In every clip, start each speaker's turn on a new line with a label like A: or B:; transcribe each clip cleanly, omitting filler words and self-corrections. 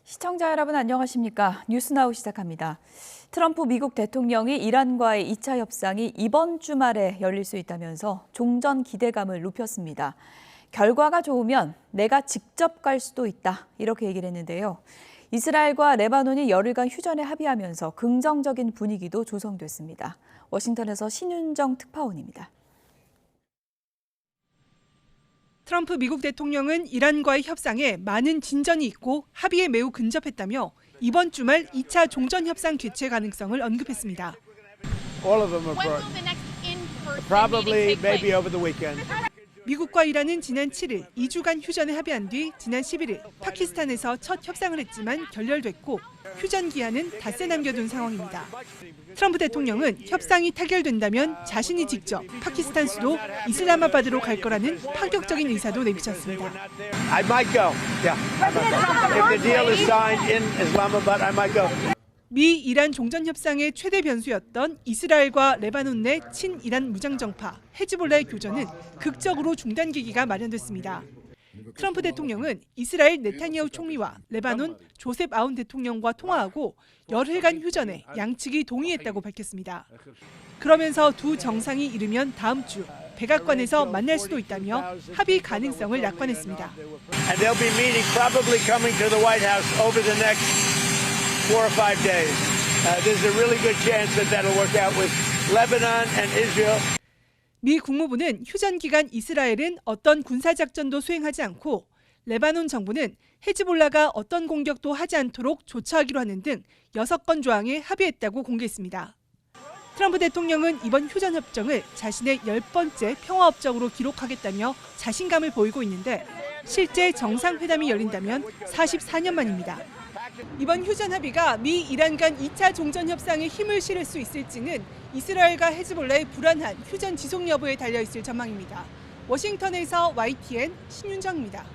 A: 시청자 여러분 안녕하십니까? 뉴스나우 시작합니다. 트럼프 미국 대통령이 이란과의 2차 협상이 이번 주말에 열릴 수 있다면서 종전 기대감을 높였습니다. 결과가 좋으면 내가 직접 갈 수도 있다, 이렇게 얘기를 했는데요. 이스라엘과 레바논이 열흘간 휴전에 합의하면서 긍정적인 분위기도 조성됐습니다. 워싱턴에서 신윤정 특파원입니다.
B: 트럼프 미국 대통령은 이란과의 협상에 많은 진전이 있고 합의에 매우 근접했다며 이번 주말 2차 종전 협상 개최 가능성을 언급했습니다.
C: All of them are probably maybe over the weekend.
B: 미국과 이란은 지난 7일 2주간 휴전에 합의한 뒤 지난 11일 파키스탄에서 첫 협상을 했지만 결렬됐고 휴전 기한은 닷새 남겨둔 상황입니다. 트럼프 대통령은 협상이 타결된다면 자신이 직접 파키스탄 수도 이슬라마바드로 갈 거라는 파격적인 의사도 내비쳤습니다.
C: I might go. Yeah. If the deal is signed in Islamabad, I might go.
B: 미 이란 종전 협상의 최대 변수였던 이스라엘과 레바논 내 친이란 무장정파 헤즈볼라의 교전은 극적으로 중단 계기가 마련됐습니다. 트럼프 대통령은 이스라엘 네타냐후 총리와 레바논 조셉 아운 대통령과 통화하고 열흘간 휴전에 양측이 동의했다고 밝혔습니다. 그러면서 두 정상이 이르면 다음 주 백악관에서 만날 수도 있다며 합의 가능성을 낙관했습니다.
C: And they'll be meeting, probably coming to the White House over the next 4 or 5 days. There's a really good chance that that'll work out with Lebanon and Israel.
B: 미 국무부는 휴전 기간 이스라엘은 어떤 군사작전도 수행하지 않고 레바논 정부는 헤즈볼라가 어떤 공격도 하지 않도록 조처하기로 하는 등 6건 조항에 합의했다고 공개했습니다. 트럼프 대통령은 이번 휴전 협정을 자신의 10번째 평화협정으로 기록하겠다며 자신감을 보이고 있는데 실제 정상회담이 열린다면 44년 만입니다. 이번 휴전 합의가 미 이란 간 2차 종전 협상에 힘을 실을 수 있을지는 이스라엘과 헤즈볼라의 불안한 휴전 지속 여부에 달려 있을 전망입니다. 워싱턴에서 YTN 신윤정입니다.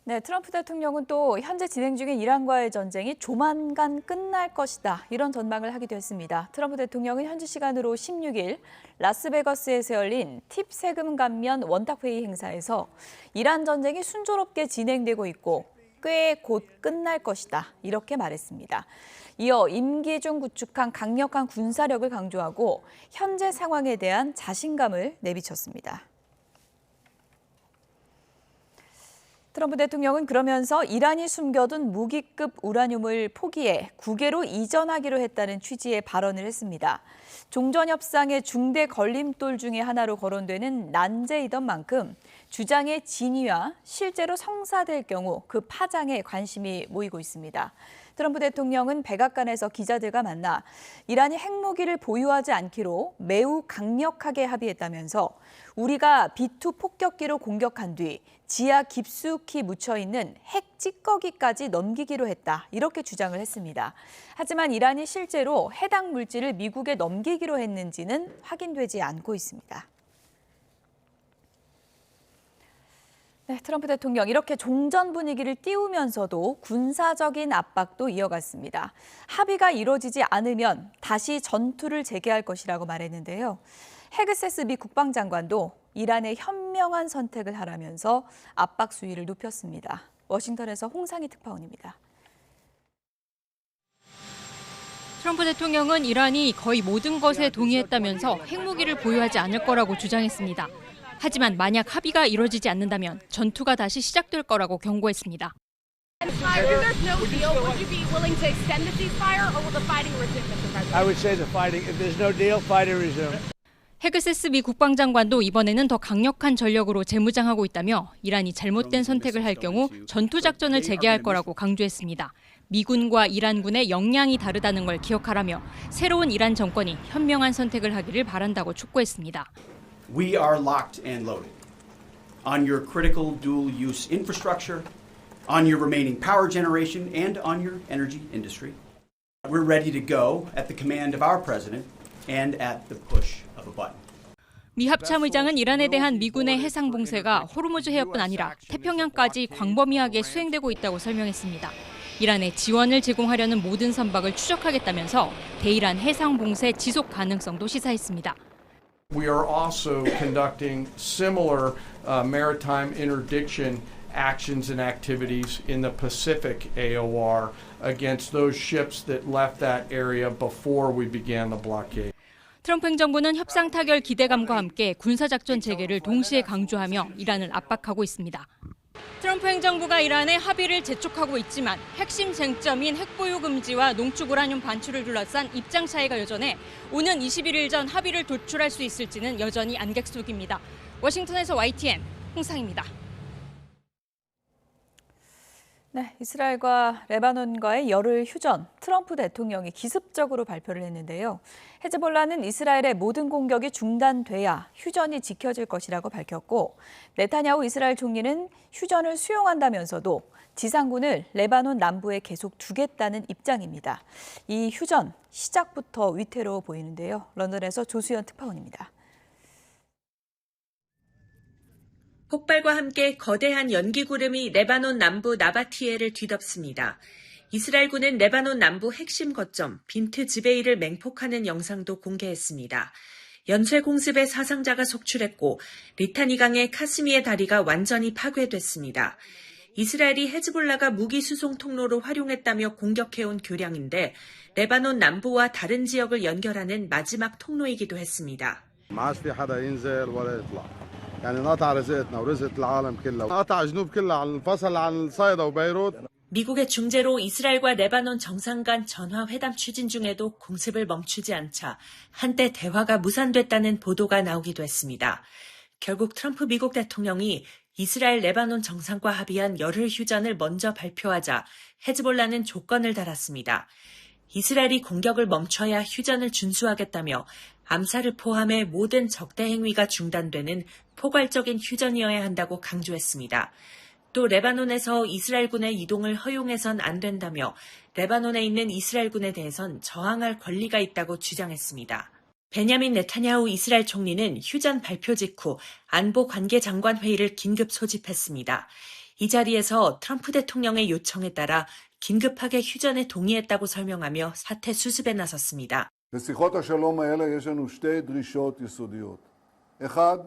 A: 네, 트럼프 대통령은 또 현재 진행 중인 이란과의 전쟁이 조만간 끝날 것이다, 이런 전망을 하기도 했습니다. 트럼프 대통령은 현지 시간으로 16일 라스베거스에서 열린 팁 세금 감면 원탁회의 행사에서 이란 전쟁이 순조롭게 진행되고 있고 꽤 곧 끝날 것이다, 이렇게 말했습니다. 이어 임기 중 구축한 강력한 군사력을 강조하고 현재 상황에 대한 자신감을 내비쳤습니다. 트럼프 대통령은 그러면서 이란이 숨겨둔 무기급 우라늄을 포기해 국외로 이전하기로 했다는 취지의 발언을 했습니다. 종전협상의 중대 걸림돌 중에 하나로 거론되는 난제이던 만큼 주장의 진위와 실제로 성사될 경우 그 파장에 관심이 모이고 있습니다. 트럼프 대통령은 백악관에서 기자들과 만나 이란이 핵무기를 보유하지 않기로 매우 강력하게 합의했다면서 우리가 B2 폭격기로 공격한 뒤 지하 깊숙이 묻혀있는 핵 찌꺼기까지 넘기기로 했다, 이렇게 주장을 했습니다. 하지만 이란이 실제로 해당 물질을 미국에 넘기기로 했는지는 확인되지 않고 있습니다. 네, 트럼프 대통령 이렇게 종전 분위기를 띄우면서도 군사적인 압박도 이어갔습니다. 합의가 이루어지지 않으면 다시 전투를 재개할 것이라고 말했는데요. 헤그세스 미 국방장관도 이란의 현명한 선택을 하라면서 압박 수위를 높였습니다. 워싱턴에서 홍상희 특파원입니다.
D: 트럼프 대통령은 이란이 거의 모든 것에 동의했다면서 핵무기를 보유하지 않을 거라고 주장했습니다. 하지만 만약 합의가 이루어지지 않는다면 전투가 다시 시작될 거라고 경고했습니다.
C: I would say the fighting. If there's no deal, fighting resume.
D: 헤그세스 미 국방장관도 이번에는 더 강력한 전력으로 재무장하고 있다며 이란이 잘못된 선택을 할 경우 전투작전을 재개할 거라고 강조했습니다. 미군과 이란군의 역량이 다르다는 걸 기억하라며 새로운 이란 정권이 현명한 선택을 하기를 바란다고 촉구했습니다.
E: We are locked and loaded on your critical dual-use infrastructure, on your remaining power generation, and on your energy industry. We're ready to go at the command of our president and at the push of a button.
D: 미 합참의장은 이란에 대한 미군의 해상 봉쇄가 호르무즈 해협뿐 아니라 태평양까지 광범위하게 수행되고 있다고 설명했습니다. 이란에 지원을 제공하려는 모든 선박을 추적하겠다면서 대이란 해상 봉쇄 지속 가능성도 시사했습니다.
F: We are also conducting similar maritime interdiction actions and activities in the Pacific AOR against those ships that left that area before we began the blockade.
D: 트럼프 행정부는 협상 타결 기대감과 함께 군사작전 재개를 동시에 강조하며 이란을 압박하고 있습니다. 트럼프 행정부가 이란의 합의를 재촉하고 있지만 핵심 쟁점인 핵보유 금지와 농축 우라늄 반출을 둘러싼 입장 차이가 여전해 오는 21일 전 합의를 도출할 수 있을지는 여전히 안객속입니다. 워싱턴에서 YTN 홍상입니다.
A: 네, 이스라엘과 레바논과의 열흘 휴전, 트럼프 대통령이 기습적으로 발표를 했는데요. 헤즈볼라는 이스라엘의 모든 공격이 중단돼야 휴전이 지켜질 것이라고 밝혔고, 네타냐후 이스라엘 총리는 휴전을 수용한다면서도 지상군을 레바논 남부에 계속 두겠다는 입장입니다. 이 휴전, 시작부터 위태로워 보이는데요. 런던에서 조수연 특파원입니다.
G: 폭발과 함께 거대한 연기구름이 레바논 남부 나바티에를 뒤덮습니다. 이스라엘군은 레바논 남부 핵심 거점 빈트 지베이를 맹폭하는 영상도 공개했습니다. 연쇄 공습에 사상자가 속출했고 리타니강의 카스미의 다리가 완전히 파괴됐습니다. 이스라엘이 헤즈볼라가 무기 수송 통로로 활용했다며 공격해온 교량인데 레바논 남부와 다른 지역을 연결하는 마지막 통로이기도 했습니다.
H: يعني نقطع رزقتنا ورزقة العالم كلها قطع جنوب كلها عن انفصل عن صيدا وبيروت.
G: 미국의 중재로 이스라엘과 레바논 정상 간 전화 회담 추진 중에도 공습을 멈추지 않자 한때 대화가 무산됐다는 보도가 나오기도 했습니다. 결국 트럼프 미국 대통령이 이스라엘 레바논 정상과 합의한 열흘 휴전을 먼저 발표하자 헤즈볼라는 조건을 달았습니다. 이스라엘이 공격을 멈춰야 휴전을 준수하겠다며 암살을 포함해 모든 적대 행위가 중단되는 포괄적인 휴전이어야 한다고 강조했습니다. 또 레바논에서 이스라엘군의 이동을 허용해선 안 된다며 레바논에 있는 이스라엘군에 대해선 저항할 권리가 있다고 주장했습니다. 베냐민 네타냐후 이스라엘 총리는 휴전 발표 직후 안보 관계 장관 회의를 긴급 소집했습니다. 이 자리에서 트럼프 대통령의 요청에 따라 긴급하게 휴전에 동의했다고 설명하며 사태 수습에 나섰습니다.
H: בשיחות השלום האלה יש לנו שתי דרישות יסודיות. אחד,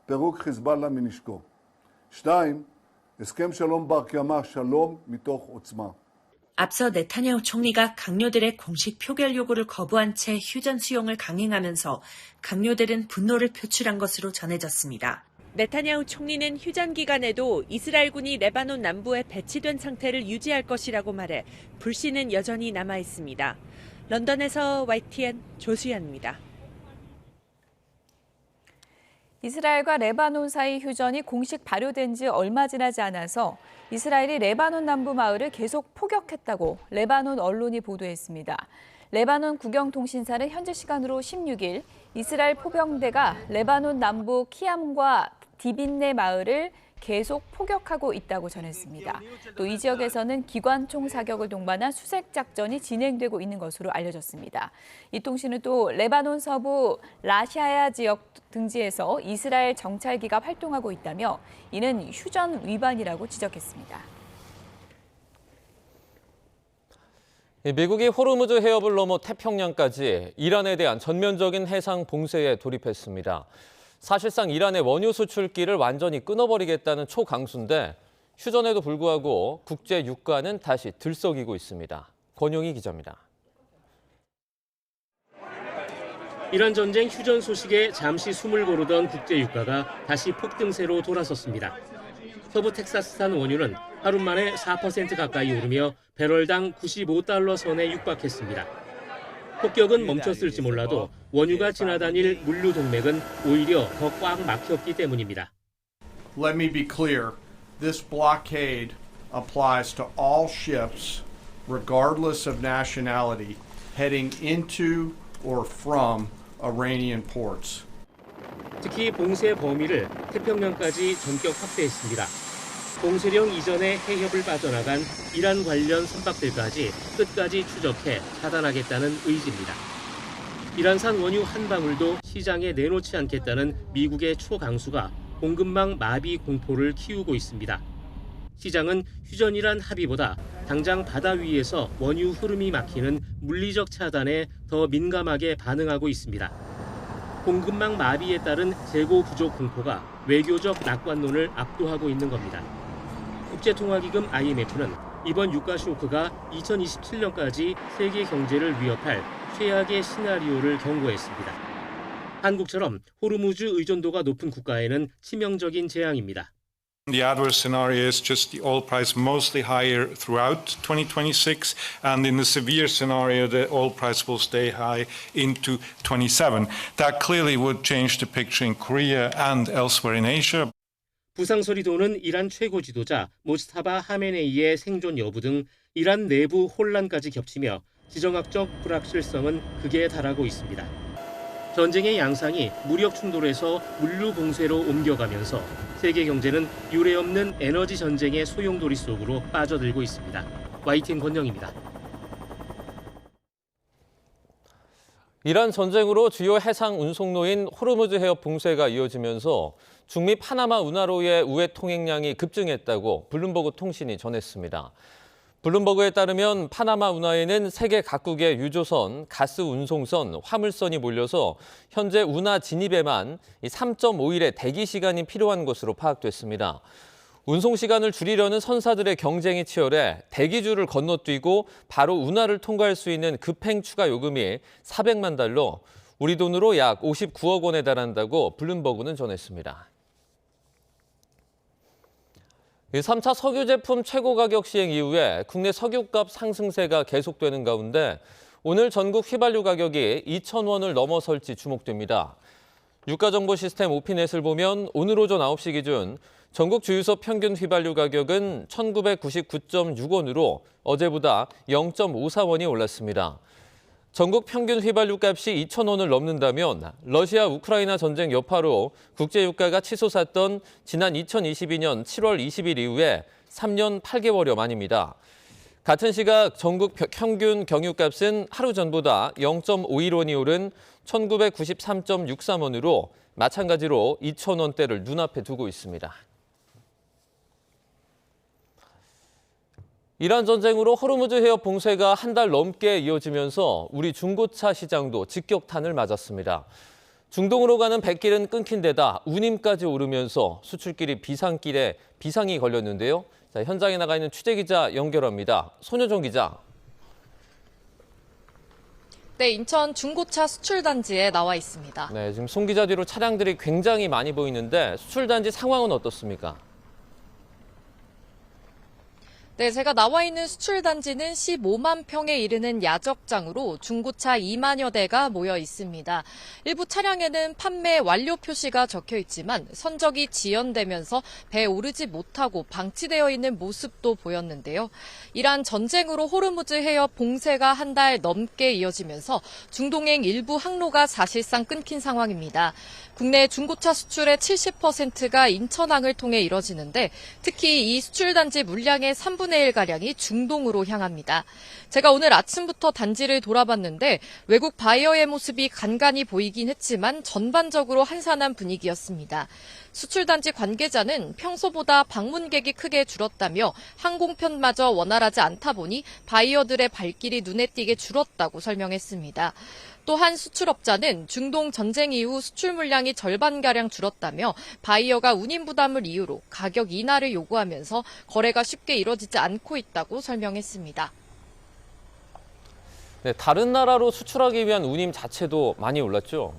H: פירוק חיזבאללה מנשקו. שתיים, הסכם שלום בר קיימא, שלום מתוך עוצמה.
G: 앞서 네타냐후 총리가 강요들의 공식 표결 요구를 거부한 채 휴전 수용을 강행하면서 강요들은 분노를 표출한 것으로 전해졌습니다. 네타냐후 총리는 휴전 기간에도 이스라엘군이 레바논 남부에 배치된 상태를 유지할 것이라고 말해 불씨는 여전히 남아 있습니다. 런던에서 YTN 조수연입니다.
A: 이스라엘과 레바논 사이 휴전이 공식 발효된 지 얼마 지나지 않아서 이스라엘이 레바논 남부 마을을 계속 포격했다고 레바논 언론이 보도했습니다. 레바논 국영통신사는 현지 시간으로 16일 이스라엘 포병대가 레바논 남부 키암과 디빈네 마을을 계속 포격하고 있다고 전했습니다. 또 이 지역에서는 기관총 사격을 동반한 수색 작전이 진행되고 있는 것으로 알려졌습니다. 이 통신은 또 레바논 서부 라샤야 지역 등지에서 이스라엘 정찰기가 활동하고 있다며 이는 휴전 위반이라고 지적했습니다.
I: 미국이 호르무즈 해협을 넘어 태평양까지 이란에 대한 전면적인 해상 봉쇄에 돌입했습니다. 사실상 이란의 원유 수출길을 완전히 끊어버리겠다는 초강수인데 휴전에도 불구하고 국제 유가는 다시 들썩이고 있습니다. 권용희 기자입니다.
J: 이란 전쟁 휴전 소식에 잠시 숨을 고르던 국제 유가가 다시 폭등세로 돌아섰습니다. 서부 텍사스산 원유는 하루 만에 4% 가까이 오르며 배럴당 95달러 선에 육박했습니다. 폭격은 멈췄을지 몰라도 원유가 지나다닐 물류 동맥은 오히려 더 꽉 막혔기 때문입니다.
F: Let me be clear. This blockade applies to all ships, regardless of nationality, heading into or from Iranian ports.
J: 특히 봉쇄 범위를 태평양까지 전격 확대했습니다. 봉쇄령 이전에 해협을 빠져나간 이란 관련 선박들까지 끝까지 추적해 차단하겠다는 의지입니다. 이란산 원유 한 방울도 시장에 내놓지 않겠다는 미국의 초강수가 공급망 마비 공포를 키우고 있습니다. 시장은 휴전이란 합의보다 당장 바다 위에서 원유 흐름이 막히는 물리적 차단에 더 민감하게 반응하고 있습니다. 공급망 마비에 따른 재고 부족 공포가 외교적 낙관론을 압도하고 있는 겁니다. 국제통화기금 IMF는 이번 유가 쇼크가 2027년까지 세계 경제를 위협할 최악의 시나리오를 경고했습니다. 한국처럼 호르무즈 의존도가 높은 국가에는 치명적인 재앙입니다.
K: The adverse scenario is just the oil price mostly higher throughout 2026, and in the severe scenario, the oil price will stay high into 27. That clearly would change the picture in Korea and elsewhere in Asia.
J: 부상설이 도는 이란 최고 지도자 모스타바 하메네이의 생존 여부 등 이란 내부 혼란까지 겹치며 지정학적 불확실성은 극에 달하고 있습니다. 전쟁의 양상이 무력 충돌에서 물류 봉쇄로 옮겨가면서 세계 경제는 유례없는 에너지 전쟁의 소용돌이 속으로 빠져들고 있습니다. YTN 권영입니다.
I: 이란 전쟁으로 주요 해상 운송로인 호르무즈 해협 봉쇄가 이어지면서 중미 파나마 운하로의 우회 통행량이 급증했다고 블룸버그 통신이 전했습니다. 블룸버그에 따르면 파나마 운하에는 세계 각국의 유조선, 가스 운송선, 화물선이 몰려서 현재 운하 진입에만 3.5일의 대기 시간이 필요한 것으로 파악됐습니다. 운송 시간을 줄이려는 선사들의 경쟁이 치열해 대기줄을 건너뛰고 바로 운하를 통과할 수 있는 급행 추가 요금이 400만 달러, 우리 돈으로 약 59억 원에 달한다고 블룸버그는 전했습니다. 3차 석유 제품 최고 가격 시행 이후에 국내 석유값 상승세가 계속되는 가운데 오늘 전국 휘발유 가격이 2,000원을 넘어설지 주목됩니다. 유가정보 시스템 오피넷을 보면 오늘 오전 9시 기준 전국 주유소 평균 휘발유 가격은 1,999.6원으로 어제보다 0.54원이 올랐습니다. 전국 평균 휘발유 값이 2,000원을 넘는다면 러시아 우크라이나 전쟁 여파로 국제유가가 치솟았던 지난 2022년 7월 20일 이후에 3년 8개월여 만입니다. 같은 시각 전국 평균 경유값은 하루 전보다 0.51원이 오른 1,993.63원으로 마찬가지로 2,000원대를 눈앞에 두고 있습니다. 이란 전쟁으로 호르무즈 해협 봉쇄가 한 달 넘게 이어지면서 우리 중고차 시장도 직격탄을 맞았습니다. 중동으로 가는 백길은 끊긴 데다 운임까지 오르면서 수출길이 비상이 걸렸는데요. 자, 현장에 나가 있는 취재기자 연결합니다. 손효정 기자.
L: 네, 인천 중고차 수출단지에 나와 있습니다.
I: 네, 지금 송 기자 뒤로 차량들이 굉장히 많이 보이는데 수출단지 상황은 어떻습니까?
L: 네, 제가 나와 있는 수출단지는 15만 평에 이르는 야적장으로 중고차 2만여 대가 모여 있습니다. 일부 차량에는 판매 완료 표시가 적혀 있지만 선적이 지연되면서 배에 오르지 못하고 방치되어 있는 모습도 보였는데요. 이란 전쟁으로 호르무즈 해협 봉쇄가 한 달 넘게 이어지면서 중동행 일부 항로가 사실상 끊긴 상황입니다. 국내 중고차 수출의 70%가 인천항을 통해 이뤄지는데 특히 이 수출단지 물량의 3분의 1가량이 중동으로 향합니다. 제가 오늘 아침부터 단지를 돌아봤는데 외국 바이어의 모습이 간간히 보이긴 했지만 전반적으로 한산한 분위기였습니다. 수출단지 관계자는 평소보다 방문객이 크게 줄었다며 항공편마저 원활하지 않다 보니 바이어들의 발길이 눈에 띄게 줄었다고 설명했습니다. 또한 수출업자는 중동 전쟁 이후 수출 물량이 절반가량 줄었다며 바이어가 운임 부담을 이유로 가격 인하를 요구하면서 거래가 쉽게 이뤄지지 않고 있다고 설명했습니다.
I: 네, 다른 나라로 수출하기 위한 운임 자체도 많이 올랐죠?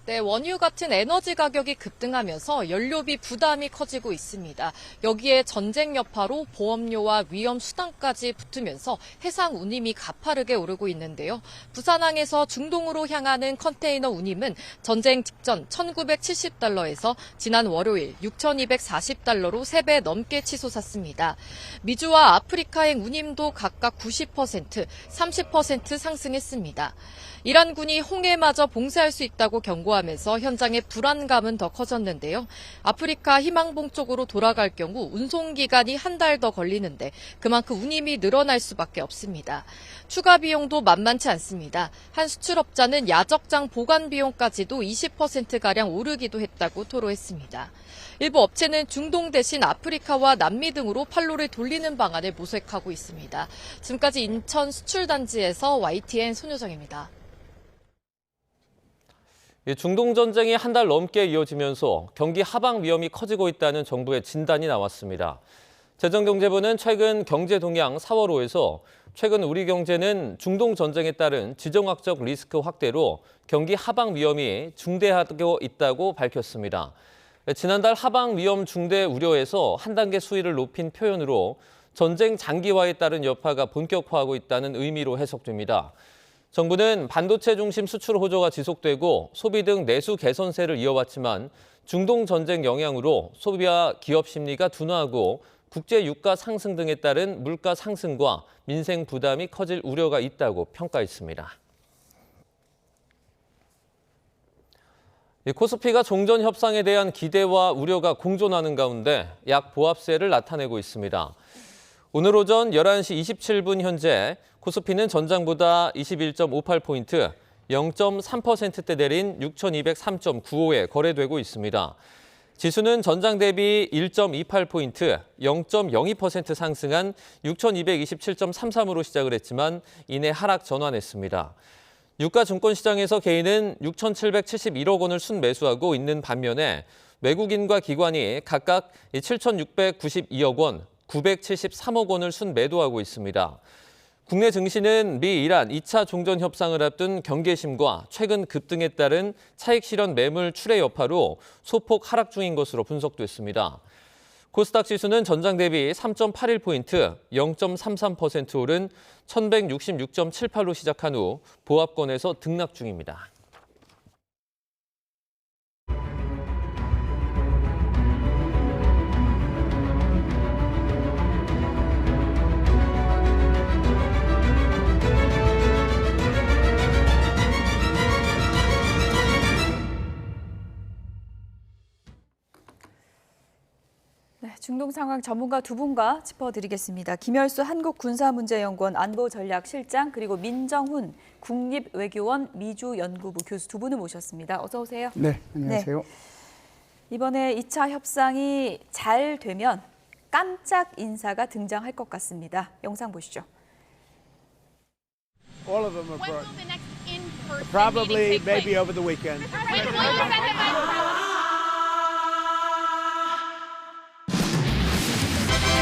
L: 네, 원유 같은 에너지 가격이 급등하면서 연료비 부담이 커지고 있습니다. 여기에 전쟁 여파로 보험료와 위험 수당까지 붙으면서 해상 운임이 가파르게 오르고 있는데요. 부산항에서 중동으로 향하는 컨테이너 운임은 전쟁 직전 1,970달러에서 지난 월요일 6,240달러로 3배 넘게 치솟았습니다. 미주와 아프리카행 운임도 각각 90%, 30% 상승했습니다. 이란군이 홍해마저 봉쇄할 수 있다고 경고하면서 현장의 불안감은 더 커졌는데요. 아프리카 희망봉 쪽으로 돌아갈 경우 운송기간이 한 달 더 걸리는데 그만큼 운임이 늘어날 수밖에 없습니다. 추가 비용도 만만치 않습니다. 한 수출업자는 야적장 보관 비용까지도 20%가량 오르기도 했다고 토로했습니다. 일부 업체는 중동 대신 아프리카와 남미 등으로 판로를 돌리는 방안을 모색하고 있습니다. 지금까지 인천 수출단지에서 YTN 손효정입니다.
I: 중동 전쟁이 한 달 넘게 이어지면서 경기 하방 위험이 커지고 있다는 정부의 진단이 나왔습니다. 재정경제부는 최근 경제 동향 4월호에서 최근 우리 경제는 중동 전쟁에 따른 지정학적 리스크 확대로 경기 하방 위험이 중대하고 있다고 밝혔습니다. 지난달 하방 위험 중대 우려에서 한 단계 수위를 높인 표현으로 전쟁 장기화에 따른 여파가 본격화하고 있다는 의미로 해석됩니다. 정부는 반도체 중심 수출 호조가 지속되고 소비 등 내수 개선세를 이어왔지만 중동 전쟁 영향으로 소비와 기업 심리가 둔화하고 국제 유가 상승 등에 따른 물가 상승과 민생 부담이 커질 우려가 있다고 평가했습니다. 코스피가 종전 협상에 대한 기대와 우려가 공존하는 가운데 약 보합세를 나타내고 있습니다. 오늘 오전 11시 27분 현재 코스피는 전장보다 21.58포인트, 0.3%대 내린 6,203.95에 거래되고 있습니다. 지수는 전장 대비 1.28포인트, 0.02% 상승한 6,227.33으로 시작을 했지만 이내 하락 전환했습니다. 유가 증권시장에서 개인은 6,771억 원을 순매수하고 있는 반면에 외국인과 기관이 각각 7,692억 원, 973억 원을 순매도하고 있습니다. 국내 증시는 미 이란 2차 종전 협상을 앞둔 경계심과 최근 급등에 따른 차익 실현 매물 출회 여파로 소폭 하락 중인 것으로 분석됐습니다. 코스닥 지수는 전장 대비 3.81포인트, 0.33% 오른 1,166.78로 시작한 후 보합권에서 등락 중입니다.
A: 중동 상황 전문가 두 분과 짚어드리겠습니다. 김열수 한국군사문제연구원 안보전략실장 그리고 민정훈 국립외교원 미주연구부 교수 두 분을 모셨습니다. 어서 오세요.
M: 네, 안녕하세요.
A: 네. 이번에 2차 협상이 잘 되면 깜짝 인사가 등장할 것 같습니다. 영상 보시죠.
C: All of them are probably maybe over the weekend.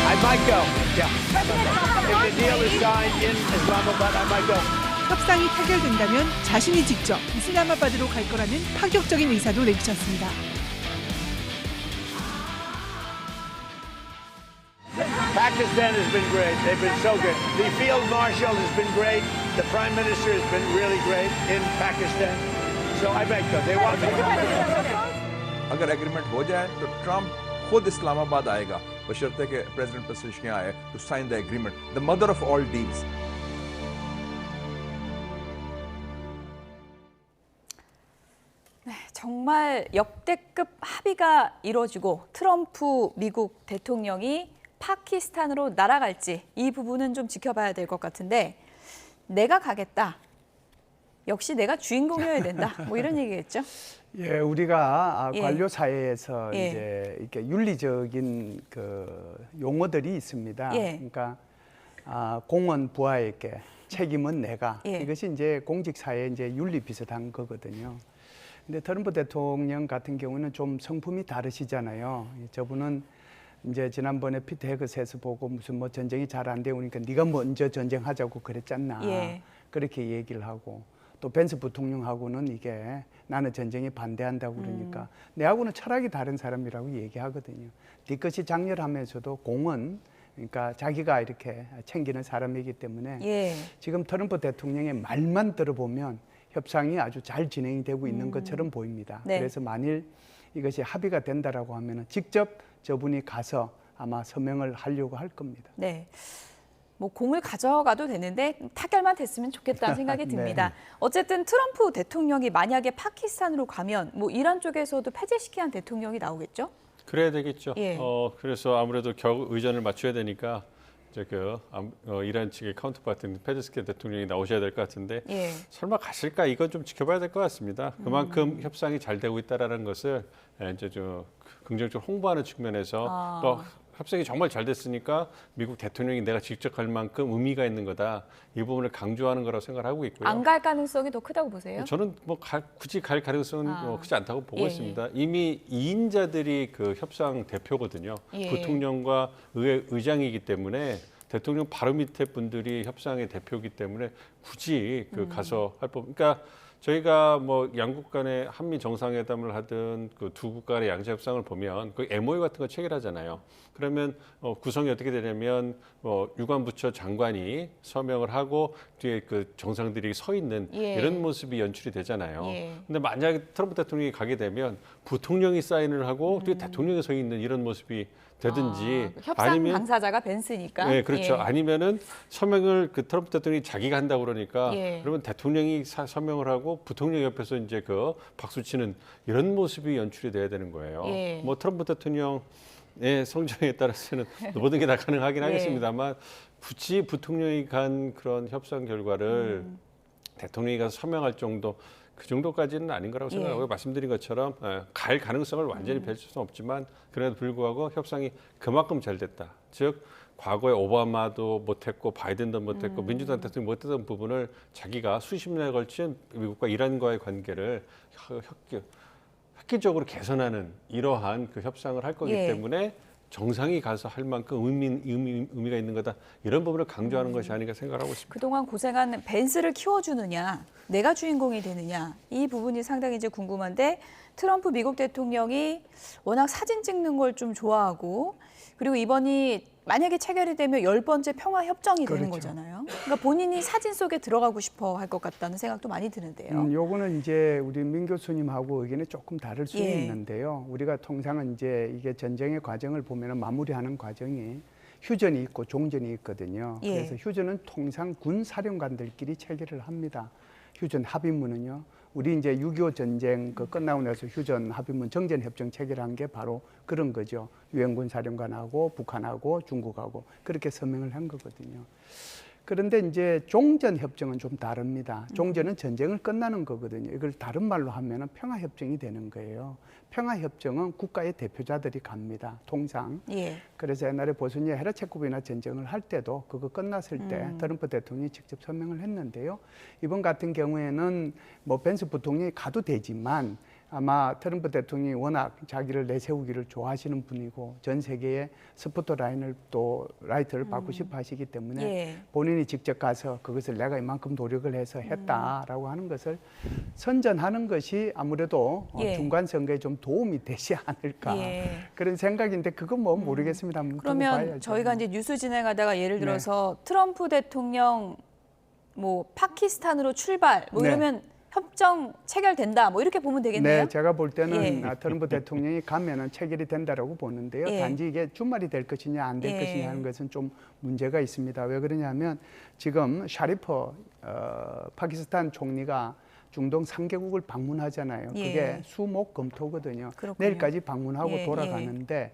C: I might go. Yeah. If the deal is signed in Islamabad, I might go.
B: 협상이 타결된다면 자신이 직접 이슬라마바드로 갈 거라는 파격적인 의사도 내비쳤습니다.
C: Pakistan has been great. They've been so good. The field marshal has been great. The prime minister has been really great in Pakistan. So I might go. They want me.
N: अगर एग्रीमेंट हो जाए तो ट्रम्प खुद इस्लामाबाद आएगा बशर्ते कि president Pezeshkian आए to sign the agreement, the mother of all deals.
A: 네, 정말 역대급 합의가 이루어지고 트럼프 미국 대통령이 파키스탄으로 날아갈지 이 부분은 좀 지켜봐야 될 것 같은데 내가 가겠다. 역시 내가 주인공이어야 된다. 뭐 이런 얘기겠죠?
M: 예, 우리가
A: 예.
M: 관료 사회에서
A: 예.
M: 이제 이렇게 윤리적인 그 용어들이 있습니다.
A: 예.
M: 그러니까 공원 부하에게 책임은 내가.
A: 예.
M: 이것이 이제 공직 사회 이제 윤리 비슷한 거거든요. 근데 트럼프 대통령 같은 경우는 좀 성품이 다르시잖아요. 저분은 이제 지난번에 피트 헤그스에서 보고 무슨 뭐 전쟁이 잘 안 되오니까 네가 먼저 전쟁하자고 그랬잖아.
A: 예.
M: 그렇게 얘기를 하고 또 벤스 부통령하고는 이게 나는 전쟁에 반대한다고 그러니까 내하고는 철학이 다른 사람이라고 얘기하거든요. 뒤끝이 장렬하면서도 공은 그러니까 자기가 이렇게 챙기는 사람이기 때문에
A: 예.
M: 지금 트럼프 대통령의 말만 들어보면 협상이 아주 잘 진행이 되고 있는 것처럼 보입니다.
A: 네.
M: 그래서 만일 이것이 합의가 된다라고 하면은 직접 저분이 가서 아마 서명을 하려고 할 겁니다.
A: 네. 뭐 공을 가져가도 되는데 타결만 됐으면 좋겠다는 생각이 듭니다.
M: 네.
A: 어쨌든 트럼프 대통령이 만약에 파키스탄으로 가면 뭐 이란 쪽에서도 폐쇄시키는 대통령이 나오겠죠?
O: 그래야 되겠죠.
A: 예.
O: 그래서 아무래도 결국 의전을 맞춰야 되니까 이제 이란 측의 카운터파트인 페제스키 대통령이 나오셔야 될 것 같은데
A: 예.
O: 설마 가실까 이건 좀 지켜봐야 될 것 같습니다. 그만큼 협상이 잘 되고 있다라는 것을 이제 좀 긍정적으로 홍보하는 측면에서 또 협상이 정말 잘 됐으니까 미국 대통령이 내가 직접 갈 만큼 의미가 있는 거다. 이 부분을 강조하는 거라고 생각하고 있고요.
A: 안 갈 가능성이 더 크다고 보세요?
O: 저는 뭐 굳이 갈 가능성은 크지 않다고 보고
A: 예.
O: 있습니다. 이미 2인자들이 그 협상 대표거든요.
A: 예.
O: 부통령과 의장이기 때문에 대통령 바로 밑에 분들이 협상의 대표이기 때문에 굳이 가서 할 법. 그러니까 저희가 뭐 양국 간의 한미 정상회담을 하든 그 두 국가 간의 양자 협상을 보면 그 MOU 같은 거 체결하잖아요. 그러면 구성이 어떻게 되냐면 유관부처 장관이 서명을 하고 뒤에 그 정상들이 서 있는
A: 예.
O: 이런 모습이 연출이 되잖아요.
A: 예.
O: 근데 만약에 트럼프 대통령이 가게 되면 부통령이 사인을 하고 뒤에 대통령이 서 있는 이런 모습이 되든지
A: 협상
O: 아니면
A: 당사자가 벤스니까.
O: 네, 그렇죠.
A: 예.
O: 아니면은 서명을 그 트럼프 대통령이 자기가 한다고 그러니까
A: 예.
O: 그러면 대통령이 서명을 하고 부통령 옆에서 이제 그 박수 치는 이런 모습이 연출이 돼야 되는 거예요.
A: 예.
O: 뭐 트럼프 대통령의 성정에 따라서는 모든 게 다 가능하긴
A: 예.
O: 하겠습니다만 굳이 부통령이 간 그런 협상 결과를 대통령이 가서 서명할 정도 그 정도까지는 아닌 거라고 생각하고요. 말씀드린 것처럼 갈 가능성을 완전히 펼칠 수는 없지만 그래도 불구하고 협상이 그만큼 잘 됐다. 즉 과거에 오바마도 못했고 바이든도 못했고 민주당 대통령이 못했던 부분을 자기가 수십 년에 걸친 미국과 이란과의 관계를 획기적으로 개선하는 이러한 그 협상을 할 거기
A: 예.
O: 때문에 정상이 가서 할 만큼 의미가 있는 거다. 이런 부분을 강조하는 것이 아닌가 생각하고 있습니다.
A: 그동안 고생한 벤스를 키워주느냐, 내가 주인공이 되느냐, 이 부분이 상당히 이제 궁금한데 트럼프 미국 대통령이 워낙 사진 찍는 걸 좀 좋아하고 그리고 이번이 만약에 체결이 되면 10번째 평화 협정이 되는
M: 그렇죠.
A: 거잖아요. 그러니까 본인이 사진 속에 들어가고 싶어 할 것 같다는 생각도 많이 드는데요.
M: 요거는 이제 우리 민 교수님하고 의견이 조금 다를 수는
A: 예.
M: 있는데요. 우리가 통상은 이제 이게 전쟁의 과정을 보면 마무리하는 과정이 휴전이 있고 종전이 있거든요.
A: 예.
M: 그래서 휴전은 통상 군 사령관들끼리 체결을 합니다. 휴전 합의문은요. 우리 이제 6.25 전쟁 그 끝나고 나서 휴전 합의문 정전협정 체결한 게 바로 그런 거죠. 유엔군 사령관하고 북한하고 중국하고 그렇게 서명을 한 거거든요. 그런데 이제 종전협정은 좀 다릅니다. 종전은 전쟁을 끝나는 거거든요. 이걸 다른 말로 하면 평화협정이 되는 거예요. 평화협정은 국가의 대표자들이 갑니다. 통상.
A: 예.
M: 그래서 옛날에 보수니아 헤르체코비나 전쟁을 할 때도 그거 끝났을 때 트럼프 대통령이 직접 서명을 했는데요. 이번 같은 경우에는 뭐 벤스 부통령이 가도 되지만 아마 트럼프 대통령이 워낙 자기를 내세우기를 좋아하시는 분이고 전 세계에 스포트라이트를 받고 싶어 하시기 때문에
A: 예.
M: 본인이 직접 가서 그것을 내가 이만큼 노력을 해서 했다라고 하는 것을 선전하는 것이 아무래도
A: 예.
M: 중간 선거에 좀 도움이 되지 않을까
A: 예.
M: 그런 생각인데 그건 뭐 모르겠습니다.
A: 그러면 저희가 이제 뉴스 진행하다가 예를
M: 네.
A: 들어서 트럼프 대통령 뭐 파키스탄으로 출발 뭐
M: 네.
A: 이러면 협정 체결된다 뭐 이렇게 보면 되겠네요.
M: 네, 제가 볼 때는
A: 예.
M: 트럼프 대통령이 가면은 체결이 된다라고 보는데요.
A: 예.
M: 단지 이게 주말이 될 것이냐 안 될
A: 예.
M: 것이냐 하는 것은 좀 문제가 있습니다. 왜 그러냐면 지금 샤리프 파키스탄 총리가 중동 3개국을 방문하잖아요.
A: 예.
M: 그게 수목 금토거든요.
A: 그렇군요.
M: 내일까지 방문하고
A: 예,
M: 돌아가는데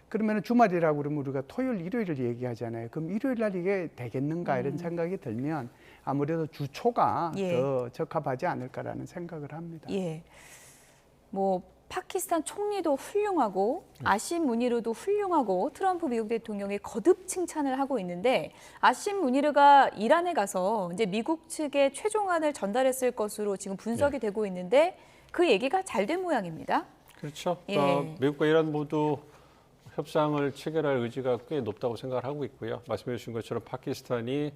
M: 그러면 주말이라고 그러면 우리가 토요일, 일요일을 얘기하잖아요. 그럼 일요일 날 이게 되겠는가 이런 생각이 들면 아무래도 주초가
A: 예.
M: 더 적합하지 않을까라는 생각을 합니다.
A: 예. 뭐 파키스탄 총리도 훌륭하고 아심 무니르도 훌륭하고 트럼프 미국 대통령이 거듭 칭찬을 하고 있는데 아심 무니르가 이란에 가서 이제 미국 측에 최종안을 전달했을 것으로 지금 분석이 되고 있는데 그 얘기가 잘 된 모양입니다.
O: 그렇죠.
A: 예.
O: 미국과 이란 모두 협상을 체결할 의지가 꽤 높다고 생각을 하고 있고요. 말씀해 주신 것처럼 파키스탄이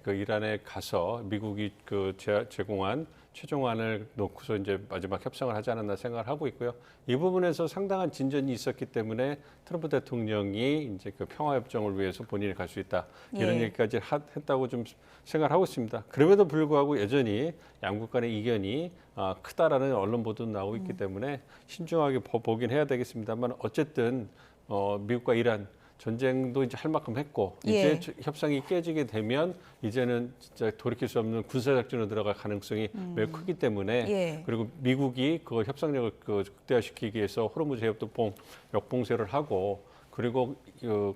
O: 그 이란에 가서 미국이 그 제공한 최종안을 놓고서 이제 마지막 협상을 하지 않았나 생각을 하고 있고요. 이 부분에서 상당한 진전이 있었기 때문에 트럼프 대통령이 이제 그 평화협정을 위해서 본인이 갈 수 있다 이런
A: 예.
O: 얘기까지 했다고 좀 생각을 하고 있습니다. 그럼에도 불구하고 여전히 양국 간의 이견이 크다라는 언론 보도도 나오고 있기 때문에 신중하게 보긴 해야 되겠습니다만 어쨌든 미국과 이란 전쟁도 이제 할 만큼 했고
A: 예.
O: 이제 협상이 깨지게 되면 이제는 진짜 돌이킬 수 없는 군사작전으로 들어갈 가능성이 매우 크기 때문에
A: 예.
O: 그리고 미국이 그 협상력을 극대화시키기 위해서 호르무즈 해협도 역봉쇄를 하고 그리고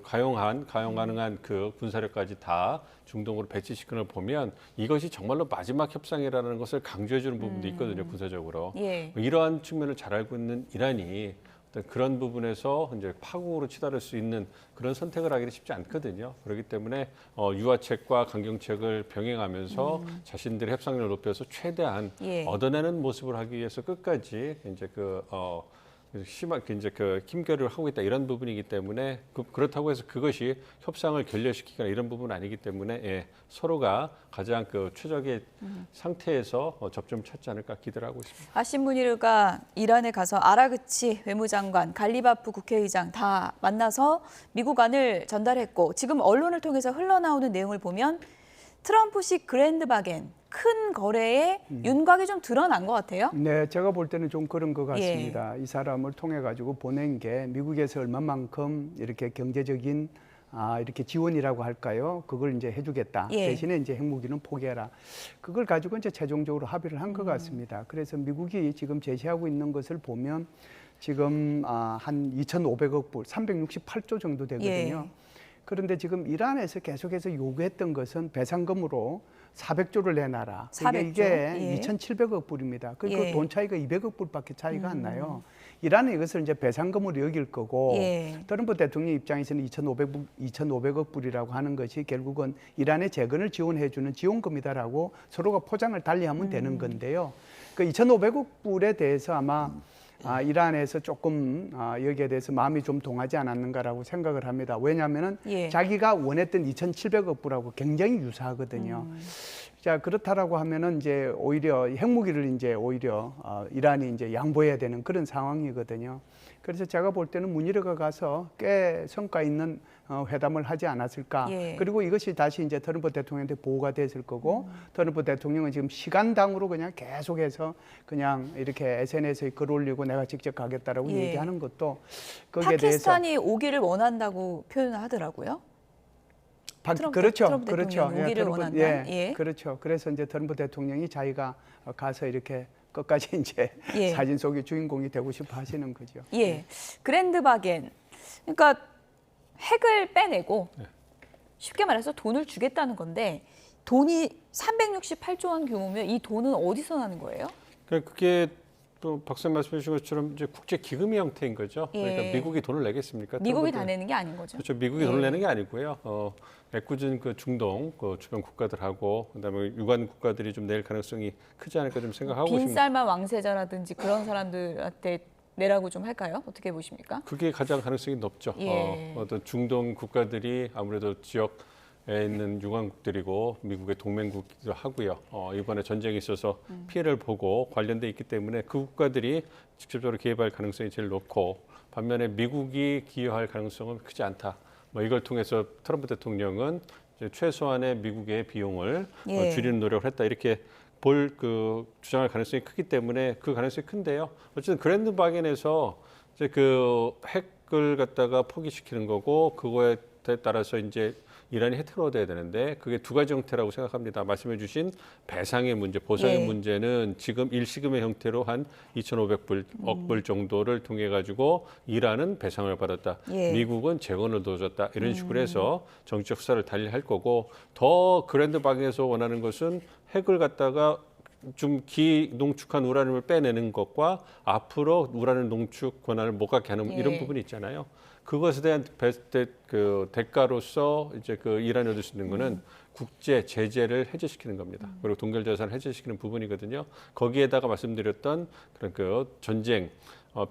O: 가용 가능한 그 군사력까지 다 중동으로 배치시키는 걸 보면 이것이 정말로 마지막 협상이라는 것을 강조해 주는 부분도 있거든요, 군사적으로.
A: 예.
O: 이러한 측면을 잘 알고 있는 이란이 그런 부분에서 이제 파국으로 치달을 수 있는 그런 선택을 하기는 쉽지 않거든요. 그렇기 때문에 유화책과 강경책을 병행하면서 자신들의 협상력을 높여서 최대한
A: 예.
O: 얻어내는 모습을 하기 위해서 끝까지 이제 심하게 이제 힘겨루를 하고 있다 이런 부분이기 때문에 그렇다고 해서 그것이 협상을 결렬시키거나 이런 부분은 아니기 때문에 예, 서로가 가장 최적의 상태에서 접점을 찾지 않을까 기대를 하고 있습니다.
A: 하심 무니르가 이란에 가서 아라그치 외무장관, 갈리바프 국회의장 다 만나서 미국안을 전달했고 지금 언론을 통해서 흘러나오는 내용을 보면 트럼프식 그랜드 바겐, 큰 거래에 윤곽이 좀 드러난 것 같아요.
M: 네, 제가 볼 때는 좀 그런 것 같습니다. 이 사람을 통해 가지고 보낸 게 미국에서 얼마만큼 이렇게 경제적인 이렇게 지원이라고 할까요? 그걸 이제 해주겠다. 대신에 이제 핵무기는 포기해라. 그걸 가지고 이제 최종적으로 합의를 한 것 같습니다. 그래서 미국이 지금 제시하고 있는 것을 보면 지금 한 2,500억 불, 368조 정도 되거든요. 그런데 지금 이란에서 계속해서 요구했던 것은 배상금으로 400조를 내놔라.
A: 400조?
M: 이게 2,700억 불입니다. 그러니까 돈 차이가 200억 불밖에 차이가 안 나요. 이란은 이것을 이제 배상금으로 여길 거고 트럼프 대통령 입장에서는 2,500억 불이라고 하는 것이 결국은 이란의 재건을 지원해주는 지원금이다라고 서로가 포장을 달리하면 되는 건데요. 그 2,500억 불에 대해서 아마 이란에서 조금 여기에 대해서 마음이 좀 동하지 않았는가라고 생각을 합니다. 왜냐하면은 자기가 원했던 2,700억 불하고 굉장히 유사하거든요. 자, 그렇다라고 하면은 이제 오히려 핵무기를 이제 오히려 이란이 이제 양보해야 되는 그런 상황이거든요. 그래서 제가 볼 때는 문희르가 가서 꽤 성과 있는 회담을 하지 않았을까. 그리고 이것이 다시 이제 트럼프 대통령한테 보고가 됐을 거고 트럼프 대통령은 지금 시간당으로 그냥 계속해서 그냥 이렇게 SNS에 글 올리고 내가 직접 가겠다라고 얘기하는 것도 거기에
A: 파키스탄이
M: 대해서
A: 오기를 원한다고 표현을 하더라고요.
M: 그렇죠.
A: 오기를 원한다.
M: 그렇죠. 그래서 이제 트럼프 대통령이 자기가 가서 이렇게 끝까지 이제 사진 속의 주인공이 되고 싶어 하시는 거죠.
A: 그랜드 바겐. 그러니까 핵을 빼내고 쉽게 말해서 돈을 주겠다는 건데 돈이 368조 원 규모면 이 돈은 어디서 나는 거예요?
O: 그게 또 박사님 말씀해 주신 것처럼 이제 국제 기금의 형태인 거죠. 그러니까 미국이 돈을 내겠습니까?
A: 미국이 다 내는 게 아닌 거죠.
O: 그렇죠. 미국이 돈을 내는 게 아니고요. 애꿎은 중동 주변 국가들하고 그다음에 유관 국가들이 좀 낼 가능성이 크지 않을까 좀 생각하고 있습니다.
A: 빈살만 왕세자라든지 그런 사람들한테 내라고 좀 할까요? 어떻게 보십니까?
O: 그게 가장 가능성이 높죠. 어떤 중동 국가들이 아무래도 지역에 있는 유관국들이고 미국의 동맹국이기도 하고요. 이번에 전쟁이 있어서 피해를 보고 관련돼 있기 때문에 그 국가들이 직접적으로 기여할 가능성이 제일 높고 반면에 미국이 기여할 가능성은 크지 않다. 이걸 통해서 트럼프 대통령은 이제 최소한의 미국의 비용을 줄이는 노력을 했다. 이렇게 주장할 가능성이 크기 때문에 그 가능성이 큰데요. 어쨌든 그랜드 바겐에서 이제 핵을 갖다가 포기시키는 거고 그거에 따라서 이제 이란이 혜택을 얻어야 되는데 그게 두 가지 형태라고 생각합니다. 말씀해주신 배상의 문제, 보상의 문제는 지금 일시금의 형태로 한 2,500억 불 정도를 통해 가지고 이란은 배상을 받았다. 미국은 재건을 도와줬다. 이런 식으로 해서 정치적 수사를 달리할 거고 더 그랜드 바겐에서 원하는 것은 핵을 갖다가 좀 기농축한 우라늄을 빼내는 것과 앞으로 우라늄 농축 권한을 못 갖게 하는 이런 부분이 있잖아요. 그것에 대한 대가로서 이제 이란이 얻을 수 있는 거는 국제 제재를 해제시키는 겁니다. 그리고 동결 자산을 해제시키는 부분이거든요. 거기에다가 말씀드렸던 그런 전쟁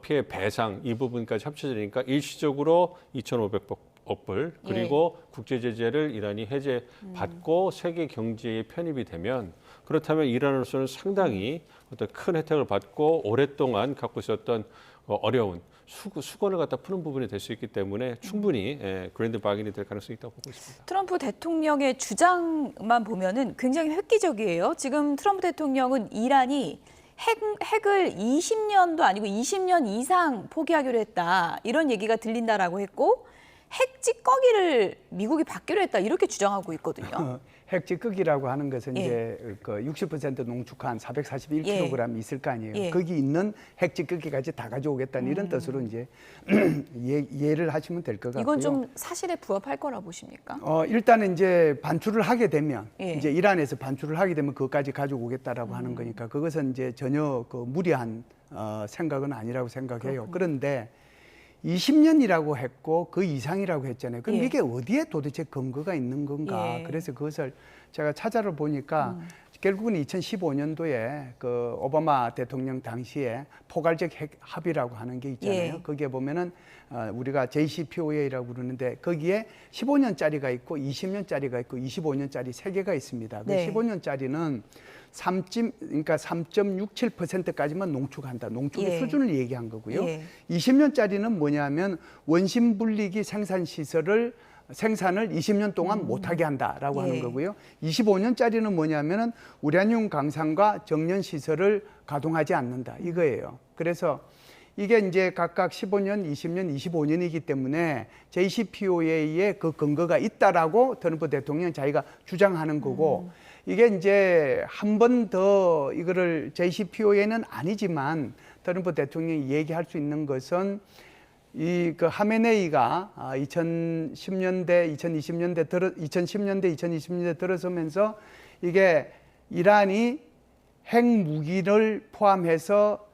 O: 피해 배상 이 부분까지 합쳐지니까 일시적으로 2,500억 불 그리고 국제 제재를 이란이 해제받고 세계 경제에 편입이 되면 그렇다면 이란으로서는 상당히 어떤 큰 혜택을 받고 오랫동안 갖고 있었던 어려운 수건을 갖다 푸는 부분이 될 수 있기 때문에 충분히 그랜드 바겐이 될 가능성이 있다고 보고 있습니다.
A: 트럼프 대통령의 주장만 보면은 굉장히 획기적이에요. 지금 트럼프 대통령은 이란이 핵을 20년도 아니고 20년 이상 포기하기로 했다. 이런 얘기가 들린다라고 했고 핵 찌꺼기를 미국이 받기로 했다. 이렇게 주장하고 있거든요.
M: 핵 찌꺼기라고 하는 것은 이제 60% 농축한 441kg 있을 거 아니에요. 거기 있는 핵 찌꺼기까지 다 가져오겠다는 이런 뜻으로 이제 이해를 하시면 될 것 같고요.
A: 이건 좀 사실에 부합할 거라 보십니까?
M: 일단은 이제 반출을 하게 되면 이제 이란에서 반출을 하게 되면 그것까지 가져오겠다라고 하는 거니까 그것은 이제 전혀 무리한 생각은 아니라고 생각해요. 그런데 20년이라고 했고 그 이상이라고 했잖아요. 그럼
A: 예.
M: 이게 어디에 도대체 근거가 있는 건가?
A: 예.
M: 그래서 그것을 제가 찾아를 보니까 결국은 2015년도에 그 오바마 대통령 당시에 포괄적 핵 합의라고 하는 게 있잖아요.
A: 예.
M: 거기에 보면은 우리가 JCPOA라고 그러는데 거기에 15년짜리가 있고 20년짜리가 있고 25년짜리 3개가 있습니다.
A: 네.
M: 그 15년짜리는 3.67%까지만 농축한다. 농축의
A: 예.
M: 수준을 얘기한 거고요.
A: 예.
M: 20년짜리는 뭐냐면 원심 분리기 생산 시설을 생산을 20년 동안 못하게 한다라고
A: 예.
M: 하는 거고요. 25년짜리는 뭐냐면은 우라늄 강산과 정년 시설을 가동하지 않는다 이거예요. 그래서 이게 이제 각각 15년, 20년, 25년이기 때문에 JCPOA에 그 근거가 있다라고 트럼프 대통령 자기가 주장하는 거고 이게 이제 한 번 더 이거를 JCPOA는 아니지만 트럼프 대통령이 얘기할 수 있는 것은 이 그 하메네이가 2010년대, 2020년대 들어서면서 이게 이란이 핵 무기를 포함해서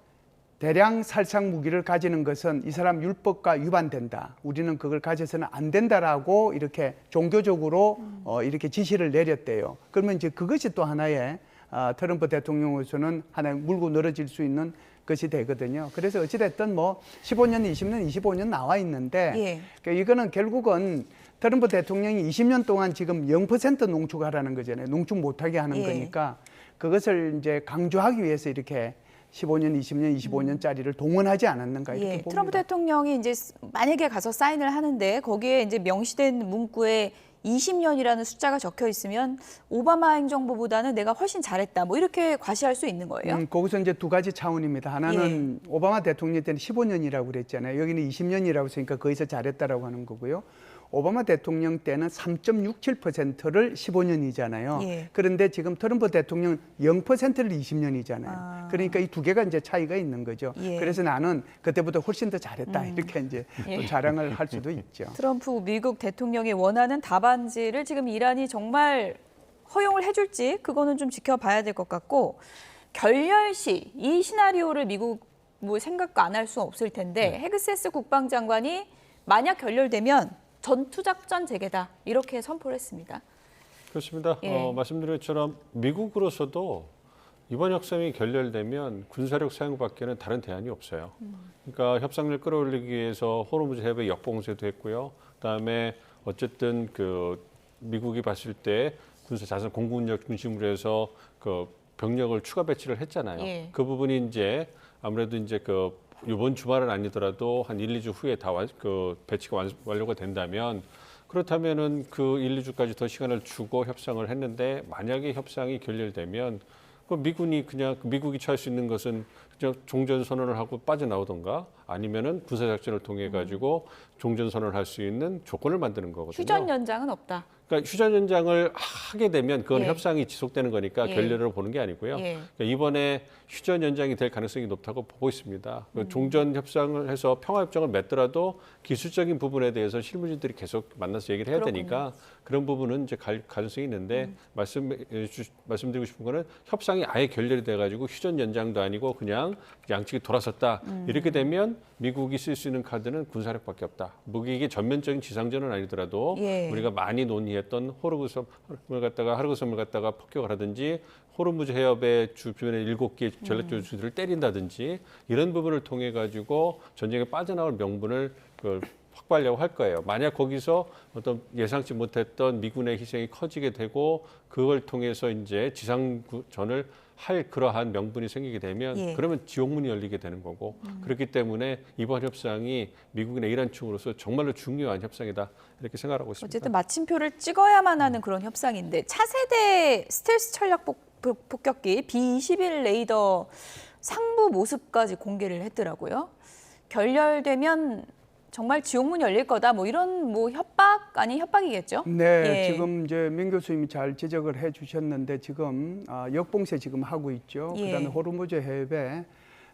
M: 대량 살상 무기를 가지는 것은 이 사람 율법과 위반된다. 우리는 그걸 가져서는 안 된다라고 이렇게 종교적으로 이렇게 지시를 내렸대요. 그러면 이제 그것이 또 하나의 트럼프 대통령으로서는 하나의 물고 늘어질 수 있는 것이 되거든요. 그래서 어찌됐든 뭐 15년, 20년, 25년 나와 있는데
A: 예.
M: 그러니까 이거는 결국은 트럼프 대통령이 20년 동안 지금 0% 농축하라는 거잖아요. 농축 못하게 하는
A: 예.
M: 거니까 그것을 이제 강조하기 위해서 이렇게 15년, 20년, 25년짜리를 동원하지 않았는가 이렇게
A: 예,
M: 봅니다.
A: 트럼프 대통령이 이제 만약에 가서 사인을 하는데 거기에 이제 명시된 문구에 20년이라는 숫자가 적혀 있으면 오바마 행정부보다는 내가 훨씬 잘했다. 뭐 이렇게 과시할 수 있는 거예요.
M: 거기서 이제 두 가지 차원입니다. 하나는 오바마 대통령 때는 15년이라고 그랬잖아요. 여기는 20년이라고 했으니까 거기서 잘했다라고 하는 거고요. 오바마 대통령 때는 3.67%를 15년이잖아요.
A: 예.
M: 그런데 지금 트럼프 대통령 0%를 20년이잖아요. 그러니까 이 두 개가 이제 차이가 있는 거죠.
A: 예.
M: 그래서 나는 그때보다 훨씬 더 잘했다. 이렇게 이제 또 자랑을 할 수도 있죠.
A: 트럼프 미국 대통령이 원하는 답안지를 지금 이란이 정말 허용을 해줄지 그거는 좀 지켜봐야 될 것 같고 결렬 시 이 시나리오를 미국 뭐 생각 안 할 수 없을 텐데 헤그세스 국방장관이 만약 결렬되면 전투작전 재개다 이렇게 선포를 했습니다.
O: 그렇습니다.
A: 예.
O: 말씀드린 것처럼 미국으로서도 이번 협상이 결렬되면 군사력 사용밖에는 다른 대안이 없어요. 그러니까 협상을 끌어올리기 위해서 호르무즈 해협에 역봉쇄도 했고요. 그다음에 어쨌든 그 미국이 봤을 때 군사 자산 공군력 중심으로 해서 그 병력을 추가 배치를 했잖아요.
A: 예.
O: 그 부분이 이제 아무래도 이제 그 이번 주말은 아니더라도 한 1, 2주 후에 다 배치가 완료가 된다면 그렇다면은 그 1, 2주까지 더 시간을 주고 협상을 했는데 만약에 협상이 결렬되면 그 미국이 취할 수 있는 것은 그냥 종전 선언을 하고 빠져나오던가 아니면은 군사 작전을 통해 가지고 종전 선언을 할 수 있는 조건을 만드는 거거든요.
A: 휴전 연장은 없다.
O: 그러니까 휴전 연장을 하게 되면 그건
A: 예.
O: 협상이 지속되는 거니까
A: 예.
O: 결렬을 보는 게 아니고요.
A: 예.
O: 그러니까 이번에 휴전 연장이 될 가능성이 높다고 보고 있습니다. 종전 협상을 해서 평화 협정을 맺더라도 기술적인 부분에 대해서 실무진들이 계속 만나서 얘기를 해야 되니까 그런 부분은 이제 가능성이 있는데 말씀드리고 싶은 거는 협상이 아예 결렬이 돼가지고 휴전 연장도 아니고 그냥 양측이 돌아섰다 이렇게 되면 미국이 쓸 수 있는 카드는 군사력밖에 없다. 이게 전면적인 지상전은 아니더라도
A: 예.
O: 우리가 많이 논의했던 하르그섬을 갖다가 폭격을 하든지 호르무즈 해협의 주변에 7개의 전략조주들을 때린다든지 이런 부분을 통해 가지고 전쟁에 빠져나올 명분을 확보하려고 할 거예요. 만약 거기서 어떤 예상치 못했던 미군의 희생이 커지게 되고 그걸 통해서 이제 지상전을 할 그러한 명분이 생기게 되면
A: 예.
O: 그러면 지옥문이 열리게 되는 거고 그렇기 때문에 이번 협상이 미국이나 이란 측으로서 정말로 중요한 협상이다 이렇게 생각하고 있습니다.
A: 어쨌든 마침표를 찍어야만 하는 그런 협상인데 차세대 스텔스 전략 폭격기 B-21 레이더 상부 모습까지 공개를 했더라고요. 결렬되면 정말 지옥문 열릴 거다. 뭐 이런 뭐 협박 아닌 협박이겠죠?
M: 네,
A: 예.
M: 지금 이제 민 교수님이 잘 지적을 해주셨는데 지금 역봉쇄 지금 하고 있죠.
A: 예.
M: 그다음에 호르무즈 해협에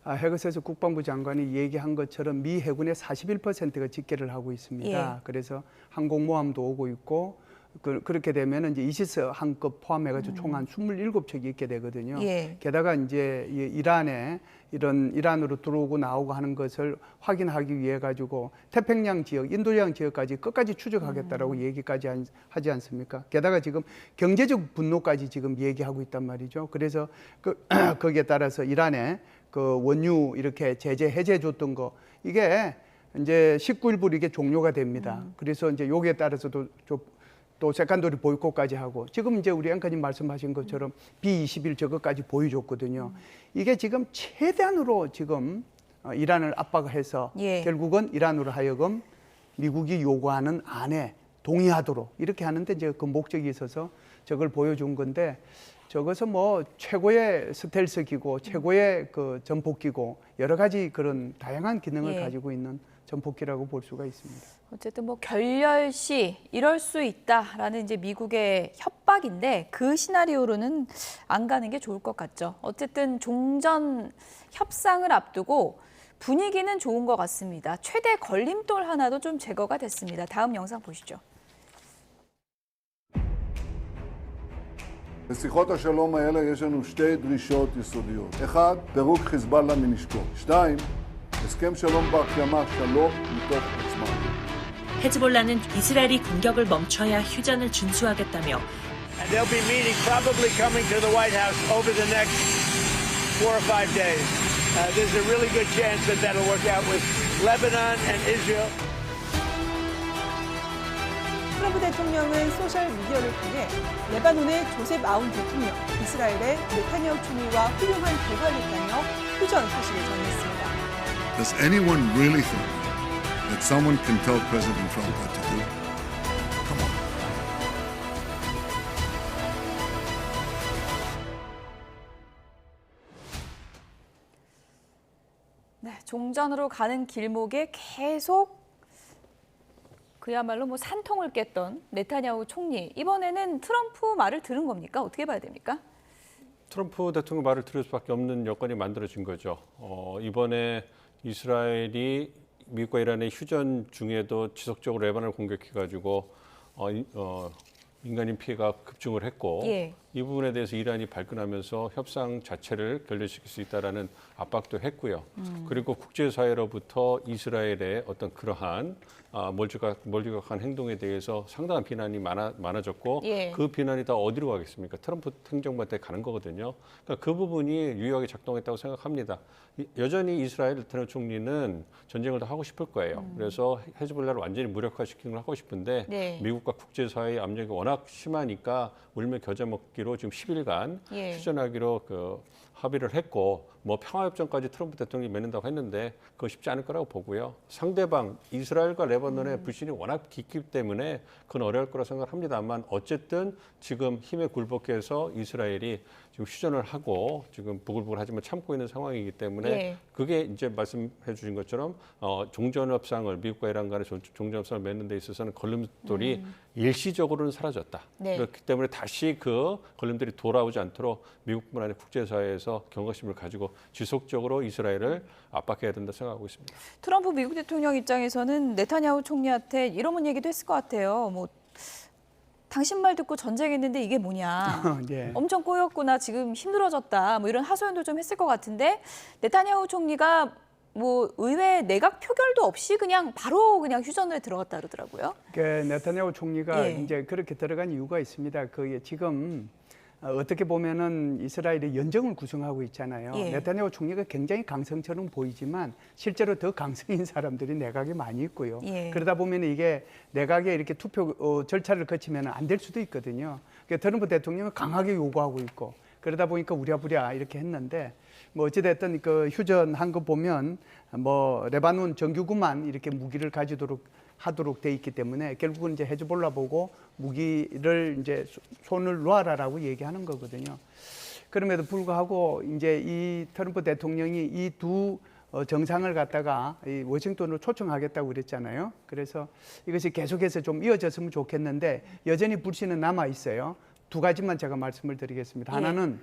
M: 헤그세스 국방부 장관이 얘기한 것처럼 미 해군의 41%가 집계를 하고 있습니다.
A: 예.
M: 그래서 항공모함도 오고 있고 그렇게 되면 이제 이시스 항급 포함해가지고 총 한 27척이 있게 되거든요.
A: 예.
M: 게다가 이제 이란에 이란으로 들어오고 나오고 하는 것을 확인하기 위해 가지고 태평양 지역, 인도양 지역까지 끝까지 추적하겠다라고 얘기까지 하지 않습니까? 게다가 지금 경제적 분노까지 지금 얘기하고 있단 말이죠. 그래서 거기에 따라서 이란에 그 원유 이렇게 제재 해제해 줬던 거 이게 이제 19일부로 이게 종료가 됩니다. 그래서 이제 여기에 따라서도 또 세컨더리 보이콧까지 하고 지금 이제 우리 앵커님 말씀하신 것처럼 B-21 저것까지 보여줬거든요. 이게 지금 최대한으로 지금 이란을 압박해서
A: 예.
M: 결국은 이란으로 하여금 미국이 요구하는 안에 동의하도록 이렇게 하는데 이제 그 목적이 있어서 저걸 보여준 건데 저것은 뭐 최고의 스텔스 기고 최고의 그 전폭기고 여러 가지 그런 다양한 기능을
A: 예.
M: 가지고 있는 전폭기라고 볼 수가 있습니다.
A: 어쨌든 뭐 결렬시 이럴 수 있다라는 이제 미국의 협박인데 그 시나리오로는 안 가는 게 좋을 것 같죠. 어쨌든 종전 협상을 앞두고 분위기는 좋은 것 같습니다. 최대 걸림돌 하나도 좀 제거가 됐습니다. 다음 영상 보시죠.
H: בשיחות השלום האלה יש לנו שתי דרישות יסודיות. אחד, פירוק חיזבאללה מנשקו. שתיים, הסכם שלום בר קיימא, שלום מתוך עצמם.
G: 헤즈볼라는 이스라엘이 공격을 멈춰야 휴전을 준수하겠다며
C: And they'll be meeting, probably coming to the White House over the next 4 or 5 days. There's a really good chance that that'll work out with Lebanon and Israel.
B: 트럼프 대통령은 소셜미디어를 통해 레바논의 조셉 아운 대통령, 이스라엘의 네타냐후 총리와 훌륭한 대화를 했다며 휴전 소식을 전했습니다.
H: Does anyone really think that someone can tell President Trump what to do? Come on.
A: 네, 종전으로 가는 길목에 계속 그야말로 뭐 산통을 깼던 네타냐후 총리. 이번에는 트럼프 말을 들은 겁니까? 어떻게 봐야 됩니까?
O: 트럼프 대통령 말을 들을 수밖에 없는 여건이 만들어진 거죠. 이번에 이스라엘이 미국과 이란의 휴전 중에도 지속적으로 레바논을 공격해가지고 민간인 피해가 급증을 했고
A: 예.
O: 이 부분에 대해서 이란이 발끈하면서 협상 자체를 결렬시킬 수 있다라는 압박도 했고요. 그리고 국제사회로부터 이스라엘의 어떤 그러한 멀지각한 행동에 대해서 상당한 비난이 많아졌고
A: 예.
O: 그 비난이 다 어디로 가겠습니까? 트럼프 행정부한테 가는 거거든요. 그러니까 그 부분이 유효하게 작동했다고 생각합니다. 여전히 이스라엘 네타냐후 총리는 전쟁을 더 하고 싶을 거예요. 그래서 헤즈볼라를 완전히 무력화시키는 걸 하고 싶은데
A: 네.
O: 미국과 국제사회의 압력이 워낙 심하니까 울며 겨자 먹기로 지금 10일간
A: 예.
O: 휴전하기로 합의를 했고 뭐 평화협정까지 트럼프 대통령이 맺는다고 했는데 그거 쉽지 않을 거라고 보고요. 상대방 이스라엘과 레바논의 불신이 워낙 깊기 때문에 그건 어려울 거라 생각합니다만 어쨌든 지금 힘에 굴복해서 이스라엘이 지금 휴전을 하고 지금 부글부글하지만 참고 있는 상황이기 때문에
A: 예.
O: 그게 이제 말씀해 주신 것처럼 종전협상을 미국과 이란 간의 종전협상을 맺는 데 있어서는 걸림돌이 일시적으로는 사라졌다.
A: 네.
O: 그렇기 때문에 다시 그 걸림돌이 돌아오지 않도록 미국뿐 아니라 국제사회에서 경각심을 가지고 지속적으로 이스라엘을 압박해야 된다 생각하고 있습니다.
A: 트럼프 미국 대통령 입장에서는 네타냐후 총리한테 이런 얘기도 했을 것 같아요. 뭐 당신 말 듣고 전쟁했는데 이게 뭐냐.
M: 예.
A: 엄청 꼬였구나. 지금 힘들어졌다. 뭐 이런 하소연도 좀 했을 것 같은데 네타냐후 총리가 뭐 의회 내각 표결도 없이 바로 휴전에 들어갔다 그러더라고요.
M: 네타냐후 총리가
A: 예.
M: 이제 그렇게 들어간 이유가 있습니다. 그게 지금 어떻게 보면은 이스라엘이 연정을 구성하고 있잖아요.
A: 예.
M: 네타냐후 총리가 굉장히 강성처럼 보이지만 실제로 더 강성인 사람들이 내각에 많이 있고요.
A: 예.
M: 그러다 보면 이게 내각에 이렇게 투표 절차를 거치면 안 될 수도 있거든요. 그러니까 트럼프 대통령은 강하게 요구하고 있고 그러다 보니까 우랴부랴 이렇게 했는데 뭐 어찌됐든 그 휴전한 거 보면 뭐 레바논 정규군만 이렇게 무기를 하도록 돼 있기 때문에 결국은 이제 헤즈볼라 보고 무기를 이제 손을 놓아라라고 얘기하는 거거든요. 그럼에도 불구하고 이제 이 트럼프 대통령이 이 두 정상을 갖다가 이 워싱턴으로 초청하겠다고 그랬잖아요. 그래서 이것이 계속해서 좀 이어졌으면 좋겠는데 여전히 불씨는 남아 있어요. 두 가지만 제가 말씀을 드리겠습니다.
A: 예.
M: 하나는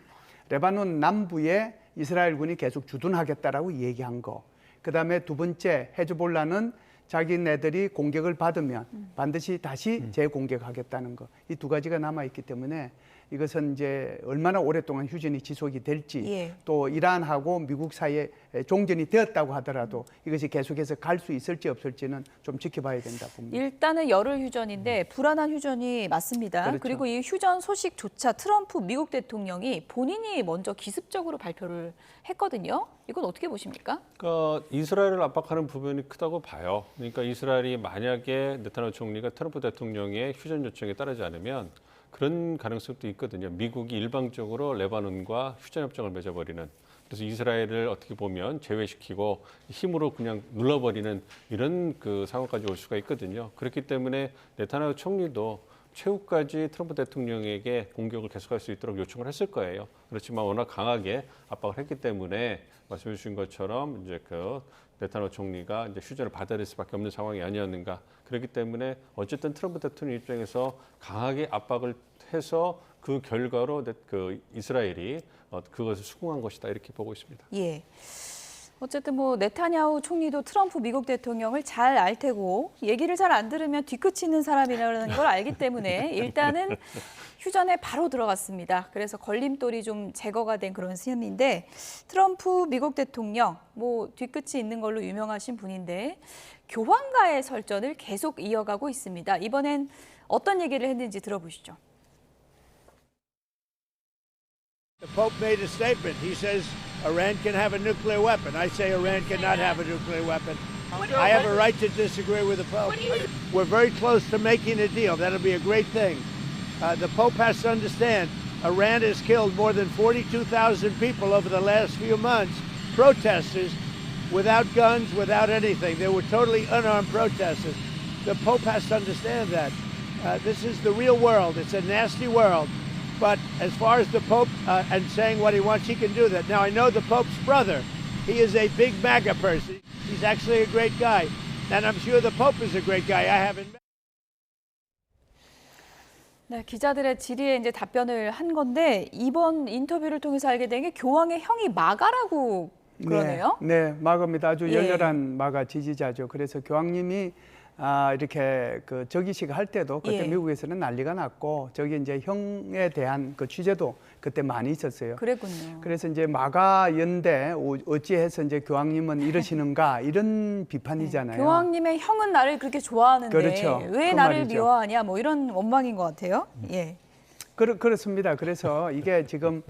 M: 레바논 남부에 이스라엘군이 계속 주둔하겠다라고 얘기한 거. 그다음에 두 번째 헤즈볼라는 자기네들이 공격을 받으면 반드시 다시 재공격하겠다는 거. 이 두 가지가 남아 있기 때문에 이것은 이제 얼마나 오랫동안 휴전이 지속이 될지
A: 예.
M: 또 이란하고 미국 사이에 종전이 되었다고 하더라도 이것이 계속해서 갈 수 있을지 없을지는 좀 지켜봐야 된다 봅니다.
A: 일단은 열흘 휴전인데 불안한 휴전이 맞습니다.
M: 그렇죠.
A: 그리고 이 휴전 소식조차 트럼프 미국 대통령이 본인이 먼저 기습적으로 발표를 했거든요. 이건 어떻게 보십니까?
O: 그러니까 이스라엘을 압박하는 부분이 크다고 봐요. 그러니까 이스라엘이 만약에 네타냐후 총리가 트럼프 대통령의 휴전 요청에 따르지 않으면 그런 가능성도 있거든요. 미국이 일방적으로 레바논과 휴전협정을 맺어버리는, 그래서 이스라엘을 어떻게 보면 제외시키고 힘으로 그냥 눌러버리는 이런 그 상황까지 올 수가 있거든요. 그렇기 때문에 네타냐후 총리도 최후까지 트럼프 대통령에게 공격을 계속할 수 있도록 요청을 했을 거예요. 그렇지만 워낙 강하게 압박을 했기 때문에 말씀해 주신 것처럼 이제 그 네타냐후 총리가 이제 휴전을 받아들일 수밖에 없는 상황이 아니었는가. 그렇기 때문에 어쨌든 트럼프 대통령 입장에서 강하게 압박을 해서 그 결과로 그 이스라엘이 그것을 수긍한 것이다 이렇게 보고 있습니다.
A: 예. 어쨌든 뭐 네타냐후 총리도 트럼프 미국 대통령을 잘 알 테고 얘기를 잘 안 들으면 뒤끝이 있는 사람이라는 걸 알기 때문에 일단은 휴전에 바로 들어갔습니다. 그래서 걸림돌이 좀 제거가 된 그런 셈인데 트럼프 미국 대통령 뭐 뒤끝이 있는 걸로 유명하신 분인데 교황과의 설전을 계속 이어가고 있습니다. 이번엔 어떤 얘기를 했는지 들어보시죠.
C: The Pope made a statement. He says Iran can have a nuclear weapon. I say Iran cannot have a nuclear weapon. I have a right to disagree with the Pope. We're very close to making a deal. That'll be a great thing. The Pope has to understand Iran has killed more than 42,000 people over the last few months, protesters without guns, without anything. They were totally unarmed protesters. The Pope has to understand that. This is the real world. It's a nasty world. But as far as the Pope and saying what he wants, he can do that. Now, I know the Pope's brother. He is a big MAGA person. He's actually a great guy. And I'm sure the Pope is a great guy. I haven't met.
A: 네, 기자들의 질의에 이제 답변을 한 건데 이번 인터뷰를 통해서 알게 된 게 교황의 형이 마가라고 그러네요.
M: 네, 마가입니다. 아주
A: 예.
M: 열렬한 마가 지지자죠. 그래서 교황님이 이렇게 그 즉위식 할 때도 그때
A: 예.
M: 미국에서는 난리가 났고 저기 이제 형에 대한 그 취재도 그때 많이 있었어요.
A: 그랬군요.
M: 그래서 이제 마가 연대 어찌해서 이제 교황님은 이러시는가 이런 비판이잖아요.
A: 교황님의 형은 나를 그렇게 좋아하는데
M: 그렇죠.
A: 왜
M: 그
A: 나를
M: 말이죠.
A: 미워하냐 뭐 이런 원망인 것 같아요. 예.
M: 그렇습니다. 그래서 이게 지금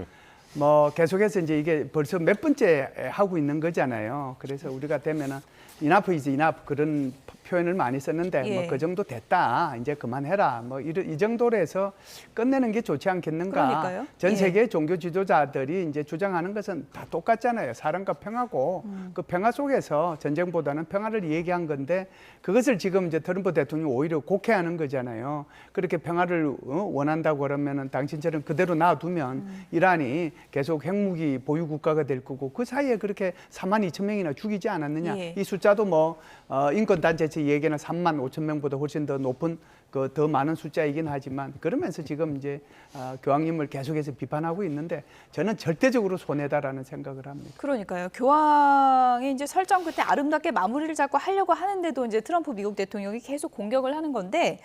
M: 뭐 계속해서 이제 이게 벌써 몇 번째 하고 있는 거잖아요. 그래서 우리가 되면은 enough is enough 그런 표현을 많이 썼는데
A: 예.
M: 뭐 그 정도 됐다. 이제 그만해라. 뭐 이 정도로 해서 끝내는 게 좋지 않겠는가.
A: 그러니까요.
M: 전
A: 예.
M: 세계 종교 지도자들이 이제 주장하는 것은 다 똑같잖아요. 사랑과 평화고 그 평화 속에서 전쟁보다는 평화를 얘기한 건데 그것을 지금 이제 트럼프 대통령이 오히려 곡해하는 거잖아요. 그렇게 평화를 원한다고 그러면은 당신처럼 그대로 놔두면 이란이 계속 핵무기 보유 국가가 될 거고 그 사이에 그렇게 42,000명이나 죽이지 않았느냐.
A: 예.
M: 이 숫자도 뭐 인권단체에서 얘기는 35,000명보다 훨씬 더 높은 더 많은 숫자이긴 하지만 그러면서 지금 이제 교황님을 계속해서 비판하고 있는데 저는 절대적으로 손해다라는 생각을 합니다.
A: 그러니까요. 교황이 이제 설정 끝에 아름답게 마무리를 잡고 하려고 하는데도 이제 트럼프 미국 대통령이 계속 공격을 하는 건데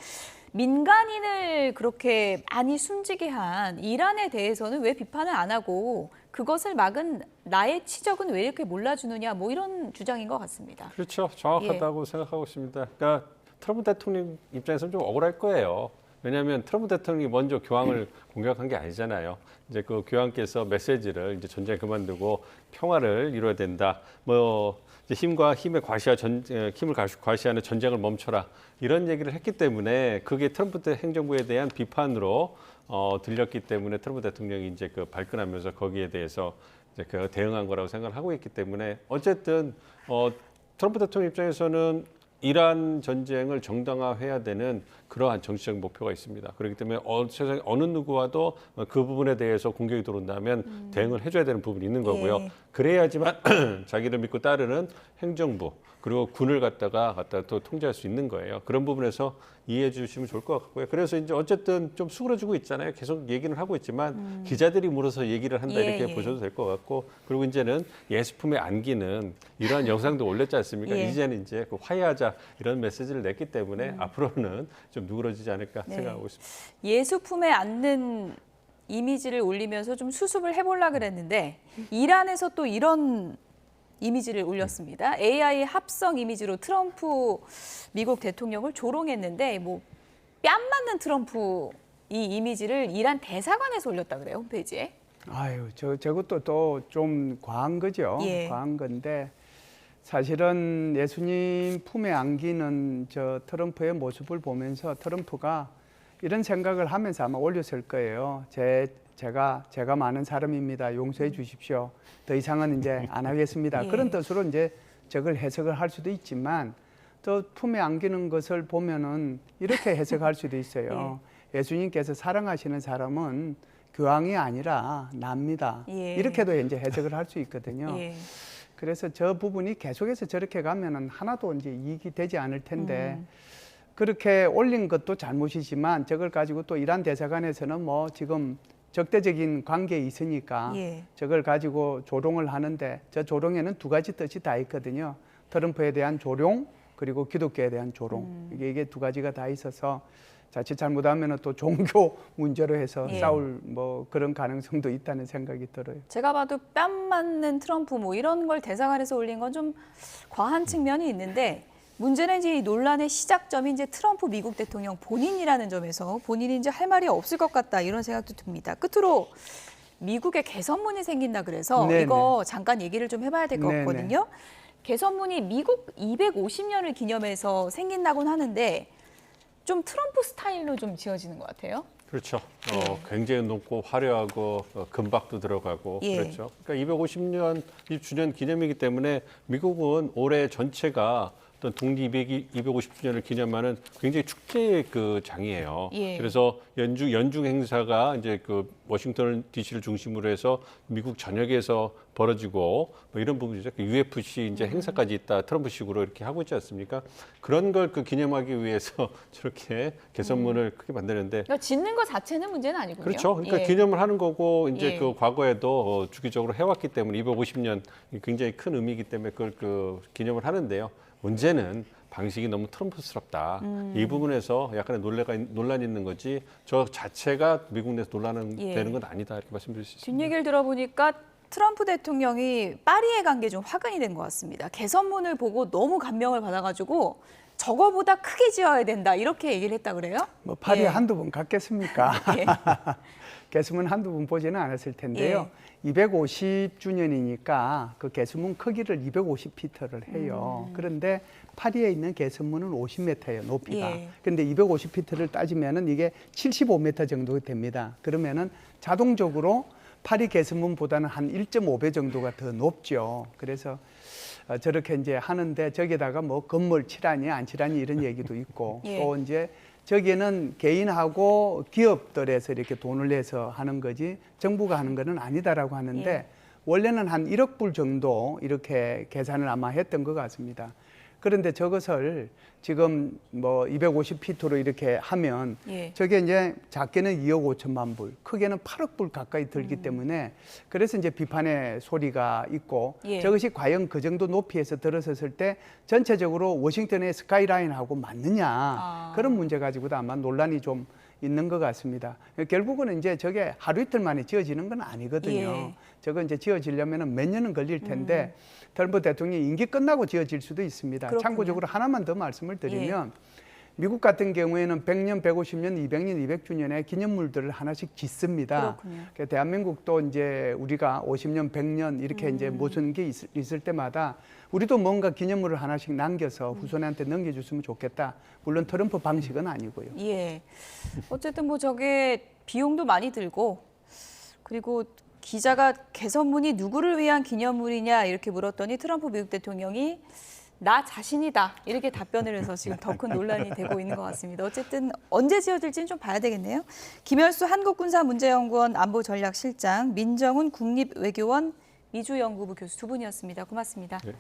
A: 민간인을 그렇게 많이 숨지게 한 이란에 대해서는 왜 비판을 안 하고 그것을 막은 나의 치적은 왜 이렇게 몰라주느냐 뭐 이런 주장인 것 같습니다.
O: 그렇죠. 정확하다고 생각하고 있습니다. 그러니까 트럼프 대통령 입장에서는 좀 억울할 거예요. 왜냐하면 트럼프 대통령이 먼저 교황을 공격한 게 아니잖아요. 이제 그 교황께서 메시지를 이제 전쟁 그만두고 평화를 이루어야 된다. 뭐 이제 힘을 과시하는 전쟁을 멈춰라. 이런 얘기를 했기 때문에 그게 트럼프 행정부에 대한 비판으로 들렸기 때문에 트럼프 대통령이 이제 그 발끈하면서 거기에 대해서 이제 그 대응한 거라고 생각을 하고 있기 때문에 어쨌든 트럼프 대통령 입장에서는 이란 전쟁을 정당화해야 되는 그러한 정치적 목표가 있습니다. 그렇기 때문에 세상에 어느 누구와도 그 부분에 대해서 공격이 들어온다면 대응을 해줘야 되는 부분이 있는 거고요.
A: 예.
O: 그래야지만 자기를 믿고 따르는 행정부 그리고 군을 갖다 또 통제할 수 있는 거예요. 그런 부분에서 이해해 주시면 좋을 것 같고요. 그래서 이제 어쨌든 좀 수그러지고 있잖아요. 계속 얘기는 하고 있지만 기자들이 물어서 얘기를 한다 이렇게 보셔도 될 것 같고, 그리고 이제는 예수품에 안기는 이러한 영상도 올렸지 않습니까? 이제는 이제 그 화해하자 이런 메시지를 냈기 때문에 앞으로는 좀 누그러지지 않을까 생각하고 있습니다.
A: 예수품에 안는 이미지를 올리면서 좀 수습을 해보려고 그랬는데 이란에서 또 이런 이미지를 올렸습니다. AI 합성 이미지로 트럼프 미국 대통령을 조롱했는데 뭐 뺨 맞는 트럼프 이 이미지를 이란 대사관에서 올렸다 그래요, 홈페이지에.
M: 아유, 저것도 또 좀 과한 거죠. 과한 건데 사실은 예수님 품에 안기는 저 트럼프의 모습을 보면서 트럼프가 이런 생각을 하면서 아마 올렸을 거예요. 제가 많은 사람입니다. 용서해 주십시오. 더 이상은 이제 안 하겠습니다. 그런 뜻으로 이제 저걸 해석을 할 수도 있지만 또 품에 안기는 것을 보면은 이렇게 해석할 수도 있어요. 예수님께서 사랑하시는 사람은 교황이 아니라 납니다. 이렇게도 이제 해석을 할 수 있거든요. 그래서 저 부분이 계속해서 저렇게 가면은 하나도 이제 이익이 되지 않을 텐데 그렇게 올린 것도 잘못이지만 저걸 가지고 또 이란 대사관에서는 뭐 지금 적대적인 관계에 있으니까 저걸 가지고 조롱을 하는데 저 조롱에는 두 가지 뜻이 다 있거든요. 트럼프에 대한 조롱 그리고 기독교에 대한 조롱. 이게 두 가지가 다 있어서 자칫 잘못하면 또 종교 문제로 해서 싸울 뭐 그런 가능성도 있다는 생각이 들어요.
A: 제가 봐도 뺨 맞는 트럼프 뭐 이런 걸 대사관에서 올린 건 좀 과한 측면이 있는데 문제는 이제 이 논란의 시작점이 이제 트럼프 미국 대통령 본인이라는 점에서 본인이 이제 할 말이 없을 것 같다 이런 생각도 듭니다. 끝으로 미국에 개선문이 생긴다 그래서 이거 잠깐 얘기를 좀 해봐야 될 것 같거든요. 개선문이 미국 250년을 기념해서 생긴다고는 하는데 좀 트럼프 스타일로 좀 지어지는 것 같아요.
O: 그렇죠. 굉장히 높고 화려하고 금박도 들어가고 그렇죠. 그러니까 250년 주년 기념이기 때문에 미국은 올해 전체가 어떤 독립 250주년을 기념하는 굉장히 축제의 그 장이에요. 그래서 연중 행사가 이제 그 워싱턴 DC를 중심으로 해서 미국 전역에서 벌어지고 뭐 이런 부분이죠. UFC 이제 행사까지 있다 트럼프식으로 이렇게 하고 있지 않습니까? 그런 걸 그 기념하기 위해서 저렇게 개선문을 크게 만드는데.
A: 그러니까 짓는 것 자체는 문제는 아니군요.
O: 그렇죠. 그러니까 기념을 하는 거고 이제 그 과거에도 주기적으로 해왔기 때문에 250년 굉장히 큰 의미이기 때문에 그걸 그 기념을 하는데요. 문제는 방식이 너무 트럼프스럽다. 이 부분에서 약간의 논란이 있는 거지 저 자체가 미국 내에서 논란은 되는 건 아니다 이렇게 말씀드릴 수 있습니다.
A: 뒷얘기를 들어보니까 트럼프 대통령이 파리에 간 게 좀 화근이 된 것 같습니다. 개선문을 보고 너무 감명을 받아가지고 저거보다 크게 지어야 된다 이렇게 얘기를 했다 그래요?
M: 뭐 파리에 한두 번 갔겠습니까? 개수문 한두 번 보지는 않았을 텐데요. 250주년이니까 그 개수문 크기를 250피트를 해요. 그런데 파리에 있는 개수문은 50m예요, 높이가. 그런데 250피트를 따지면은 이게 75m 정도 됩니다. 그러면은 자동적으로 파리 개수문보다는 한 1.5배 정도가 더 높죠. 그래서 저렇게 이제 하는데 저기다가 뭐 건물 칠하니 안 칠하니 이런 얘기도 있고 또 이제 저기는 개인하고 기업들에서 이렇게 돈을 내서 하는 거지 정부가 하는 거는 아니다라고 하는데 원래는 한 1억 불 정도 이렇게 계산을 아마 했던 것 같습니다. 그런데 저것을 지금 뭐 250피트로 이렇게 하면 저게 이제 작게는 2억 5천만 불, 크게는 8억 불 가까이 들기 때문에 그래서 이제 비판의 소리가 있고 저것이 과연 그 정도 높이에서 들어섰을 때 전체적으로 워싱턴의 스카이라인하고 맞느냐 그런 문제 가지고도 아마 논란이 좀 있는 것 같습니다. 결국은 이제 저게 하루 이틀 만에 지어지는 건 아니거든요. 저거 이제 지어지려면 몇 년은 걸릴 텐데 트럼프 대통령이 임기 끝나고 지어질 수도 있습니다. 그렇군요. 참고적으로 하나만 더 말씀을 드리면 미국 같은 경우에는 100년, 150년, 200년, 200주년에 기념물들을 하나씩 짓습니다. 그러니까 대한민국도 이제 우리가 50년, 100년 이렇게 이제 무슨 게 있을 때마다 우리도 뭔가 기념물을 하나씩 남겨서 후손한테 넘겨줬으면 좋겠다. 물론 트럼프 방식은 아니고요.
A: 어쨌든 뭐 저게 비용도 많이 들고 그리고 기자가 개선문이 누구를 위한 기념물이냐 이렇게 물었더니 트럼프 미국 대통령이 나 자신이다 이렇게 답변을 해서 지금 더 큰 논란이 되고 있는 것 같습니다. 어쨌든 언제 지어질지는 좀 봐야 되겠네요. 김열수 한국군사문제연구원 안보전략실장, 민정훈 국립외교원 이주 연구부 교수 두 분이었습니다. 고맙습니다.
O: 네.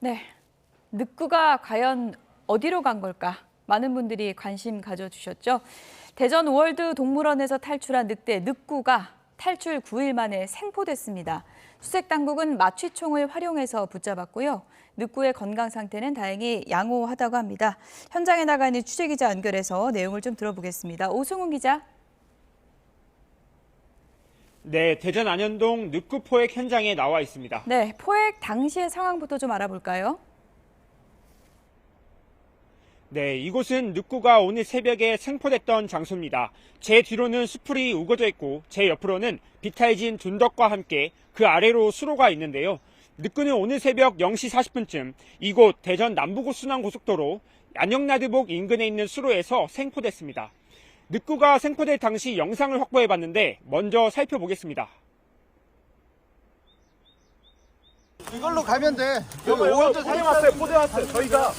A: 네, 늑구가 과연 어디로 간 걸까? 많은 분들이 관심 가져주셨죠. 대전 월드 동물원에서 탈출한 늑대 늑구가 탈출 9일 만에 생포됐습니다. 수색 당국은 마취총을 활용해서 붙잡았고요. 늑구의 건강 상태는 다행히 양호하다고 합니다. 현장에 나가 있는 취재기자 연결해서 내용을 좀 들어보겠습니다. 오승훈 기자.
P: 네, 대전 안현동 늑구 포획 현장에 나와 있습니다.
A: 네, 포획 당시의 상황부터 좀 알아볼까요?
P: 네, 이곳은 늑구가 오늘 새벽에 생포됐던 장소입니다. 제 뒤로는 수풀이 우거져 있고 제 옆으로는 비탈진 둔덕과 함께 그 아래로 수로가 있는데요. 늑구는 오늘 새벽 0시 40분쯤 이곳 대전 남부고 순환고속도로 안영나드목 인근에 있는 수로에서 생포됐습니다. 늑구가 생포될 당시 영상을 확보해봤는데 먼저 살펴보겠습니다.
Q: 이걸로 가면 돼. 여기 오른쪽 사진 왔어요. 포대 왔어요. 저희가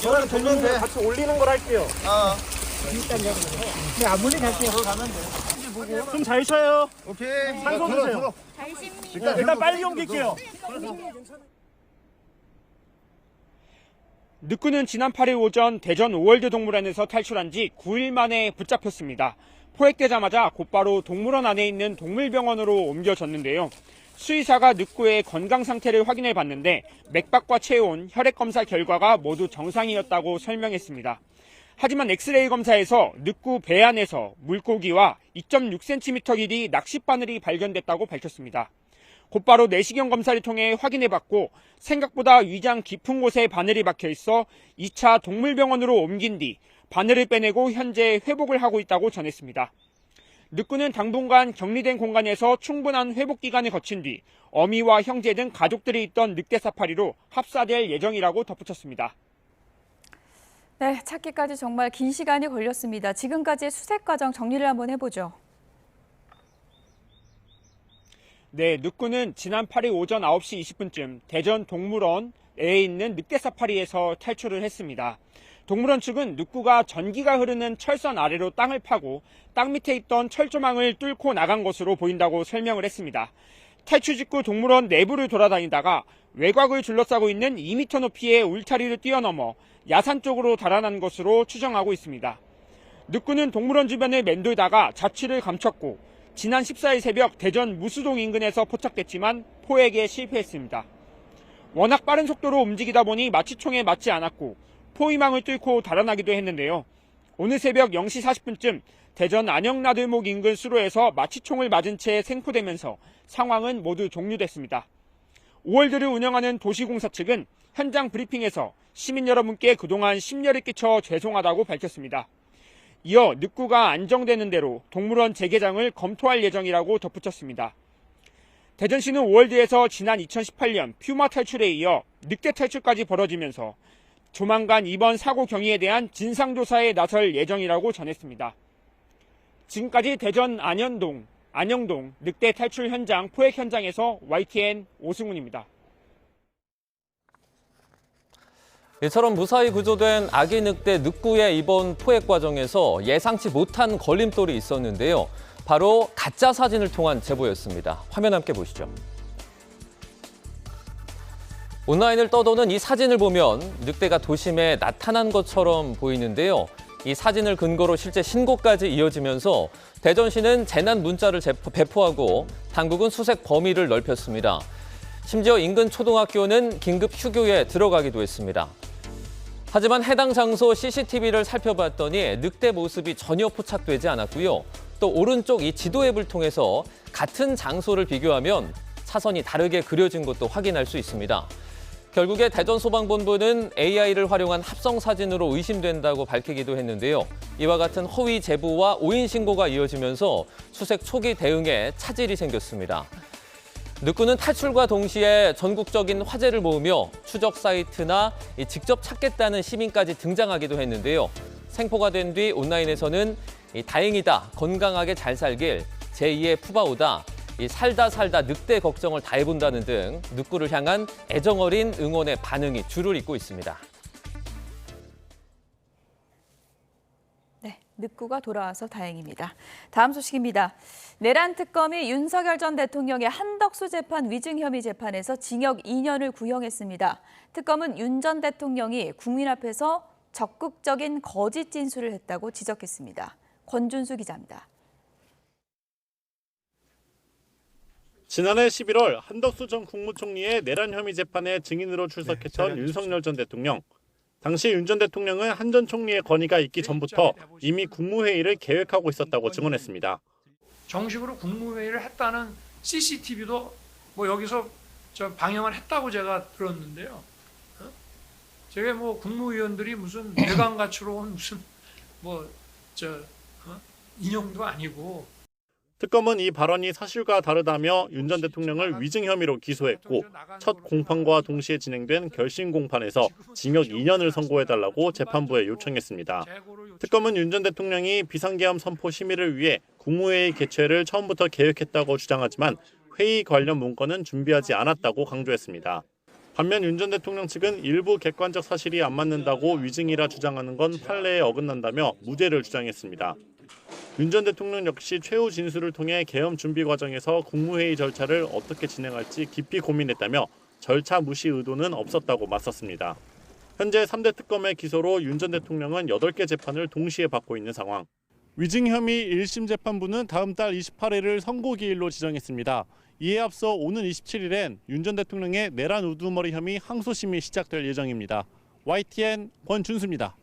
Q: 이거를 돌면 돼. 같이 올리는 걸 할게요. 네, 안 물리갈게요. 가면 돼. 좀 잘 쉬어요. 오케이. 산소 드세요. 일단 빨리 옮길게요.
P: 늑구는 지난 8일 오전 대전 오월드 동물원에서 탈출한 지 9일 만에 붙잡혔습니다. 포획되자마자 곧바로 동물원 안에 있는 동물병원으로 옮겨졌는데요. 수의사가 늑구의 건강 상태를 확인해 봤는데 맥박과 체온, 혈액 검사 결과가 모두 정상이었다고 설명했습니다. 하지만 엑스레이 검사에서 늑구 배 안에서 물고기와 2.6cm 길이 낚싯바늘이 발견됐다고 밝혔습니다. 곧바로 내시경 검사를 통해 확인해봤고 생각보다 위장 깊은 곳에 바늘이 박혀 있어 2차 동물병원으로 옮긴 뒤 바늘을 빼내고 현재 회복을 하고 있다고 전했습니다. 늑구는 당분간 격리된 공간에서 충분한 회복 기간을 거친 뒤 어미와 형제 등 가족들이 있던 늑대 사파리로 합사될 예정이라고 덧붙였습니다.
A: 네, 찾기까지 정말 긴 시간이 걸렸습니다. 지금까지의 수색 과정 정리를 한번 해보죠.
P: 네, 늑구는 지난 8일 오전 9시 20분쯤 대전 동물원에 있는 늑대 사파리에서 탈출을 했습니다. 동물원 측은 늑구가 전기가 흐르는 철선 아래로 땅을 파고 땅 밑에 있던 철조망을 뚫고 나간 것으로 보인다고 설명을 했습니다. 탈출 직후 동물원 내부를 돌아다니다가 외곽을 둘러싸고 있는 2m 높이의 울타리를 뛰어넘어 야산 쪽으로 달아난 것으로 추정하고 있습니다. 늑구는 동물원 주변을 맴돌다가 자취를 감췄고 지난 14일 새벽 대전 무수동 인근에서 포착됐지만 포획에 실패했습니다. 워낙 빠른 속도로 움직이다 보니 마취총에 맞지 않았고 포위망을 뚫고 달아나기도 했는데요. 오늘 새벽 0시 40분쯤 대전 안영나들목 인근 수로에서 마취총을 맞은 채 생포되면서 상황은 모두 종료됐습니다. 오월드를 운영하는 도시공사 측은 현장 브리핑에서 시민 여러분께 그동안 심려를 끼쳐 죄송하다고 밝혔습니다. 이어 늑구가 안정되는 대로 동물원 재개장을 검토할 예정이라고 덧붙였습니다. 대전시는 오월드에서 지난 2018년 퓨마 탈출에 이어 늑대 탈출까지 벌어지면서 조만간 이번 사고 경위에 대한 진상조사에 나설 예정이라고 전했습니다. 지금까지 대전 안현동, 안영동 늑대 탈출 현장 포획 현장에서 YTN 오승훈입니다.
I: 이처럼 무사히 구조된 아기 늑대 늑구의 이번 포획 과정에서 예상치 못한 걸림돌이 있었는데요. 바로 가짜 사진을 통한 제보였습니다. 화면 함께 보시죠. 온라인을 떠도는 이 사진을 보면 늑대가 도심에 나타난 것처럼 보이는데요. 이 사진을 근거로 실제 신고까지 이어지면서 대전시는 재난 문자를 배포하고 당국은 수색 범위를 넓혔습니다. 심지어 인근 초등학교는 긴급 휴교에 들어가기도 했습니다. 하지만 해당 장소 CCTV를 살펴봤더니 늑대 모습이 전혀 포착되지 않았고요. 또 오른쪽 이 지도 앱을 통해서 같은 장소를 비교하면 차선이 다르게 그려진 것도 확인할 수 있습니다. 결국에 대전소방본부는 AI를 활용한 합성 사진으로 의심된다고 밝히기도 했는데요. 이와 같은 허위 제보와 오인 신고가 이어지면서 수색 초기 대응에 차질이 생겼습니다. 늑구는 탈출과 동시에 전국적인 화제를 모으며 추적 사이트나 직접 찾겠다는 시민까지 등장하기도 했는데요. 생포가 된 뒤 온라인에서는 다행이다, 건강하게 잘 살길, 제2의 푸바오다, 살다 늑대 걱정을 다 해본다는 등 늑구를 향한 애정어린 응원의 반응이 줄을 잇고 있습니다.
A: 네, 늑구가 돌아와서 다행입니다. 다음 소식입니다. 내란 특검이 윤석열 전 대통령의 한덕수 재판 위증 혐의 재판에서 징역 2년을 구형했습니다. 특검은 윤 전 대통령이 국민 앞에서 적극적인 거짓 진술을 했다고 지적했습니다. 권준수 기자입니다.
R: 지난해 11월 한덕수 전 국무총리의 내란 혐의 재판에 증인으로 출석했던 윤석열 전 대통령. 당시 윤 전 대통령은 한 전 총리의 건의가 있기 전부터 이미 국무회의를 계획하고 있었다고 증언했습니다.
S: 정식으로 국무회의를 했다는 CCTV도 뭐 여기서 방영을 했다고 제가 들었는데요. 저게 뭐 국무위원들이 무슨 외관가치로 온 무슨 인형도 아니고.
R: 특검은 이 발언이 사실과 다르다며 윤 전 대통령을 위증 혐의로 기소했고 첫 공판과 동시에 진행된 결심 공판에서 징역 2년을 선고해달라고 재판부에 요청했습니다. 특검은 윤 전 대통령이 비상계엄 선포 심의를 위해 국무회의 개최를 처음부터 계획했다고 주장하지만 회의 관련 문건은 준비하지 않았다고 강조했습니다. 반면 윤 전 대통령 측은 일부 객관적 사실이 안 맞는다고 위증이라 주장하는 건 판례에 어긋난다며 무죄를 주장했습니다. 윤 전 대통령 역시 최후 진술을 통해 계엄 준비 과정에서 국무회의 절차를 어떻게 진행할지 깊이 고민했다며 절차 무시 의도는 없었다고 맞섰습니다. 현재 3대 특검의 기소로 윤 전 대통령은 8개 재판을 동시에 받고 있는 상황. 위증 혐의 1심 재판부는 다음 달 28일을 선고기일로 지정했습니다. 이에 앞서 오는 27일엔 윤 전 대통령의 내란 우두머리 혐의 항소심이 시작될 예정입니다. YTN 권준수입니다.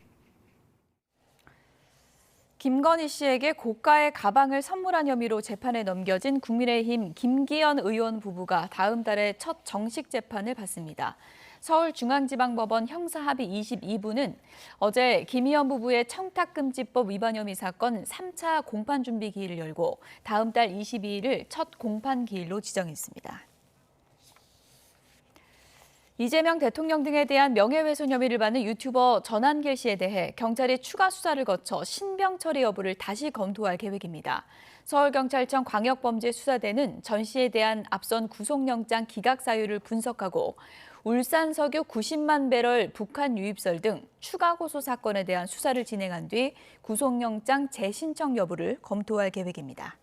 A: 김건희 씨에게 고가의 가방을 선물한 혐의로 재판에 넘겨진 국민의힘 김기현 의원 부부가 다음 달에 첫 정식 재판을 받습니다. 서울중앙지방법원 형사합의 22부는 어제 김 의원 부부의 청탁금지법 위반 혐의 사건 3차 공판 준비 기일을 열고 다음 달 22일을 첫 공판 기일로 지정했습니다. 이재명 대통령 등에 대한 명예훼손 혐의를 받는 유튜버 전한길 씨에 대해 경찰이 추가 수사를 거쳐 신병 처리 여부를 다시 검토할 계획입니다. 서울경찰청 광역범죄수사대는 전 씨에 대한 앞선 구속영장 기각 사유를 분석하고 울산 석유 90만 배럴 북한 유입설 등 추가 고소 사건에 대한 수사를 진행한 뒤 구속영장 재신청 여부를 검토할 계획입니다.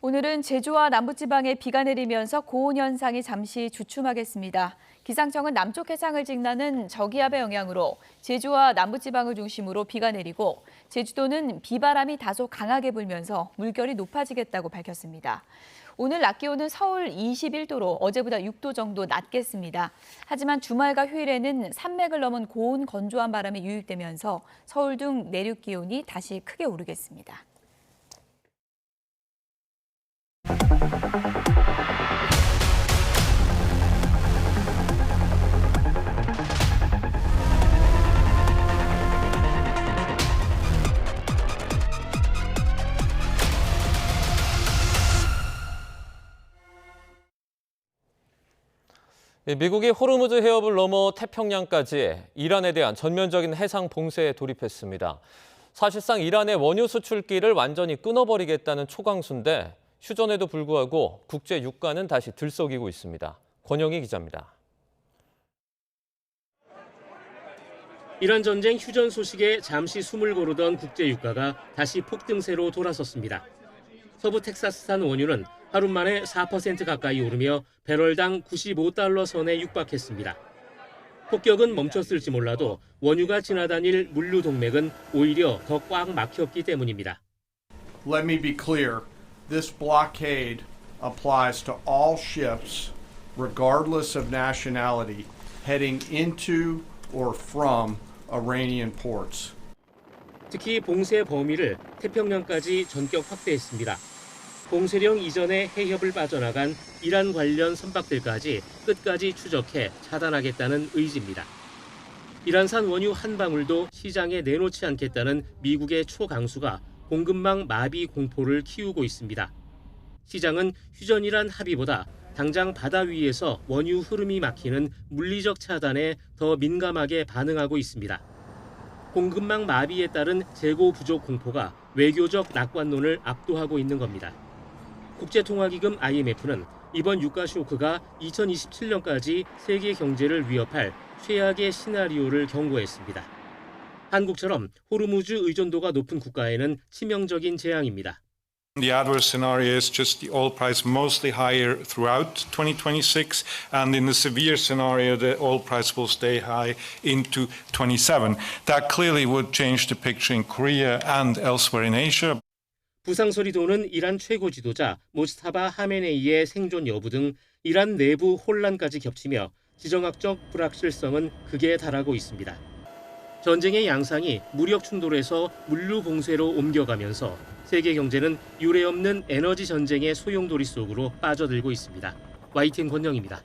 A: 오늘은 제주와 남부지방에 비가 내리면서 고온 현상이 잠시 주춤하겠습니다. 기상청은 남쪽 해상을 지나는 저기압의 영향으로 제주와 남부지방을 중심으로 비가 내리고 제주도는 비바람이 다소 강하게 불면서 물결이 높아지겠다고 밝혔습니다. 오늘 낮 기온은 서울 21도로 어제보다 6도 정도 낮겠습니다. 하지만 주말과 휴일에는 산맥을 넘은 고온 건조한 바람이 유입되면서 서울 등 내륙 기온이 다시 크게 오르겠습니다.
I: 미국이 호르무즈 해협을 넘어 태평양까지 이란에 대한 전면적인 해상 봉쇄에 돌입했습니다. 사실상 이란의 원유 수출길을 완전히 끊어버리겠다는 초강수인데 휴전에도 불구하고 국제 유가는 다시 들썩이고 있습니다. 권영희 기자입니다.
J: 이란 전쟁 휴전 소식에 잠시 숨을 고르던 국제 유가가 다시 폭등세로 돌아섰습니다. 서부 텍사스산 원유는 하루 만에 4% 가까이 오르며 배럴당 95달러 선에 육박했습니다. 폭격은 멈췄을지 몰라도 원유가 지나다닐 물류 동맥은 오히려 더 꽉 막혔기 때문입니다.
F: Let me be clear. This blockade applies to all ships, regardless of nationality, heading into or from Iranian ports.
J: 특히 봉쇄 범위를 태평양까지 전격 확대했습니다. 봉쇄령 이전에 해협을 빠져나간 이란 관련 선박들까지 끝까지 추적해 차단하겠다는 의지입니다. 이란산 원유 한 방울도 시장에 내놓지 않겠다는 미국의 초강수가 공급망 마비 공포를 키우고 있습니다. 시장은 휴전이란 합의보다 당장 바다 위에서 원유 흐름이 막히는 물리적 차단에 더 민감하게 반응하고 있습니다. 공급망 마비에 따른 재고 부족 공포가 외교적 낙관론을 압도하고 있는 겁니다. 국제통화기금 IMF는 이번 유가 쇼크가 2027년까지 세계 경제를 위협할 최악의 시나리오를 경고했습니다. 한국처럼 호르무즈 의존도가 높은 국가에는 치명적인 재앙입니다.
K: The adverse scenario is just the oil price mostly higher throughout 2026, and in the severe scenario, the oil price will stay high into 27. That clearly would change the picture in Korea and elsewhere in Asia.
J: 부상설이 도는 이란 최고 지도자 모스타바 하메네이의 생존 여부 등 이란 내부 혼란까지 겹치며 지정학적 불확실성은 극에 달하고 있습니다. 전쟁의 양상이 무력 충돌에서 물류 봉쇄로 옮겨가면서 세계 경제는 유례없는 에너지 전쟁의 소용돌이 속으로 빠져들고 있습니다. YTN 권영입니다.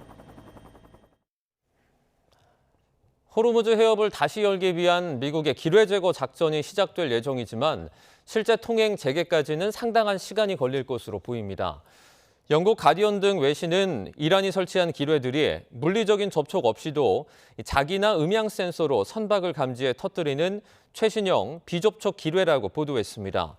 I: 호르무즈 해협을 다시 열기 위한 미국의 기뢰 제거 작전이 시작될 예정이지만 실제 통행 재개까지는 상당한 시간이 걸릴 것으로 보입니다. 영국 가디언 등 외신은 이란이 설치한 기뢰들이 물리적인 접촉 없이도 자기나 음향 센서로 선박을 감지해 터뜨리는 최신형 비접촉 기뢰라고 보도했습니다.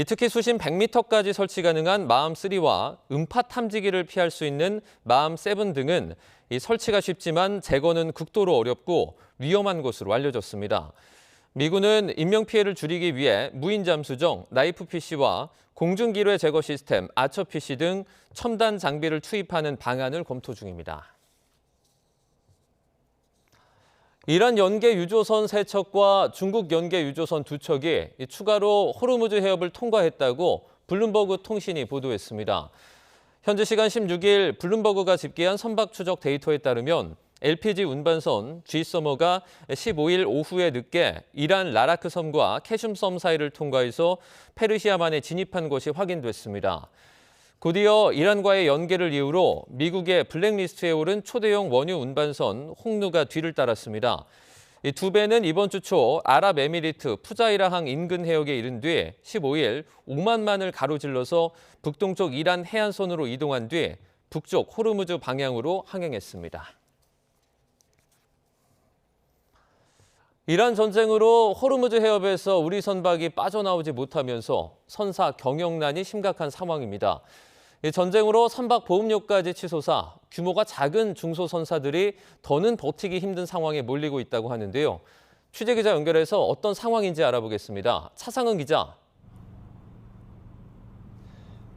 I: 특히 수심 100m까지 설치 가능한 마함3와 음파 탐지기를 피할 수 있는 마함7 등은 설치가 쉽지만 제거는 극도로 어렵고 위험한 것으로 알려졌습니다. 미군은 인명피해를 줄이기 위해 무인 잠수정, 나이프 PC와 공중기뢰 제거 시스템, 아처 PC 등 첨단 장비를 투입하는 방안을 검토 중입니다. 이란 연계 유조선 3척과 중국 연계 유조선 2척이 추가로 호르무즈 해협을 통과했다고 블룸버그 통신이 보도했습니다. 현지 시간 16일 블룸버그가 집계한 선박 추적 데이터에 따르면 LPG 운반선 G서머가 15일 오후에 늦게 이란 라라크 섬과 캐슘 섬 사이를 통과해서 페르시아만에 진입한 것이 확인됐습니다. 곧이어 이란과의 연계를 이유로 미국의 블랙리스트에 오른 초대형 원유 운반선 홍누가 뒤를 따랐습니다. 이 두 배는 이번 주 초 아랍에미리트 푸자이라항 인근 해역에 이른 뒤 15일 오만만을 가로질러서 북동쪽 이란 해안선으로 이동한 뒤 북쪽 호르무즈 방향으로 항행했습니다. 이란 전쟁으로 호르무즈 해협에서 우리 선박이 빠져나오지 못하면서 선사 경영난이 심각한 상황입니다. 이 전쟁으로 선박 보험료까지 치솟아 규모가 작은 중소선사들이 더는 버티기 힘든 상황에 몰리고 있다고 하는데요. 취재기자 연결해서 어떤 상황인지 알아보겠습니다. 차상은 기자.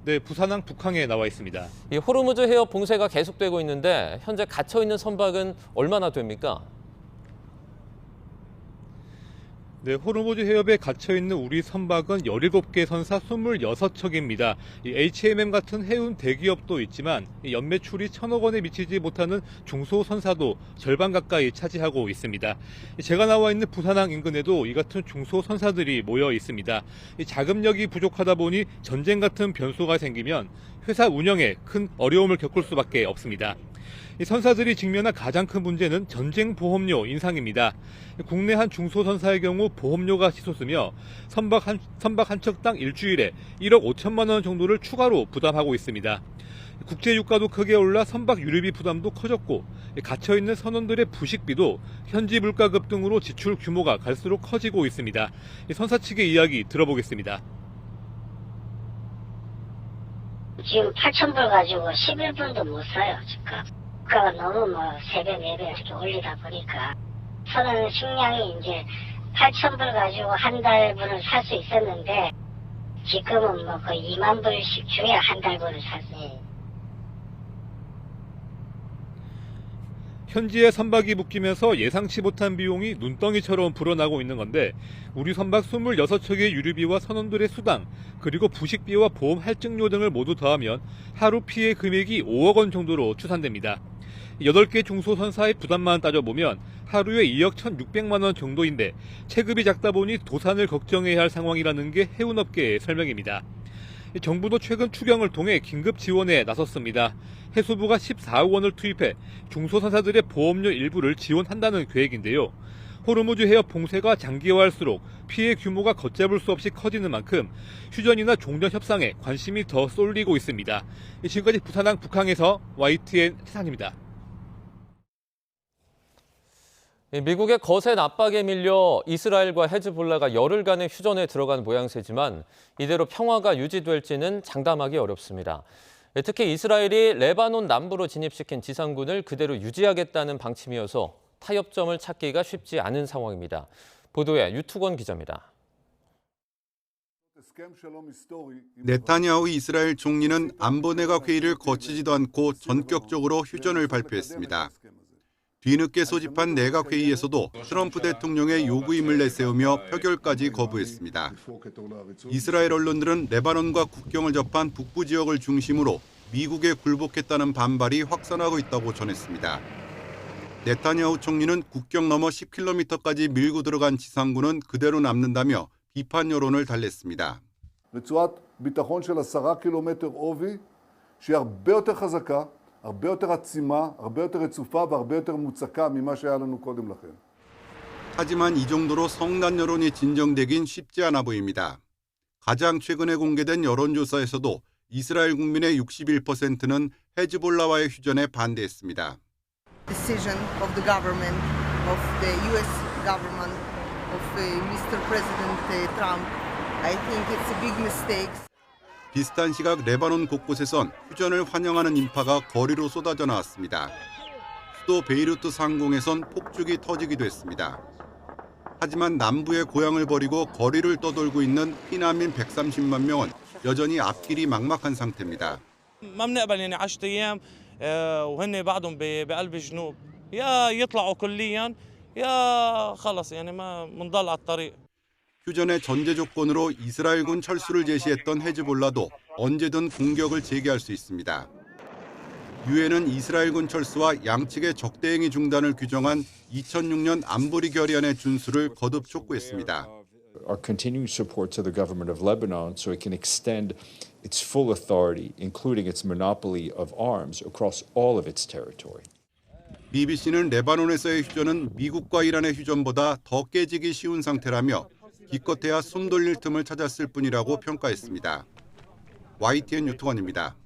T: 네, 부산항 북항에 나와 있습니다.
I: 이 호르무즈 해협 봉쇄가 계속되고 있는데 현재 갇혀 있는 선박은 얼마나 됩니까?
T: 네, 호르무즈 해협에 갇혀있는 우리 선박은 17개 선사 26척입니다. 이 HMM 같은 해운 대기업도 있지만 연매출이 1,000억 원에 미치지 못하는 중소선사도 절반 가까이 차지하고 있습니다. 제가 나와 있는 부산항 인근에도 이 같은 중소선사들이 모여 있습니다. 자금력이 부족하다 보니 전쟁 같은 변수가 생기면 회사 운영에 큰 어려움을 겪을 수밖에 없습니다. 이 선사들이 직면한 가장 큰 문제는 전쟁 보험료 인상입니다. 국내 한 중소선사의 경우 보험료가 치솟으며 선박 한 척당 일주일에 1억 5천만 원 정도를 추가로 부담하고 있습니다. 국제 유가도 크게 올라 선박 유류비 부담도 커졌고 갇혀있는 선원들의 부식비도 현지 물가 급등으로 지출 규모가 갈수록 커지고 있습니다. 선사 측의 이야기 들어보겠습니다.
U: 지금 8,000불 가지고 11분도 못 사요, 지금. 물가가 너무 3배, 4배 이렇게 올리다 보니까 선은 식량이 이제 8,000불 가지고 한 달분을 살 수 있었는데 지금은 거의 2만 불씩 줘야 한 달분을 사지.
T: 현지에 선박이 묶이면서 예상치 못한 비용이 눈덩이처럼 불어나고 있는 건데 우리 선박 26척의 유류비와 선원들의 수당 그리고 부식비와 보험 할증료 등을 모두 더하면 하루 피해 금액이 5억 원 정도로 추산됩니다. 8개 중소선사의 부담만 따져보면 하루에 2억 1,600만 원 정도인데 체급이 작다 보니 도산을 걱정해야 할 상황이라는 게 해운업계의 설명입니다. 정부도 최근 추경을 통해 긴급 지원에 나섰습니다. 해수부가 14억 원을 투입해 중소선사들의 보험료 일부를 지원한다는 계획인데요. 호르무즈 해협 봉쇄가 장기화할수록 피해 규모가 걷잡을 수 없이 커지는 만큼 휴전이나 종전 협상에 관심이 더 쏠리고 있습니다. 지금까지 부산항 북항에서 YTN 최상입니다.
I: 미국의 거센 압박에 밀려 이스라엘과 헤즈볼라가 열흘간의 휴전에 들어간 모양새지만 이대로 평화가 유지될지는 장담하기 어렵습니다. 특히 이스라엘이 레바논 남부로 진입시킨 지상군을 그대로 유지하겠다는 방침이어서 타협점을 찾기가 쉽지 않은 상황입니다. 보도에 유투권 기자입니다.
E: 네타냐후 이스라엘 총리는 안보내각 회의를 거치지도 않고 전격적으로 휴전을 발표했습니다. 뒤늦게 소집한 내각 회의에서도 트럼프 대통령의 요구임을 내세우며 표결까지 거부했습니다. 이스라엘 언론들은 레바논과 국경을 접한 북부 지역을 중심으로 미국에 굴복했다는 반발이 확산하고 있다고 전했습니다. 네타냐후 총리는 국경 너머 10km까지 밀고 들어간 지상군은 그대로 남는다며 비판 여론을 달랬습니다.
H: רצועת ביטחון של 10 קילומטר עובי שהיא הרבה יותר חזקה, הרבה יותר עצימה, הרבה יותר רצופה והרבה יותר מוצקה ממה שהיה לנו קודם לכן.
E: 하지만 이 정도로 성난 여론이 진정되긴 쉽지 않아 보입니다. 가장 최근에 공개된 여론조사에서도 이스라엘 국민의 61%는 헤즈볼라와의 휴전에 반대했습니다.
V: Decision of the government, of the U.S. government, of Mr. President Trump. I think it's a big mistake.
E: 비슷한 시각 레바논 곳곳에선 휴전을 환영하는 인파가 거리로 쏟아져 나왔습니다. 수도 베이루트 상공에선 폭죽이 터지기도 했습니다. 하지만 남부의 고향을 버리고 거리를 떠돌고 있는 피난민 130만 명은 여전히 앞길이 막막한 상태입니다.
W: ما بنقبل يعني 10 ايام وهن بعدهم بقلب الجنوب يا يطلعوا كليا يا خلص يعني ما بنضل على الطريق.
E: 휴전의 전제 조건으로 이스라엘군 철수를 제시했던 헤즈볼라도 언제든 공격을 재개할 수 있습니다. 유엔은 이스라엘군 철수와 양측의 적대행위 중단을 규정한 2006년 안보리 결의안의 준수를 거듭 촉구했습니다.
X: Our continuing support to the government of Lebanon so it can extend its full authority, including its monopoly of arms, across all of its territory.
E: BBC는 레바논에서의 휴전은 미국과 이란의 휴전보다 더 깨지기 쉬운 상태라며 기껏해야 숨 돌릴 틈을 찾았을 뿐이라고 평가했습니다. YTN 유투원입니다.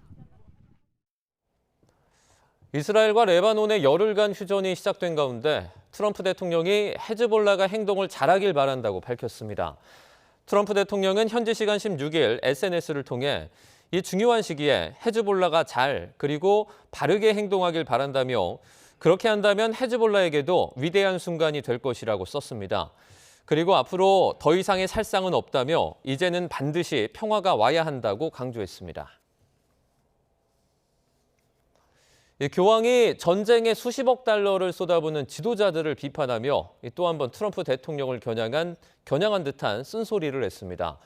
I: 이스라엘과 레바논의 열흘간 휴전이 시작된 가운데 트럼프 대통령이 헤즈볼라가 행동을 잘하길 바란다고 밝혔습니다. 트럼프 대통령은 현지 시간 16일 SNS를 통해 이 중요한 시기에 헤즈볼라가 잘 그리고 바르게 행동하길 바란다며 그렇게 한다면 헤즈볼라에게도 위대한 순간이 될 것이라고 썼습니다. 그리고 앞으로 더 이상의 살상은 없다며 이제는 반드시 평화가 와야 한다고 강조했습니다. 교황이 전쟁에 수십억 달러를 쏟아부는 지도자들을 비판하며 또 한 번 트럼프 대통령을 겨냥한 듯한 쓴소리를 했습니다.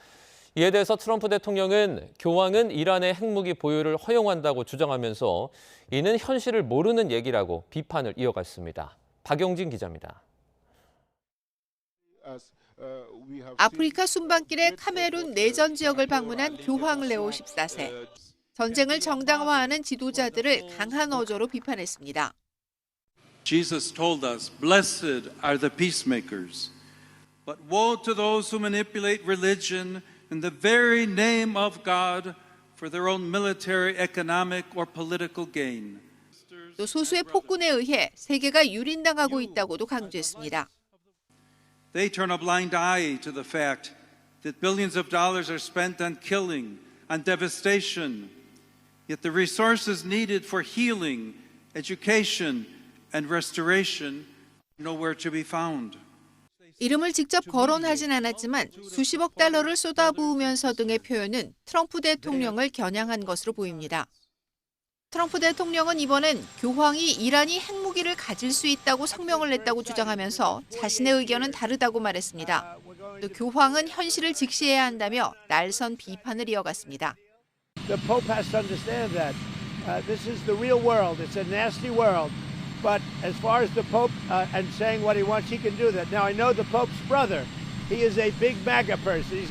I: 이에 대해서 트럼프 대통령은 교황은 이란의 핵무기 보유를 허용한다고 주장하면서 이는 현실을 모르는 얘기라고 비판을 이어갔습니다. 박영진 기자입니다.
Y: 아프리카 순방길에 카메룬 내전 지역을 방문한 교황 레오 14세. 전쟁을 정당화하는 지도자들을 강한 어조로 비판했습니다.
Z: Jesus told us, "Blessed are the peacemakers, but woe to those who manipulate religion in the very name of God for their own military, economic, or political gain."
Y: 또 소수의 폭군에 의해 세계가 유린당하고 있다고도 강조했습니다.
Z: They turn a blind eye to the fact that billions of dollars are spent on killing, on devastation, yet the resources needed for healing, education, and restoration are nowhere to be found.
Y: 이름을 직접 거론하진 않았지만 수십억 달러를 쏟아부으면서 등의 표현은 트럼프 대통령을 겨냥한 것으로 보입니다. 트럼프 대통령은 이번엔 교황이 이란이 핵무기를 가질 수 있다고 성명을 냈다고 주장하면서 자신의 의견은 다르다고 말했습니다. 또 교황은 현실을 직시해야 한다며 날선 비판을 이어갔습니다.
C: The Pope has to understand that this is the real world. It's a nasty world. But as far as the Pope and saying what he wants, he can do that. Now I know the Pope's brother. He is a big MAGA person.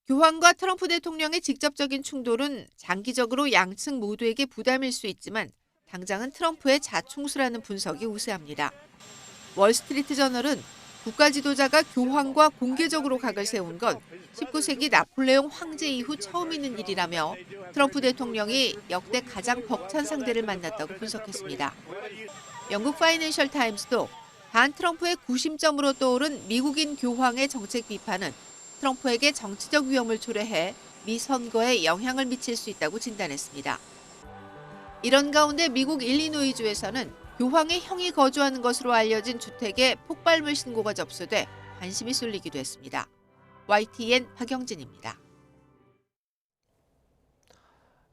Y: 교황과 트럼프 대통령의 직접적인 충돌은 장기적으로 양측 모두에게 부담일 수 있지만 당장은 트럼프의 자충수라는 분석이 우세합니다. 월스트리트 저널은 국가 지도자가 교황과 공개적으로 각을 세운 건 19세기 나폴레옹 황제 이후 처음 있는 일이라며 트럼프 대통령이 역대 가장 벅찬 상대를 만났다고 분석했습니다. 영국 파이낸셜 타임스도 반 트럼프의 구심점으로 떠오른 미국인 교황의 정책 비판은 트럼프에게 정치적 위험을 초래해 미 선거에 영향을 미칠 수 있다고 진단했습니다. 이런 가운데 미국 일리노이주에서는 교황의 형이 거주하는 것으로 알려진 주택에 폭발물 신고가 접수돼 관심이 쏠리기도 했습니다. YTN 박영진입니다.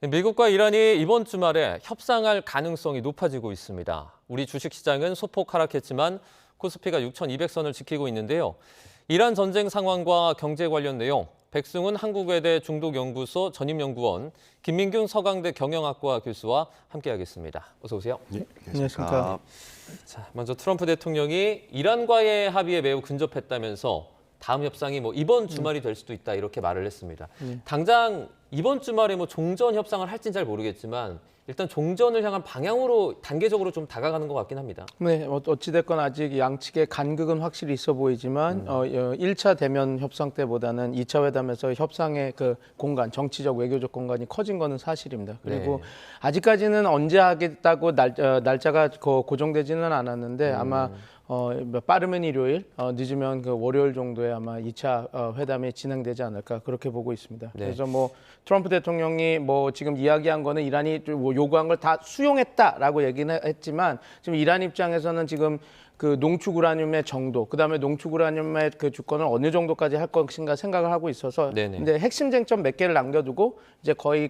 I: 미국과 이란이 이번 주말에 협상할 가능성이 높아지고 있습니다. 우리 주식시장은 소폭 하락했지만 코스피가 6,200선을 지키고 있는데요. 이란 전쟁 상황과 경제 관련 내용, 백승훈 한국외대 중독연구소 전임연구원, 김민균 서강대 경영학과 교수와 함께하겠습니다. 어서 오세요.
B: 네, 안녕하십니까.
I: 자, 먼저 트럼프 대통령이 이란과의 합의에 매우 근접했다면서 다음 협상이 이번 주말이 될 수도 있다 이렇게 말을 했습니다. 당장 이번 주말에 종전 협상을 할진 잘 모르겠지만 일단 종전을 향한 방향으로 단계적으로 좀 다가가는 것 같긴 합니다.
B: 네, 어찌됐건 아직 양측의 간극은 확실히 있어 보이지만 1차 대면 협상 때보다는 2차 회담에서 협상의 그 공간, 정치적 외교적 공간이 커진 거는 사실입니다. 그리고 아직까지는 언제 하겠다고 날짜가 고정되지는 않았는데 아마 빠르면 일요일, 늦으면 그 월요일 정도에 아마 2차 회담이 진행되지 않을까 그렇게 보고 있습니다. 그래서 트럼프 대통령이 지금 이야기한 거는 이란이 요구한 걸 다 수용했다라고 얘기는 했지만 지금 이란 입장에서는 지금 그 농축 우라늄의 정도, 그다음에 농축 우라늄의 그 주권을 어느 정도까지 할 것인가 생각을 하고 있어서 근데 핵심 쟁점 몇 개를 남겨두고 이제 거의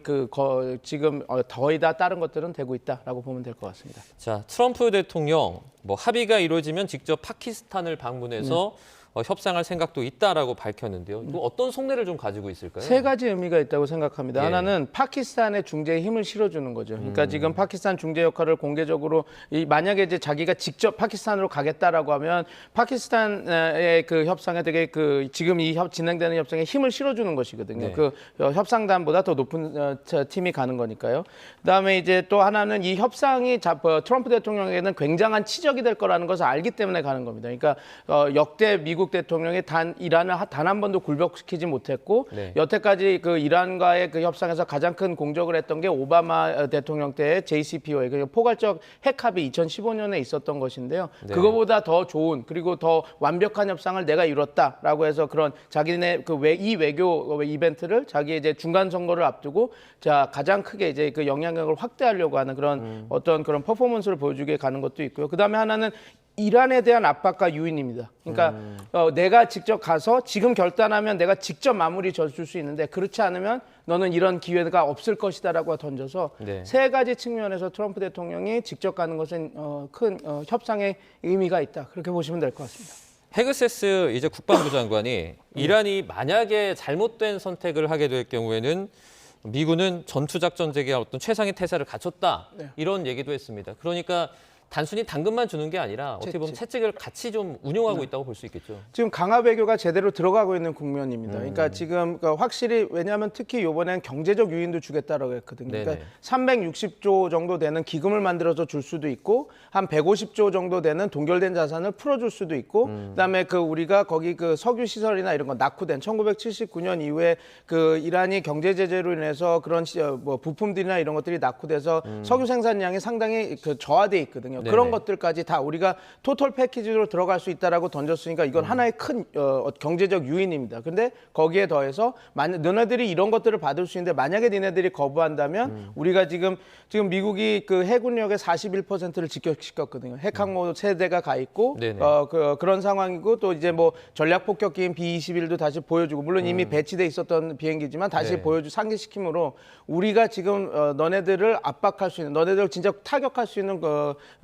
B: 지금 거의 다 다른 것들은 되고 있다라고 보면 될 것 같습니다.
I: 자, 트럼프 대통령 합의가 이루어지면 직접 파키스탄을 방문해서 협상할 생각도 있다라고 밝혔는데요. 이거 어떤 속내를 좀 가지고 있을까요?
B: 세 가지 의미가 있다고 생각합니다. 하나는 파키스탄의 중재에 힘을 실어주는 거죠. 그러니까 지금 파키스탄 중재 역할을 공개적으로 만약에 이제 자기가 직접 파키스탄으로 가겠다라고 하면 파키스탄의 그 협상에 되게 지금 진행되는 협상에 힘을 실어주는 것이거든요. 그 협상단보다 더 높은 팀이 가는 거니까요. 그다음에 이제 또 하나는 이 협상이 트럼프 대통령에게는 굉장한 치적이 될 거라는 것을 알기 때문에 가는 겁니다. 그러니까 역대 미국 대통령이 이란을 단 한 번도 굴복시키지 못했고 여태까지 그 이란과의 그 협상에서 가장 큰 공적을 했던 게 오바마 대통령 때의 JCPOA, 그 포괄적 핵 합의 2015년에 있었던 것인데요. 그거보다 더 좋은 그리고 더 완벽한 협상을 내가 이뤘다라고 해서 그런 자기네 이 외교 이벤트를 자기 이제 중간 선거를 앞두고 가장 크게 이제 그 영향력을 확대하려고 하는 그런 어떤 그런 퍼포먼스를 보여주게 가는 것도 있고요. 그다음에 하나는 이란에 대한 압박과 유인입니다. 그러니까 내가 직접 가서 지금 결단하면 내가 직접 마무리 져줄 수 있는데 그렇지 않으면 너는 이런 기회가 없을 것이다라고 던져서 세 가지 측면에서 트럼프 대통령이 직접 가는 것은 큰 협상의 의미가 있다. 그렇게 보시면 될 것 같습니다.
I: 헤그세스 이제 국방부 장관이 이란이 만약에 잘못된 선택을 하게 될 경우에는 미군은 전투작전제계의 어떤 최상의 태세를 갖췄다. 이런 얘기도 했습니다. 그러니까 단순히 당근만 주는 게 아니라 어떻게 보면 채찍을 같이 좀 운용하고 있다고 볼 수 있겠죠.
B: 지금 강화 외교가 제대로 들어가고 있는 국면입니다. 그러니까 지금 확실히 왜냐하면 특히 이번엔 경제적 유인도 주겠다라고 했거든요. 그러니까 360조 정도 되는 기금을 만들어서 줄 수도 있고 한 150조 정도 되는 동결된 자산을 풀어줄 수도 있고 그다음에 우리가 거기 석유 시설이나 이런 거 낙후된 1979년 이후에 이란이 경제 제재로 인해서 그런 부품들이나 이런 것들이 낙후돼서 석유 생산량이 상당히 저하돼 있거든요. 그런 것들까지 다 우리가 토탈 패키지로 들어갈 수 있다라고 던졌으니까 이건 하나의 큰 경제적 유인입니다. 근데 거기에 더해서 너네들이 이런 것들을 받을 수 있는데 만약에 니네들이 거부한다면 우리가 지금 미국이 그 해군력의 41%를 직격시켰거든요. 핵항모 세대가 가 있고 그런 상황이고 또 이제 전략 폭격기인 B-21도 다시 보여주고 물론 이미 배치돼 있었던 비행기지만 다시 상기시킴으로 우리가 지금 너네들을 압박할 수 있는 너네들 진짜 타격할 수 있는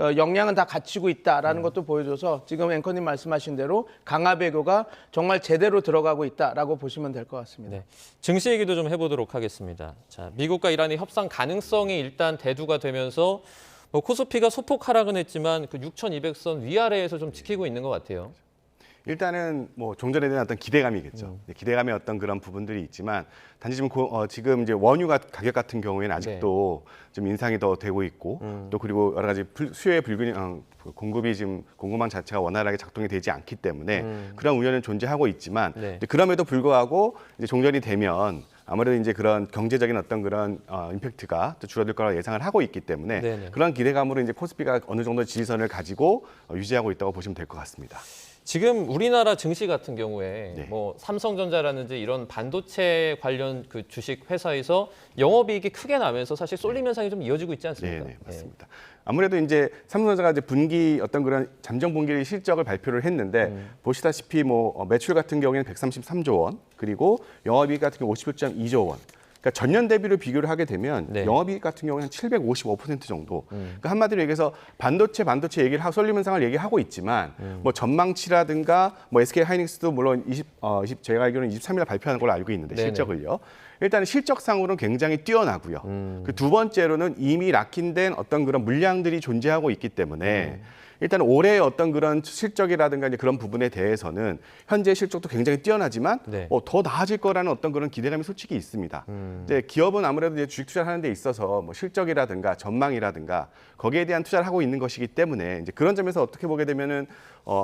B: 역량은 다 갖추고 있다라는 것도 보여줘서 지금 앵커님 말씀하신 대로 강화 외교가 정말 제대로 들어가고 있다라고 보시면 될 것 같습니다.
I: 증시 얘기도 좀 해보도록 하겠습니다. 자, 미국과 이란의 협상 가능성이 일단 대두가 되면서 코스피가 소폭 하락은 했지만 6,200선 위아래에서 좀 지키고 있는 것 같아요.
D: 일단은 뭐 종전에 대한 어떤 기대감이겠죠. 기대감의 어떤 그런 부분들이 있지만 단지 지금 이제 원유 가격 같은 경우에는 아직도 좀 인상이 더 되고 있고 또 그리고 여러 가지 수요의 불균형 공급이 지금 공급망 자체가 원활하게 작동이 되지 않기 때문에 그런 우려는 존재하고 있지만 이제 그럼에도 불구하고 이제 종전이 되면 아무래도 이제 그런 경제적인 어떤 그런 임팩트가 또 줄어들 거라고 예상을 하고 있기 때문에 그런 기대감으로 이제 코스피가 어느 정도 지지선을 가지고 유지하고 있다고 보시면 될 것 같습니다.
I: 지금 우리나라 증시 같은 경우에 뭐 삼성전자라든지 이런 반도체 관련 그 주식 회사에서 영업이익이 크게 나면서 사실 쏠림 현상이 좀 이어지고 있지 않습니까?
D: 네, 맞습니다. 아무래도 이제 삼성전자가 이제 분기 어떤 그런 잠정 분기 실적을 발표를 했는데 보시다시피 뭐 매출 같은 경우에는 133조 원, 그리고 영업이익 같은 경우 51.2조 원. 그러니까 전년 대비로 비교를 하게 되면 영업이익 같은 경우는 한 755% 정도. 그러니까 한마디로 얘기해서 반도체 얘기를 쏠림 현상을 얘기하고 있지만 뭐 전망치라든가 뭐 SK 하이닉스도 물론 제가 알기로는 23일 발표하는 걸로 알고 있는데 실적을요. 일단 실적상으로는 굉장히 뛰어나고요. 그 두 번째로는 이미 락인된 어떤 그런 물량들이 존재하고 있기 때문에 일단 올해의 어떤 그런 실적이라든가 이제 그런 부분에 대해서는 현재 실적도 굉장히 뛰어나지만 더 나아질 거라는 어떤 그런 기대감이 솔직히 있습니다. 이제 기업은 아무래도 이제 주식 투자를 하는 데 있어서 뭐 실적이라든가 전망이라든가 거기에 대한 투자를 하고 있는 것이기 때문에 이제 그런 점에서 어떻게 보게 되면은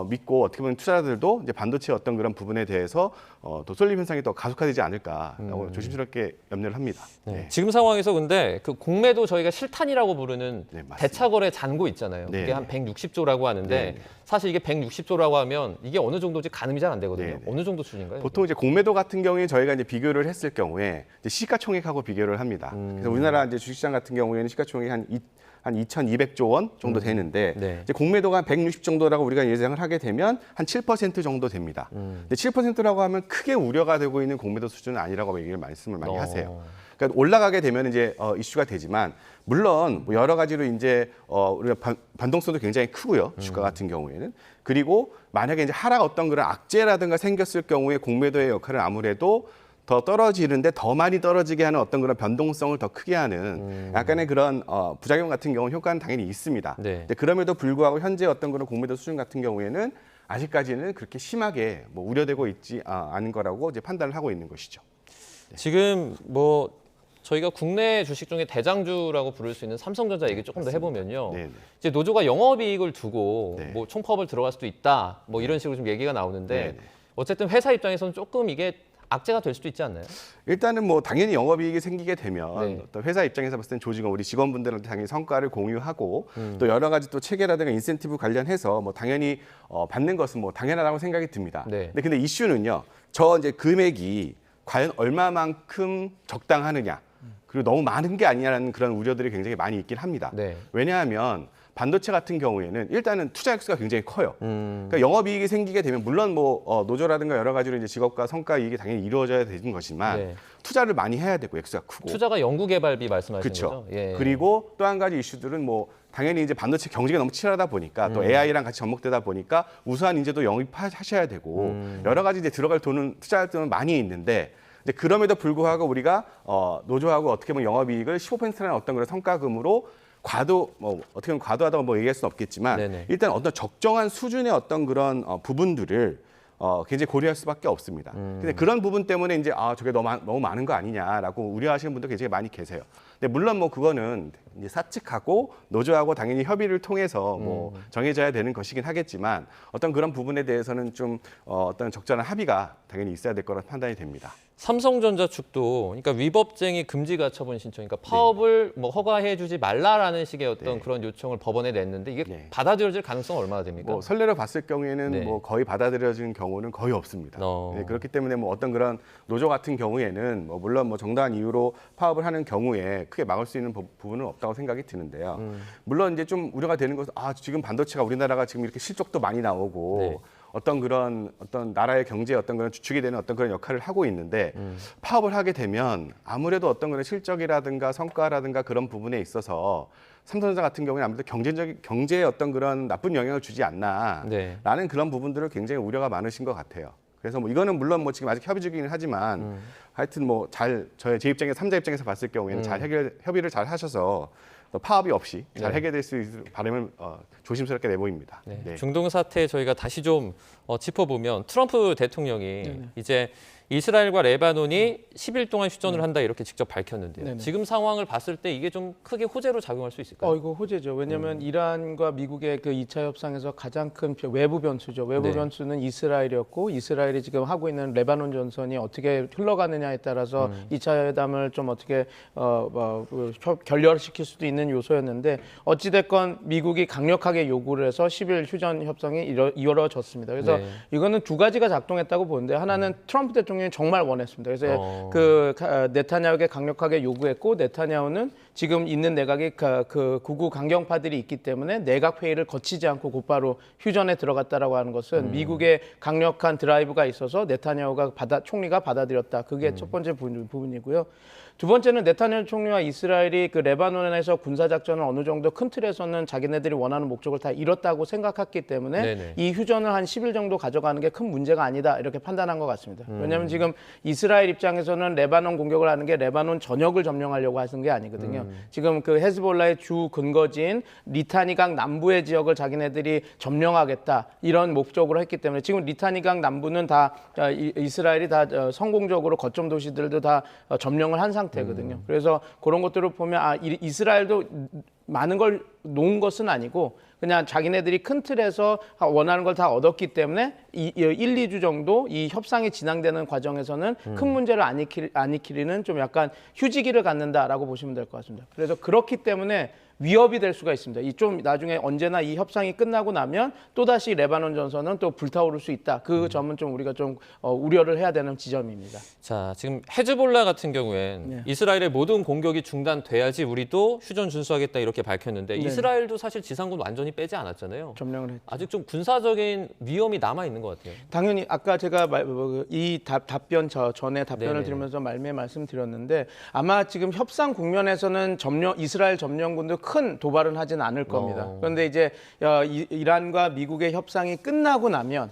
D: 믿고 어떻게 보면 투자자들도 이제 반도체 어떤 그런 부분에 대해서 더 쏠림 현상이 더 가속화되지 않을까라고 조심스럽게 염려를 합니다.
I: 지금 상황에서 근데 그 공매도 저희가 실탄이라고 부르는 대차거래 잔고 있잖아요. 이게 한 160조라고 하는데 사실 이게 160조라고 하면 이게 어느 정도인지 가늠이 잘 안 되거든요. 어느 정도 수준인가요?
D: 보통 이제 공매도 같은 경우에 저희가 이제 비교를 했을 경우에 이제 시가총액하고 비교를 합니다. 그래서 우리나라 이제 주식시장 같은 경우에는 시가총액이 한 2,200조 원 정도 되는데 이제 공매도가 160 정도라고 우리가 예상을 하게 되면 한 7% 정도 됩니다. 근데 7%라고 하면 크게 우려가 되고 있는 공매도 수준은 아니라고 말씀을 많이 하세요. 그러니까 올라가게 되면 이제 이슈가 되지만 물론 뭐 여러 가지로 이제 우리가 변동성도 굉장히 크고요. 주가 같은 경우에는. 그리고 만약에 이제 하락 어떤 그런 악재라든가 생겼을 경우에 공매도의 역할은 아무래도 더 떨어지는데 더 많이 떨어지게 하는 어떤 그런 변동성을 더 크게 하는 약간의 그런 부작용 같은 경우 효과는 당연히 있습니다. 그럼에도 불구하고 현재 어떤 그런 공매도 수준 같은 경우에는 아직까지는 그렇게 심하게 뭐 우려되고 있지 않은 거라고 이제 판단을 하고 있는 것이죠.
I: 지금 뭐 저희가 국내 주식 중에 대장주라고 부를 수 있는 삼성전자 얘기 조금 더 해보면요. 이제 노조가 영업이익을 두고 뭐 총파업을 들어갈 수도 있다. 뭐 이런 식으로 좀 얘기가 나오는데 어쨌든 회사 입장에서는 조금 이게 악재가 될 수도 있지 않나요?
D: 일단은 뭐 당연히 영업이익이 생기게 되면 어떤 회사 입장에서 봤을 땐 조직원 우리 직원분들한테 당연히 성과를 공유하고 또 여러 가지 또 체계라든가 인센티브 관련해서 뭐 당연히 받는 것은 뭐 당연하다고 생각이 듭니다. 근데 이슈는요. 저 이제 금액이 과연 얼마만큼 적당하느냐 그리고 너무 많은 게 아니냐라는 그런 우려들이 굉장히 많이 있긴 합니다. 왜냐하면 반도체 같은 경우에는 일단은 투자 액수가 굉장히 커요. 그러니까 영업이익이 생기게 되면 물론 뭐 노조라든가 여러 가지로 이제 직업과 성과 이익이 당연히 이루어져야 되는 것이지만 투자를 많이 해야 되고 액수가 크고
I: 투자가 연구개발비 말씀하시는 거죠?
D: 그리고 또 한 가지 이슈들은 뭐 당연히 이제 반도체 경쟁이 너무 치열하다 보니까 또 AI랑 같이 접목되다 보니까 우수한 인재도 영입하셔야 되고 여러 가지 이제 들어갈 돈은 투자할 돈은 많이 있는데 근데 그럼에도 불구하고 우리가 노조하고 어떻게 보면 영업이익을 15%라는 어떤 그런 성과금으로 어떻게 보면 과도하다고 뭐 얘기할 수는 없겠지만 일단 어떤 적정한 수준의 어떤 그런 부분들을 굉장히 고려할 수밖에 없습니다. 근데 그런 부분 때문에 이제 저게 너무 많은 거 아니냐라고 우려하시는 분들 굉장히 많이 계세요. 근데 물론 뭐 그거는 이제 사측하고 노조하고 당연히 협의를 통해서 뭐 정해져야 되는 것이긴 하겠지만 어떤 그런 부분에 대해서는 좀 어떤 적절한 합의가 당연히 있어야 될 거라 판단이 됩니다.
I: 삼성전자 측도 그러니까 위법쟁이 금지 가처분 신청, 그러니까 파업을 뭐 허가해주지 말라라는 식의 어떤 그런 요청을 법원에 냈는데 이게 받아들여질 가능성은 얼마나 됩니까?
D: 뭐 선례로 봤을 경우에는 뭐 거의 받아들여지는 경우는 거의 없습니다. 그렇기 때문에 뭐 어떤 그런 노조 같은 경우에는 뭐 물론 뭐 정당한 이유로 파업을 하는 경우에 크게 막을 수 있는 부분은 없다고 생각이 드는데요. 물론 이제 좀 우려가 되는 것은 지금 반도체가 우리나라가 지금 이렇게 실적도 많이 나오고 어떤 나라의 경제에 어떤 그런 주축이 되는 어떤 그런 역할을 하고 있는데 파업을 하게 되면 아무래도 어떤 그런 실적이라든가 성과라든가 그런 부분에 있어서 삼성전자 같은 경우는 아무래도 경제에 어떤 그런 나쁜 영향을 주지 않나라는 그런 부분들을 굉장히 우려가 많으신 것 같아요. 그래서 뭐 이거는 물론 뭐 지금 아직 협의 중이긴 하지만 하여튼 뭐 제 입장에서 삼자 입장에서 봤을 경우에는 잘 협의를 잘 하셔서 파업이 없이 잘
I: 네.
D: 해결될 수 있을 바람을 조심스럽게 내보입니다.
I: 네.
D: 네.
I: 중동 사태 저희가 다시 좀 짚어보면 트럼프 대통령이 이제 이스라엘과 레바논이 10일 동안 휴전을 한다 이렇게 직접 밝혔는데요.
B: 네네.
I: 지금 상황을 봤을 때 이게 좀 크게 호재로 작용할 수 있을까요?
B: 이거 호재죠. 왜냐하면 이란과 미국의 그 2차 협상에서 가장 큰 외부 변수죠. 외부
I: 네.
B: 변수는 이스라엘이었고 이스라엘이 지금 하고 있는 레바논 전선이 어떻게 흘러가느냐에 따라서 2차 회담을 좀 어떻게 결렬시킬 수도 있는 요소였는데 어찌됐건 미국이 강력하게 요구를 해서 10일 휴전 협상이 이루어졌습니다. 그래서
I: 네.
B: 이거는 두 가지가 작동했다고 보는데 하나는 트럼프 대통령이 정말 원했습니다. 그래서 네타냐후에게 강력하게 요구했고 네타냐후는 지금 있는 내각이 그 구구 강경파들이 있기 때문에 내각 회의를 거치지 않고 곧바로 휴전에 들어갔다라고 하는 것은 미국의 강력한 드라이브가 있어서 네타냐후가 총리가 받아들였다. 그게 첫 번째 부분이고요. 두 번째는 네타냐후 총리와 이스라엘이 그 레바논에서 군사작전을 어느 정도 큰 틀에서는 자기네들이 원하는 목적을 다 이뤘다고 생각했기 때문에
I: 네네.
B: 이 휴전을 한 10일 정도 가져가는 게 큰 문제가 아니다 이렇게 판단한 것 같습니다. 왜냐하면 지금 이스라엘 입장에서는 레바논 공격을 하는 게 레바논 전역을 점령하려고 하는 게 아니거든요. 지금 그 헤즈볼라의 주 근거지인 리타니강 남부의 지역을 자기네들이 점령하겠다 이런 목적으로 했기 때문에 지금 리타니강 남부는 다 이스라엘이 다 성공적으로 거점 도시들도 다 점령을 한 상태거든요. 그래서 그런 것들을 보면 이스라엘도 많은 걸 놓은 것은 아니고 그냥 자기네들이 큰 틀에서 원하는 걸 다 얻었기 때문에 1, 2주 정도 이 협상이 진행되는 과정에서는 큰 문제를 안 일으키는 좀 약간 휴지기를 갖는다라고 보시면 될 것 같습니다. 그래서 그렇기 때문에 위협이 될 수가 있습니다. 이 좀 나중에 언제나 이 협상이 끝나고 나면 또다시 레바논 전선은 또 불타오를 수 있다. 그 점은 좀 우리가 좀 우려를 해야 되는 지점입니다.
I: 자, 지금 헤즈볼라 같은 경우엔 이스라엘의 모든 공격이 중단돼야지 우리도 휴전 준수하겠다 이렇게 밝혔는데 이스라엘도 사실 지상군 완전히 빼지 않았잖아요.
B: 점령을 했죠.
I: 아직 좀 군사적인 위험이 남아 있는 것 같아요.
B: 당연히 아까 제가 이 답변 전에 답변을
I: 네네.
B: 드리면서 말씀드렸는데 아마 지금 협상 국면에서는 이스라엘 점령군도 큰 도발은 하진 않을 겁니다. 그런데 이제 이란과 미국의 협상이 끝나고 나면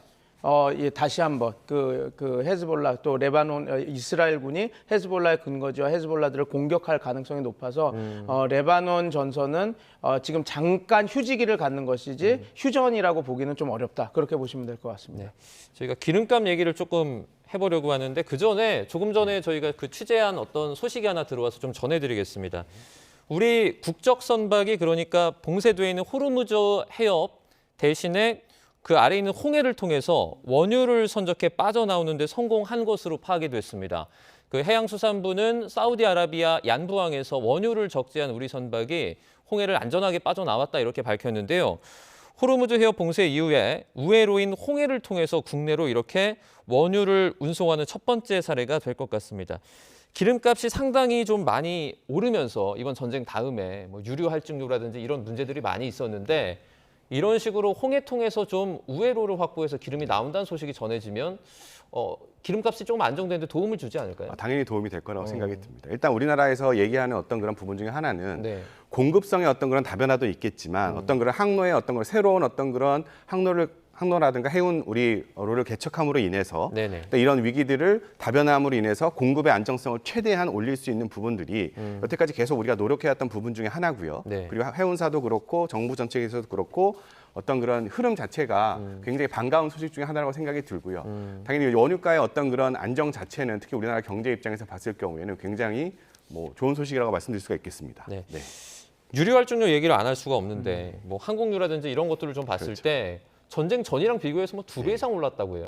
B: 다시 한번 그 헤즈볼라 또 레바논 이스라엘군이 헤즈볼라의 근거지와 헤즈볼라들을 공격할 가능성이 높아서 레바논 전선은 지금 잠깐 휴지기를 갖는 것이지 휴전이라고 보기는 좀 어렵다. 그렇게 보시면 될 것 같습니다.
I: 저희가 기름값 얘기를 조금 해보려고 하는데 그 전에 조금 전에 저희가 그 취재한 어떤 소식이 하나 들어와서 좀 전해드리겠습니다. 우리 국적 선박이 그러니까 봉쇄되어 있는 호르무즈 해협 대신에 그 아래에 있는 홍해를 통해서 원유를 선적해 빠져나오는 데 성공한 것으로 파악이 됐습니다. 그 해양수산부는 사우디아라비아 얀부항에서 원유를 적재한 우리 선박이 홍해를 안전하게 빠져나왔다 이렇게 밝혔는데요. 호르무즈 해협 봉쇄 이후에 우회로인 홍해를 통해서 국내로 이렇게 원유를 운송하는 첫 번째 사례가 될 것 같습니다. 기름값이 상당히 좀 많이 오르면서 이번 전쟁 다음에 뭐 유류 할증료라든지 이런 문제들이 많이 있었는데 이런 식으로 홍해 통해서 좀 우회로를 확보해서 기름이 나온다는 소식이 전해지면 기름값이 조금 안정되는데 도움을 주지 않을까요?
D: 당연히 도움이 될 거라고 생각이 듭니다. 일단 우리나라에서 얘기하는 어떤 그런 부분 중에 하나는 공급성의 어떤 그런 다변화도 있겠지만 어떤 그런 항로의 어떤 그런 새로운 어떤 그런 항로라든가 해운 우리로를 개척함으로 인해서 이런 위기들을 다변함으로 인해서 공급의 안정성을 최대한 올릴 수 있는 부분들이 여태까지 계속 우리가 노력해왔던 부분 중에 하나고요. 그리고 해운사도 그렇고 정부 정책에서도 그렇고 어떤 그런 흐름 자체가 굉장히 반가운 소식 중에 하나라고 생각이 들고요. 당연히 원유가의 어떤 그런 안정 자체는 특히 우리나라 경제 입장에서 봤을 경우에는 굉장히 좋은 소식이라고 말씀드릴 수가 있겠습니다.
I: 유류 할증료 얘기를 안 할 수가 없는데 뭐 항공유라든지 이런 것들을 좀 봤을 때 전쟁 전이랑 비교해서 뭐 2배 이상 올랐다고 해요.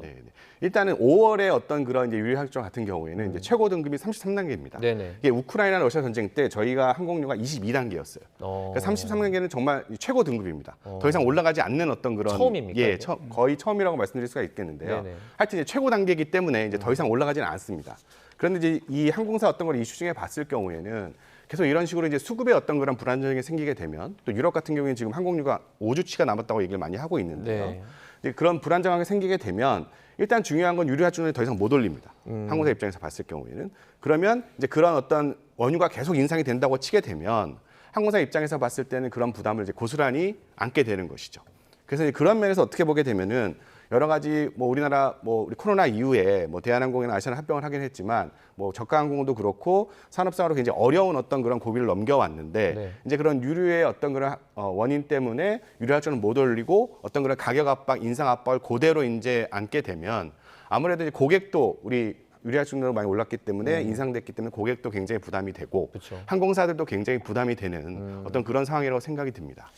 D: 일단은 5월에 어떤 그런 이제 유류 할증 같은 경우에는 이제 최고 등급이 33단계입니다. 이게 우크라이나 러시아 전쟁 때 저희가 항공유가 22단계였어요. 그러니까 33단계는 정말 최고 등급입니다. 더 이상 올라가지 않는 어떤 그런
I: 처음입니까?
D: 거의 처음이라고 말씀드릴 수가 있겠는데요. 하여튼 이제 최고 단계이기 때문에 이제 더 이상 올라가지는 않습니다. 그런데 이제 이 항공사 어떤 걸 이슈 중에 봤을 경우에는 계속 이런 식으로 이제 수급에 어떤 그런 불안정이 생기게 되면 또 유럽 같은 경우에는 지금 항공유가 5주치가 남았다고 얘기를 많이 하고 있는데요. 그런 불안정하게 생기게 되면 일단 중요한 건 유류 할증료를 더 이상 못 올립니다. 항공사 입장에서 봤을 경우에는 그러면 이제 그런 어떤 원유가 계속 인상이 된다고 치게 되면 항공사 입장에서 봤을 때는 그런 부담을 이제 고스란히 안게 되는 것이죠. 그래서 그런 면에서 어떻게 보게 되면은 여러 가지 뭐 우리나라 뭐 우리 코로나 이후에 뭐 대한항공이나 아시아나 합병을 하긴 했지만 뭐 저가항공도 그렇고 산업상으로 굉장히 어려운 어떤 그런 고비를 넘겨왔는데
I: 네.
D: 이제 그런 유류의 어떤 그런 원인 때문에 유류 할증을 못 올리고 어떤 그런 가격 압박, 인상 압박을 그대로 이제 안게 되면 아무래도 이제 고객도 우리 유리할증률이 많이 올랐기 때문에 인상됐기 때문에 고객도 굉장히 부담이 되고
I: 그렇죠.
D: 항공사들도 굉장히 부담이 되는 어떤 그런 상황이라고 생각이 듭니다.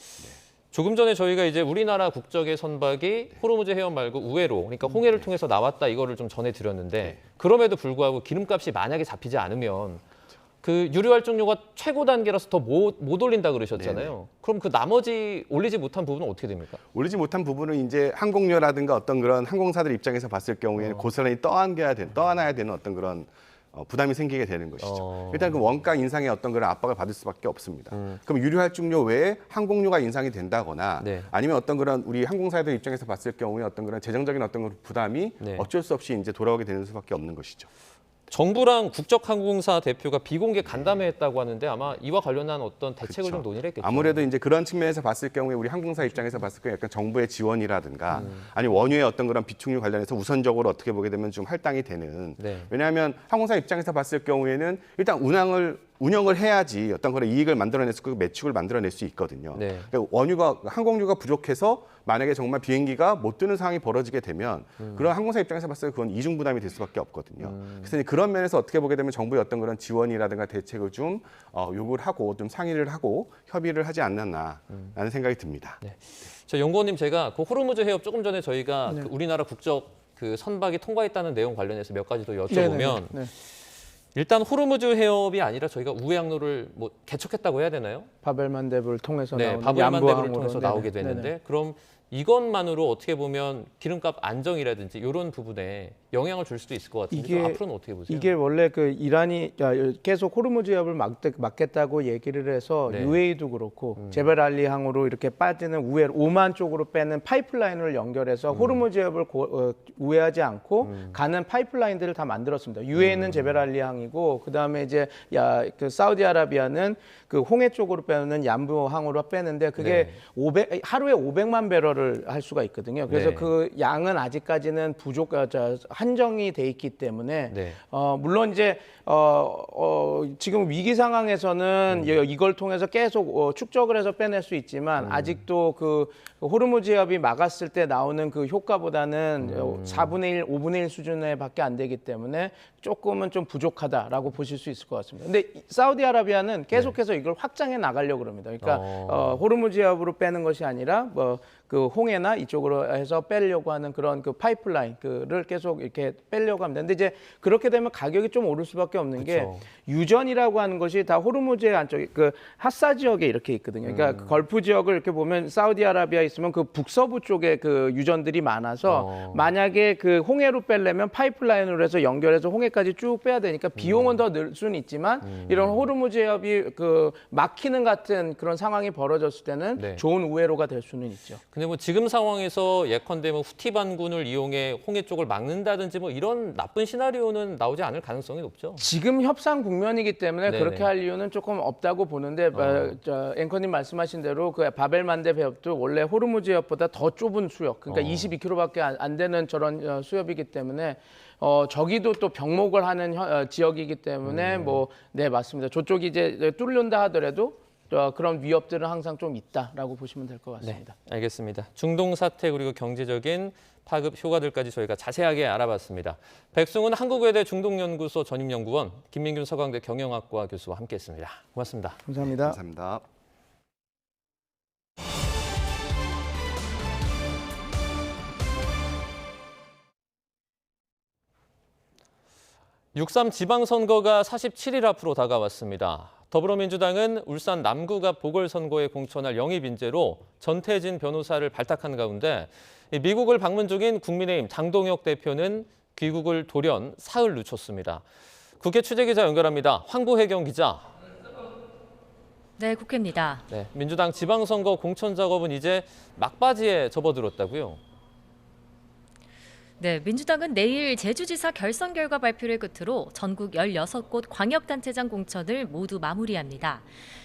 I: 조금 전에 저희가 이제 우리나라 국적의 선박이 호르무즈 해협 말고 우회로, 그러니까 홍해를 통해서 나왔다 이거를 좀 전해드렸는데 그럼에도 불구하고 기름값이 만약에 잡히지 않으면 그 유류 할증료가 최고 단계라서 더 못 올린다 그러셨잖아요.
D: 네네.
I: 그럼 그 나머지 올리지 못한 부분은 어떻게 됩니까?
D: 올리지 못한 부분은 이제 항공료라든가 어떤 그런 항공사들 입장에서 봤을 경우에는 고스란히 떠안아야 되는 어떤 그런 부담이 생기게 되는 것이죠. 일단 그 원가 인상의 어떤 그런 압박을 받을 수밖에 없습니다. 그럼 유류 할증료 외에 항공료가 인상이 된다거나
I: 네.
D: 아니면 어떤 그런 우리 항공사들 입장에서 봤을 경우에 어떤 그런 재정적인 어떤 그런 부담이
I: 네.
D: 어쩔 수 없이 이제 돌아오게 되는 수밖에 없는 것이죠.
I: 정부랑 국적항공사 대표가 비공개 간담회했다고 하는데 아마 이와 관련한 어떤 대책을 좀 논의를 했겠죠.
D: 아무래도 이제 그런 측면에서 봤을 경우에 우리 항공사 입장에서 봤을 경우에 약간 정부의 지원이라든가 아니 원유의 어떤 그런 비축류 관련해서 우선적으로 어떻게 보게 되면 좀 할당이 되는.
I: 네.
D: 왜냐하면 항공사 입장에서 봤을 경우에는 일단 운영을 해야지 어떤 그런 이익을 만들어낼 수, 그 매출을 만들어낼 수 있거든요.
I: 네.
D: 그러니까 항공료가 부족해서 만약에 정말 비행기가 못 뜨는 상황이 벌어지게 되면 그런 항공사 입장에서 봤을 때 그건 이중 부담이 될 수밖에 없거든요. 그래서 그런 면에서 어떻게 보게 되면 정부의 어떤 그런 지원이라든가 대책을 좀 요구를 하고 좀 상의를 하고 협의를 하지 않았나라는 생각이 듭니다.
I: 네. 저 연구원님, 제가 그 호르무즈 해협 조금 전에 저희가 그 우리나라 국적 그 선박이 통과했다는 내용 관련해서 몇 가지 더 여쭤보면
B: 네.
I: 일단 호르무즈 해협이 아니라 저희가 우회 항로를 뭐 개척했다고 해야 되나요?
B: 바벨만대브를 통해서
I: 네,
B: 나오는
I: 바벨만대브를
B: 양부항으로.
I: 통해서 나오게 되는데 그럼 이것만으로 어떻게 보면 기름값 안정이라든지 이런 부분에 영향을 줄 수도 있을 것 같은데 좀 앞으로는 어떻게 보세요?
B: 이게 원래 그 이란이 계속 호르무즈 해협을 막겠다고 얘기를 해서
I: 네.
B: UAE도 그렇고 제벨 알리 항으로 이렇게 빠지는 우회 오만 쪽으로 빼는 파이프라인을 연결해서 호르무즈 해협을 우회하지 않고 가는 파이프라인들을 다 만들었습니다. UAE는 제벨 알리 항이고 그다음에 이제 그 사우디아라비아는 그 홍해 쪽으로 빼는 얀부 항으로 빼는데 그게 하루에 500만 배럴을 할 수가 있거든요. 그래서
I: 네.
B: 그 양은 아직까지는 한정이 돼 있기 때문에 물론 이제 지금 위기 상황에서는 이걸 통해서 계속 축적을 해서 빼낼 수 있지만 아직도 그 호르무즈 해협이 막았을 때 나오는 그 효과보다는 4분의 1, 5분의 1 수준에밖에 안 되기 때문에 조금은 좀 부족하다라고 보실 수 있을 것 같습니다. 근데 사우디아라비아는 계속해서 이걸 확장해 나가려고 합니다. 그러니까 호르무즈 해협으로 빼는 것이 아니라 그 홍해나 이쪽으로 해서 빼려고 하는 그런 그 파이프라인을 계속 이렇게 빼려고 합니다. 근데 이제 그렇게 되면 가격이 좀 오를 수밖에 없는 게 유전이라고 하는 것이 다 호르무즈의 안쪽에 그 하사 지역에 이렇게 있거든요. 그러니까 그 걸프 지역을 이렇게 보면 사우디아라비아 있으면 그 북서부 쪽에 그 유전들이 많아서 만약에 그 홍해로 빼려면 파이프라인으로 해서 연결해서 홍해까지 쭉 빼야 되니까 비용은 더 늘 수는 있지만 이런 호르무즈 해협이 그 막히는 같은 그런 상황이 벌어졌을 때는 좋은 우회로가 될 수는 있죠.
I: 근데 뭐 지금 상황에서 예컨대 뭐 후티 반군을 이용해 홍해 쪽을 막는다든지 뭐 이런 나쁜 시나리오는 나오지 않을 가능성이 높죠.
B: 지금 협상 국면이기 때문에
I: 네네.
B: 그렇게 할 이유는 조금 없다고 보는데 앵커님 말씀하신 대로 그 바벨만데 해협도 원래 호르무즈 해협보다 더 좁은 수역, 그러니까 22km밖에 안 되는 저런 수협이기 때문에 저기도 또 병목을 하는 지역이기 때문에 네 맞습니다. 저쪽이 이제 뚫는다 하더라도 그런 위협들은 항상 좀 있다라고 보시면 될 것 같습니다.
I: 네, 알겠습니다. 중동 사태 그리고 경제적인 파급 효과들까지 저희가 자세하게 알아봤습니다. 백승훈 한국외대 중동연구소 전임연구원, 김민균 서강대 경영학과 교수와 함께했습니다. 고맙습니다.
B: 감사합니다.
D: 감사합니다.
I: (6.3) 지방선거가 47일 앞으로 다가왔습니다. 더불어민주당은 울산 남구갑 보궐선거에 공천할 영입 인재로 전태진 변호사를 발탁한 가운데 미국을 방문 중인 국민의힘 장동혁 대표는 귀국을 돌연 사흘 늦췄습니다. 국회 취재기자 연결합니다. 황보혜경 기자.
G: 네, 국회입니다.
I: 네, 민주당 지방선거 공천 작업은 이제 막바지에 접어들었다고요?
G: 네, 민주당은 내일 제주지사 결선 결과 발표를 끝으로 전국 16곳 광역단체장 공천을 모두 마무리합니다.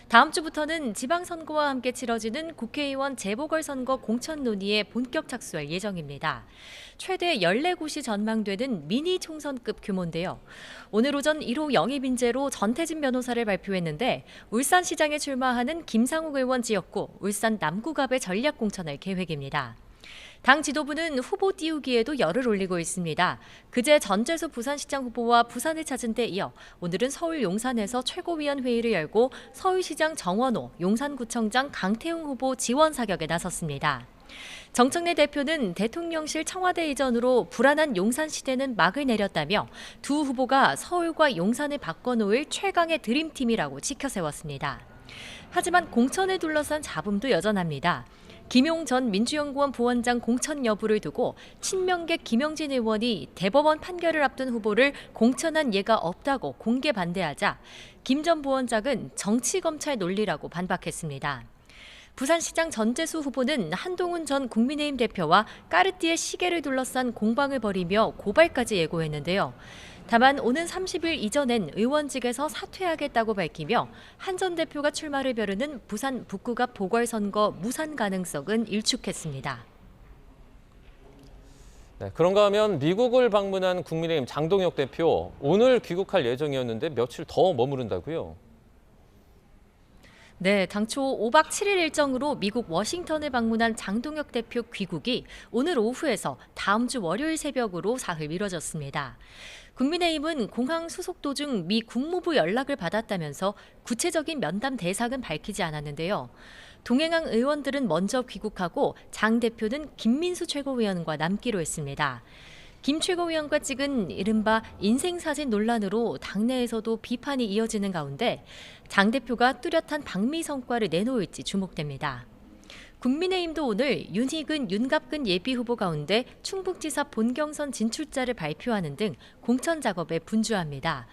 G: 다음 주부터는 지방선거와 함께 치러지는 국회의원 재보궐선거 공천 논의에 본격 착수할 예정입니다. 최대 14곳이 전망되는 미니 총선급 규모인데요. 오늘 오전 1호 영입 인재로 전태진 변호사를 발표했는데 울산시장에 출마하는 김상욱 의원 지역구 울산 남구갑에 전략 공천할 계획입니다. 당 지도부는 후보 띄우기에도 열을 올리고 있습니다. 그제 전재수 부산시장 후보와 부산을 찾은 데 이어 오늘은 서울 용산에서 최고위원 회의를 열고 서울시장 정원호, 용산구청장 강태웅 후보 지원 사격에 나섰습니다. 정청래 대표는 대통령실 청와대 이전으로 불안한 용산 시대는 막을 내렸다며 두 후보가 서울과 용산을 바꿔놓을 최강의 드림팀이라고 지켜세웠습니다. 하지만 공천을 둘러싼 잡음도 여전합니다. 김용 전 민주연구원 부원장 공천 여부를 두고 친명계 김영진 의원이 대법원 판결을 앞둔 후보를 공천한 예가 없다고 공개 반대하자 김 전 부원장은 정치검찰 논리라고 반박했습니다. 부산시장 전재수 후보는 한동훈 전 국민의힘 대표와 까르띠에 시계를 둘러싼 공방을 벌이며 고발까지 예고했는데요. 다만 오는 30일 이전엔 의원직에서 사퇴하겠다고 밝히며 한 전 대표가 출마를 벼르는 부산 북구갑 보궐선거 무산 가능성은 일축했습니다.
I: 네, 그런가 하면 미국을 방문한 국민의힘 장동혁 대표 오늘 귀국할 예정이었는데 며칠 더 머무른다고요?
G: 네, 당초 5박 7일 일정으로 미국 워싱턴을 방문한 장동혁 대표 귀국이 오늘 오후에서 다음 주 월요일 새벽으로 사흘 미뤄졌습니다. 국민의힘은 공항 수속 도중 미 국무부 연락을 받았다면서 구체적인 면담 대상은 밝히지 않았는데요. 동행한 의원들은 먼저 귀국하고 장 대표는 김민수 최고위원과 남기로 했습니다. 김 최고위원과 찍은 이른바 인생사진 논란으로 당내에서도 비판이 이어지는 가운데 장 대표가 뚜렷한 방미 성과를 내놓을지 주목됩니다. 국민의힘도 오늘 윤희근, 윤갑근 예비후보 가운데 충북지사 본경선 진출자를 발표하는 등 공천 작업에 분주합니다.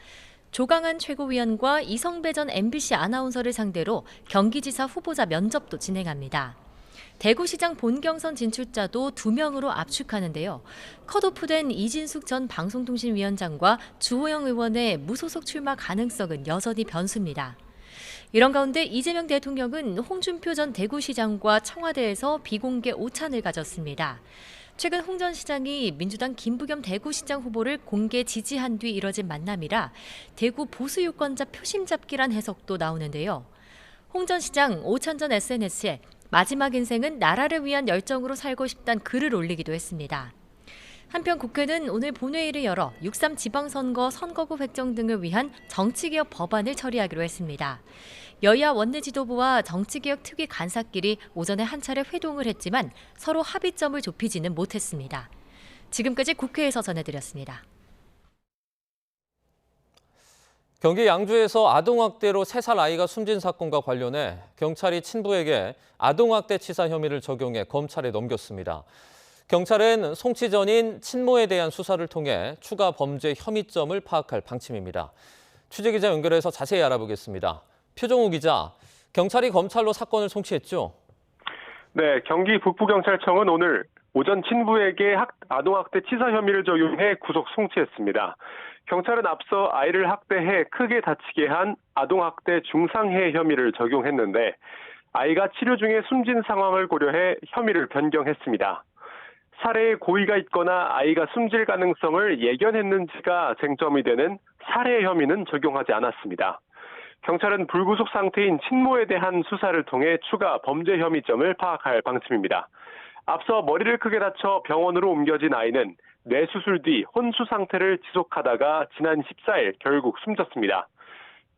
G: 조강한 최고위원과 이성배 전 MBC 아나운서를 상대로 경기지사 후보자 면접도 진행합니다. 대구시장 본경선 진출자도 2명으로 압축하는데요. 컷오프된 이진숙 전 방송통신위원장과 주호영 의원의 무소속 출마 가능성은 여전히 변수입니다. 이런 가운데 이재명 대통령은 홍준표 전 대구시장과 청와대에서 비공개 오찬을 가졌습니다. 최근 홍 전 시장이 민주당 김부겸 대구시장 후보를 공개 지지한 뒤 이뤄진 만남이라 대구 보수 유권자 표심 잡기란 해석도 나오는데요. 홍 전 시장 오찬 전 SNS에 마지막 인생은 나라를 위한 열정으로 살고 싶다는 글을 올리기도 했습니다. 한편 국회는 오늘 본회의를 열어 6.3 지방선거 선거구 획정 등을 위한 정치개혁 법안을 처리하기로 했습니다. 여야 원내 지도부와 정치개혁 특위 간사끼리 오전에 한 차례 회동을 했지만 서로 합의점을 좁히지는 못했습니다. 지금까지 국회에서 전해드렸습니다.
I: 경기 양주에서 아동학대로 3살 아이가 숨진 사건과 관련해 경찰이 친부에게 아동학대 치사 혐의를 적용해 검찰에 넘겼습니다. 경찰은 송치 전인 친모에 대한 수사를 통해 추가 범죄 혐의점을 파악할 방침입니다. 취재기자 연결해서 자세히 알아보겠습니다. 표정우 기자, 경찰이 검찰로 사건을 송치했죠?
L: 네, 경기 북부경찰청은 오늘 오전 친부에게 아동학대 치사 혐의를 적용해 구속 송치했습니다. 경찰은 앞서 아이를 학대해 크게 다치게 한 아동학대 중상해 혐의를 적용했는데 아이가 치료 중에 숨진 상황을 고려해 혐의를 변경했습니다. 살해에 고의가 있거나 아이가 숨질 가능성을 예견했는지가 쟁점이 되는 살해 혐의는 적용하지 않았습니다. 경찰은 불구속 상태인 친모에 대한 수사를 통해 추가 범죄 혐의점을 파악할 방침입니다. 앞서 머리를 크게 다쳐 병원으로 옮겨진 아이는 뇌수술 뒤 혼수 상태를 지속하다가 지난 14일 결국 숨졌습니다.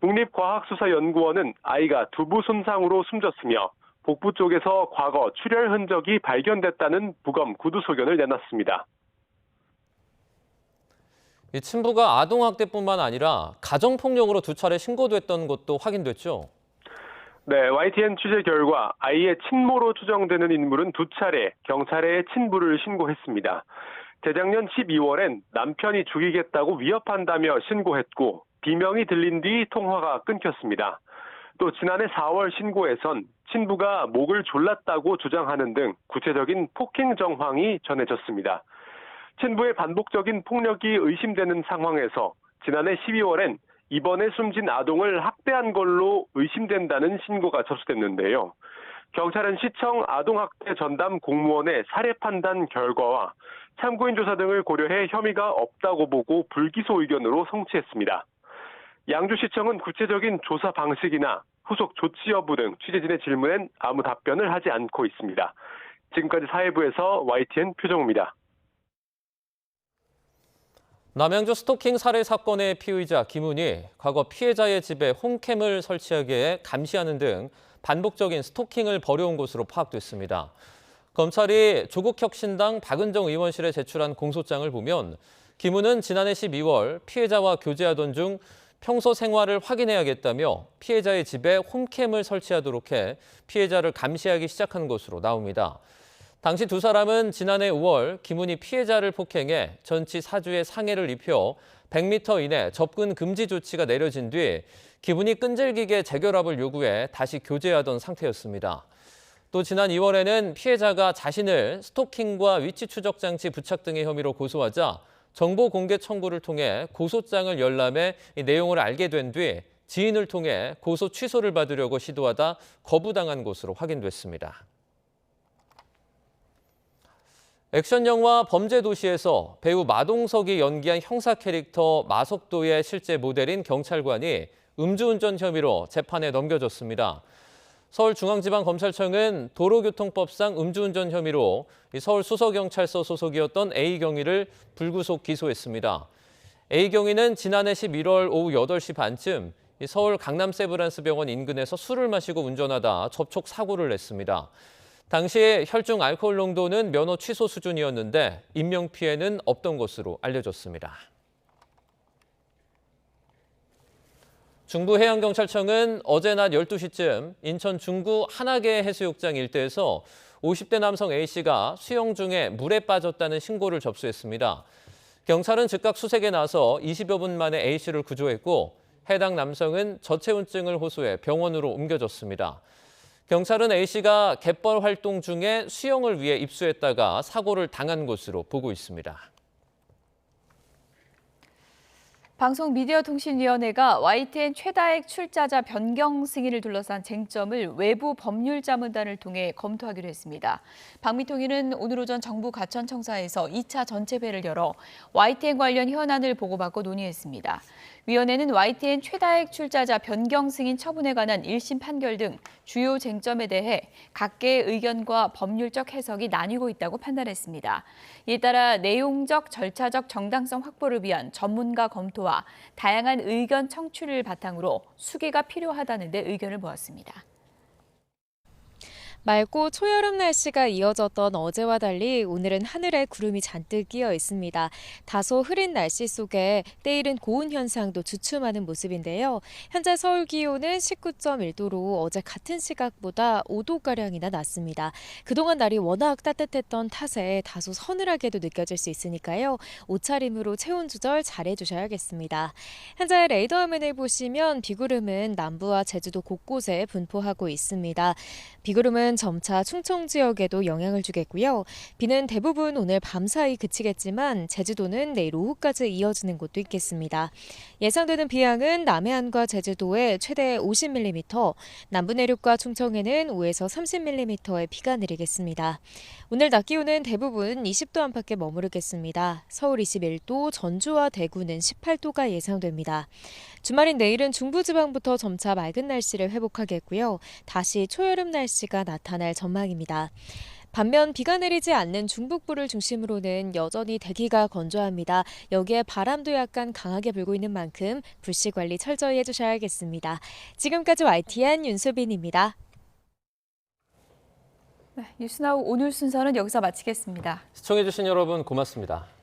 L: 국립과학수사연구원은 아이가 두부 손상으로 숨졌으며 복부 쪽에서 과거 출혈 흔적이 발견됐다는 부검 구두소견을 내놨습니다.
I: 이 친부가 아동학대뿐만 아니라 가정폭력으로 2차례 신고됐던 것도 확인됐죠?
L: 네, YTN 취재 결과 아이의 친모로 추정되는 인물은 2차례 경찰에 친부를 신고했습니다. 재작년 12월엔 남편이 죽이겠다고 위협한다며 신고했고 비명이 들린 뒤 통화가 끊겼습니다. 또 지난해 4월 신고에선 친부가 목을 졸랐다고 주장하는 등 구체적인 폭행 정황이 전해졌습니다. 친부의 반복적인 폭력이 의심되는 상황에서 지난해 12월엔 이번에 숨진 아동을 학대한 걸로 의심된다는 신고가 접수됐는데요. 경찰은 시청 아동학대 전담 공무원의 살해 판단 결과와 참고인 조사 등을 고려해 혐의가 없다고 보고 불기소 의견으로 송치했습니다. 양주시청은 구체적인 조사 방식이나 후속 조치 여부 등 취재진의 질문엔 아무 답변을 하지 않고 있습니다. 지금까지 사회부에서 YTN 표정우입니다.
I: 남양주 스토킹 살해 사건의 피의자 김은희, 과거 피해자의 집에 홈캠을 설치하기 위해 감시하는 등 반복적인 스토킹을 벌여온 것으로 파악됐습니다. 검찰이 조국혁신당 박은정 의원실에 제출한 공소장을 보면 김은은 지난해 12월 피해자와 교제하던 중 평소 생활을 확인해야겠다며 피해자의 집에 홈캠을 설치하도록 해 피해자를 감시하기 시작한 것으로 나옵니다. 당시 두 사람은 지난해 5월 김은희 피해자를 폭행해 전치 사주에 상해를 입혀 100m 이내 접근 금지 조치가 내려진 뒤 김은희 끈질기게 재결합을 요구해 다시 교제하던 상태였습니다. 또 지난 2월에는 피해자가 자신을 스토킹과 위치 추적 장치 부착 등의 혐의로 고소하자 정보 공개 청구를 통해 고소장을 열람해 이 내용을 알게 된 뒤 지인을 통해 고소 취소를 받으려고 시도하다 거부당한 것으로 확인됐습니다. 액션 영화 범죄도시에서 배우 마동석이 연기한 형사 캐릭터 마석도의 실제 모델인 경찰관이 음주운전 혐의로 재판에 넘겨졌습니다. 서울중앙지방검찰청은 도로교통법상 음주운전 혐의로 서울수서경찰서 소속이었던 A 경위를 불구속 기소했습니다. A 경위는 지난해 11월 오후 8시 반쯤 서울 강남 세브란스병원 인근에서 술을 마시고 운전하다 접촉 사고를 냈습니다. 당시 혈중 알코올 농도는 면허 취소 수준이었는데 인명피해는 없던 것으로 알려졌습니다. 중부해양경찰청은 어제 낮 12시쯤 인천 중구 한하계 해수욕장 일대에서 50대 남성 A씨가 수영 중에 물에 빠졌다는 신고를 접수했습니다. 경찰은 즉각 수색에 나서 20여 분 만에 A씨를 구조했고 해당 남성은 저체온증을 호소해 병원으로 옮겨졌습니다. 경찰은 A씨가 갯벌 활동 중에 수영을 위해 입수했다가 사고를 당한 것으로 보고 있습니다.
A: 방송미디어통신위원회가 YTN 최다액 출자자 변경 승인을 둘러싼 쟁점을 외부 법률자문단을 통해 검토하기로 했습니다. 방미통위는 오늘 오전 정부 과천청사에서 2차 전체회를 열어 YTN 관련 현안을 보고받고 논의했습니다. 위원회는 YTN 최다액 출자자 변경 승인 처분에 관한 1심 판결 등 주요 쟁점에 대해 각계의 의견과 법률적 해석이 나뉘고 있다고 판단했습니다. 이에 따라 내용적, 절차적 정당성 확보를 위한 전문가 검토와 다양한 의견 청취를 바탕으로 수기가 필요하다는 데 의견을 모았습니다.
M: 맑고 초여름 날씨가 이어졌던 어제와 달리 오늘은 하늘에 구름이 잔뜩 끼어 있습니다. 다소 흐린 날씨 속에 때이른 고온 현상도 주춤하는 모습인데요. 현재 서울 기온은 19.1도로 어제 같은 시각보다 5도가량이나 낮습니다. 그동안 날이 워낙 따뜻했던 탓에 다소 서늘하게도 느껴질 수 있으니까요. 옷차림으로 체온 조절 잘해주셔야겠습니다. 현재 레이더 화면을 보시면 비구름은 남부와 제주도 곳곳에 분포하고 있습니다. 비구름은 점차 충청 지역에도 영향을 주겠고요. 비는 대부분 오늘 밤사이 그치겠지만 제주도는 내일 오후까지 이어지는 곳도 있겠습니다. 예상되는 비양은 남해안과 제주도에 최대 50mm, 남부 내륙과 충청에는 5에서 30mm의 비가 내리겠습니다. 오늘 낮 기온은 대부분 20도 안팎에 머무르겠습니다. 서울 21도, 전주와 대구는 18도가 예상됩니다. 주말인 내일은 중부지방부터 점차 맑은 날씨를 회복하겠고요. 다시 초여름 날씨가 나타날 전망입니다. 반면 비가 내리지 않는 중북부를 중심으로는 여전히 대기가 건조합니다. 여기에 바람도 약간 강하게 불고 있는 만큼 불씨 관리 철저히 해주셔야겠습니다. 지금까지 YTN 윤수빈입니다.
A: 네, 뉴스나우 오늘 순서는 여기서 마치겠습니다.
I: 시청해주신 여러분 고맙습니다.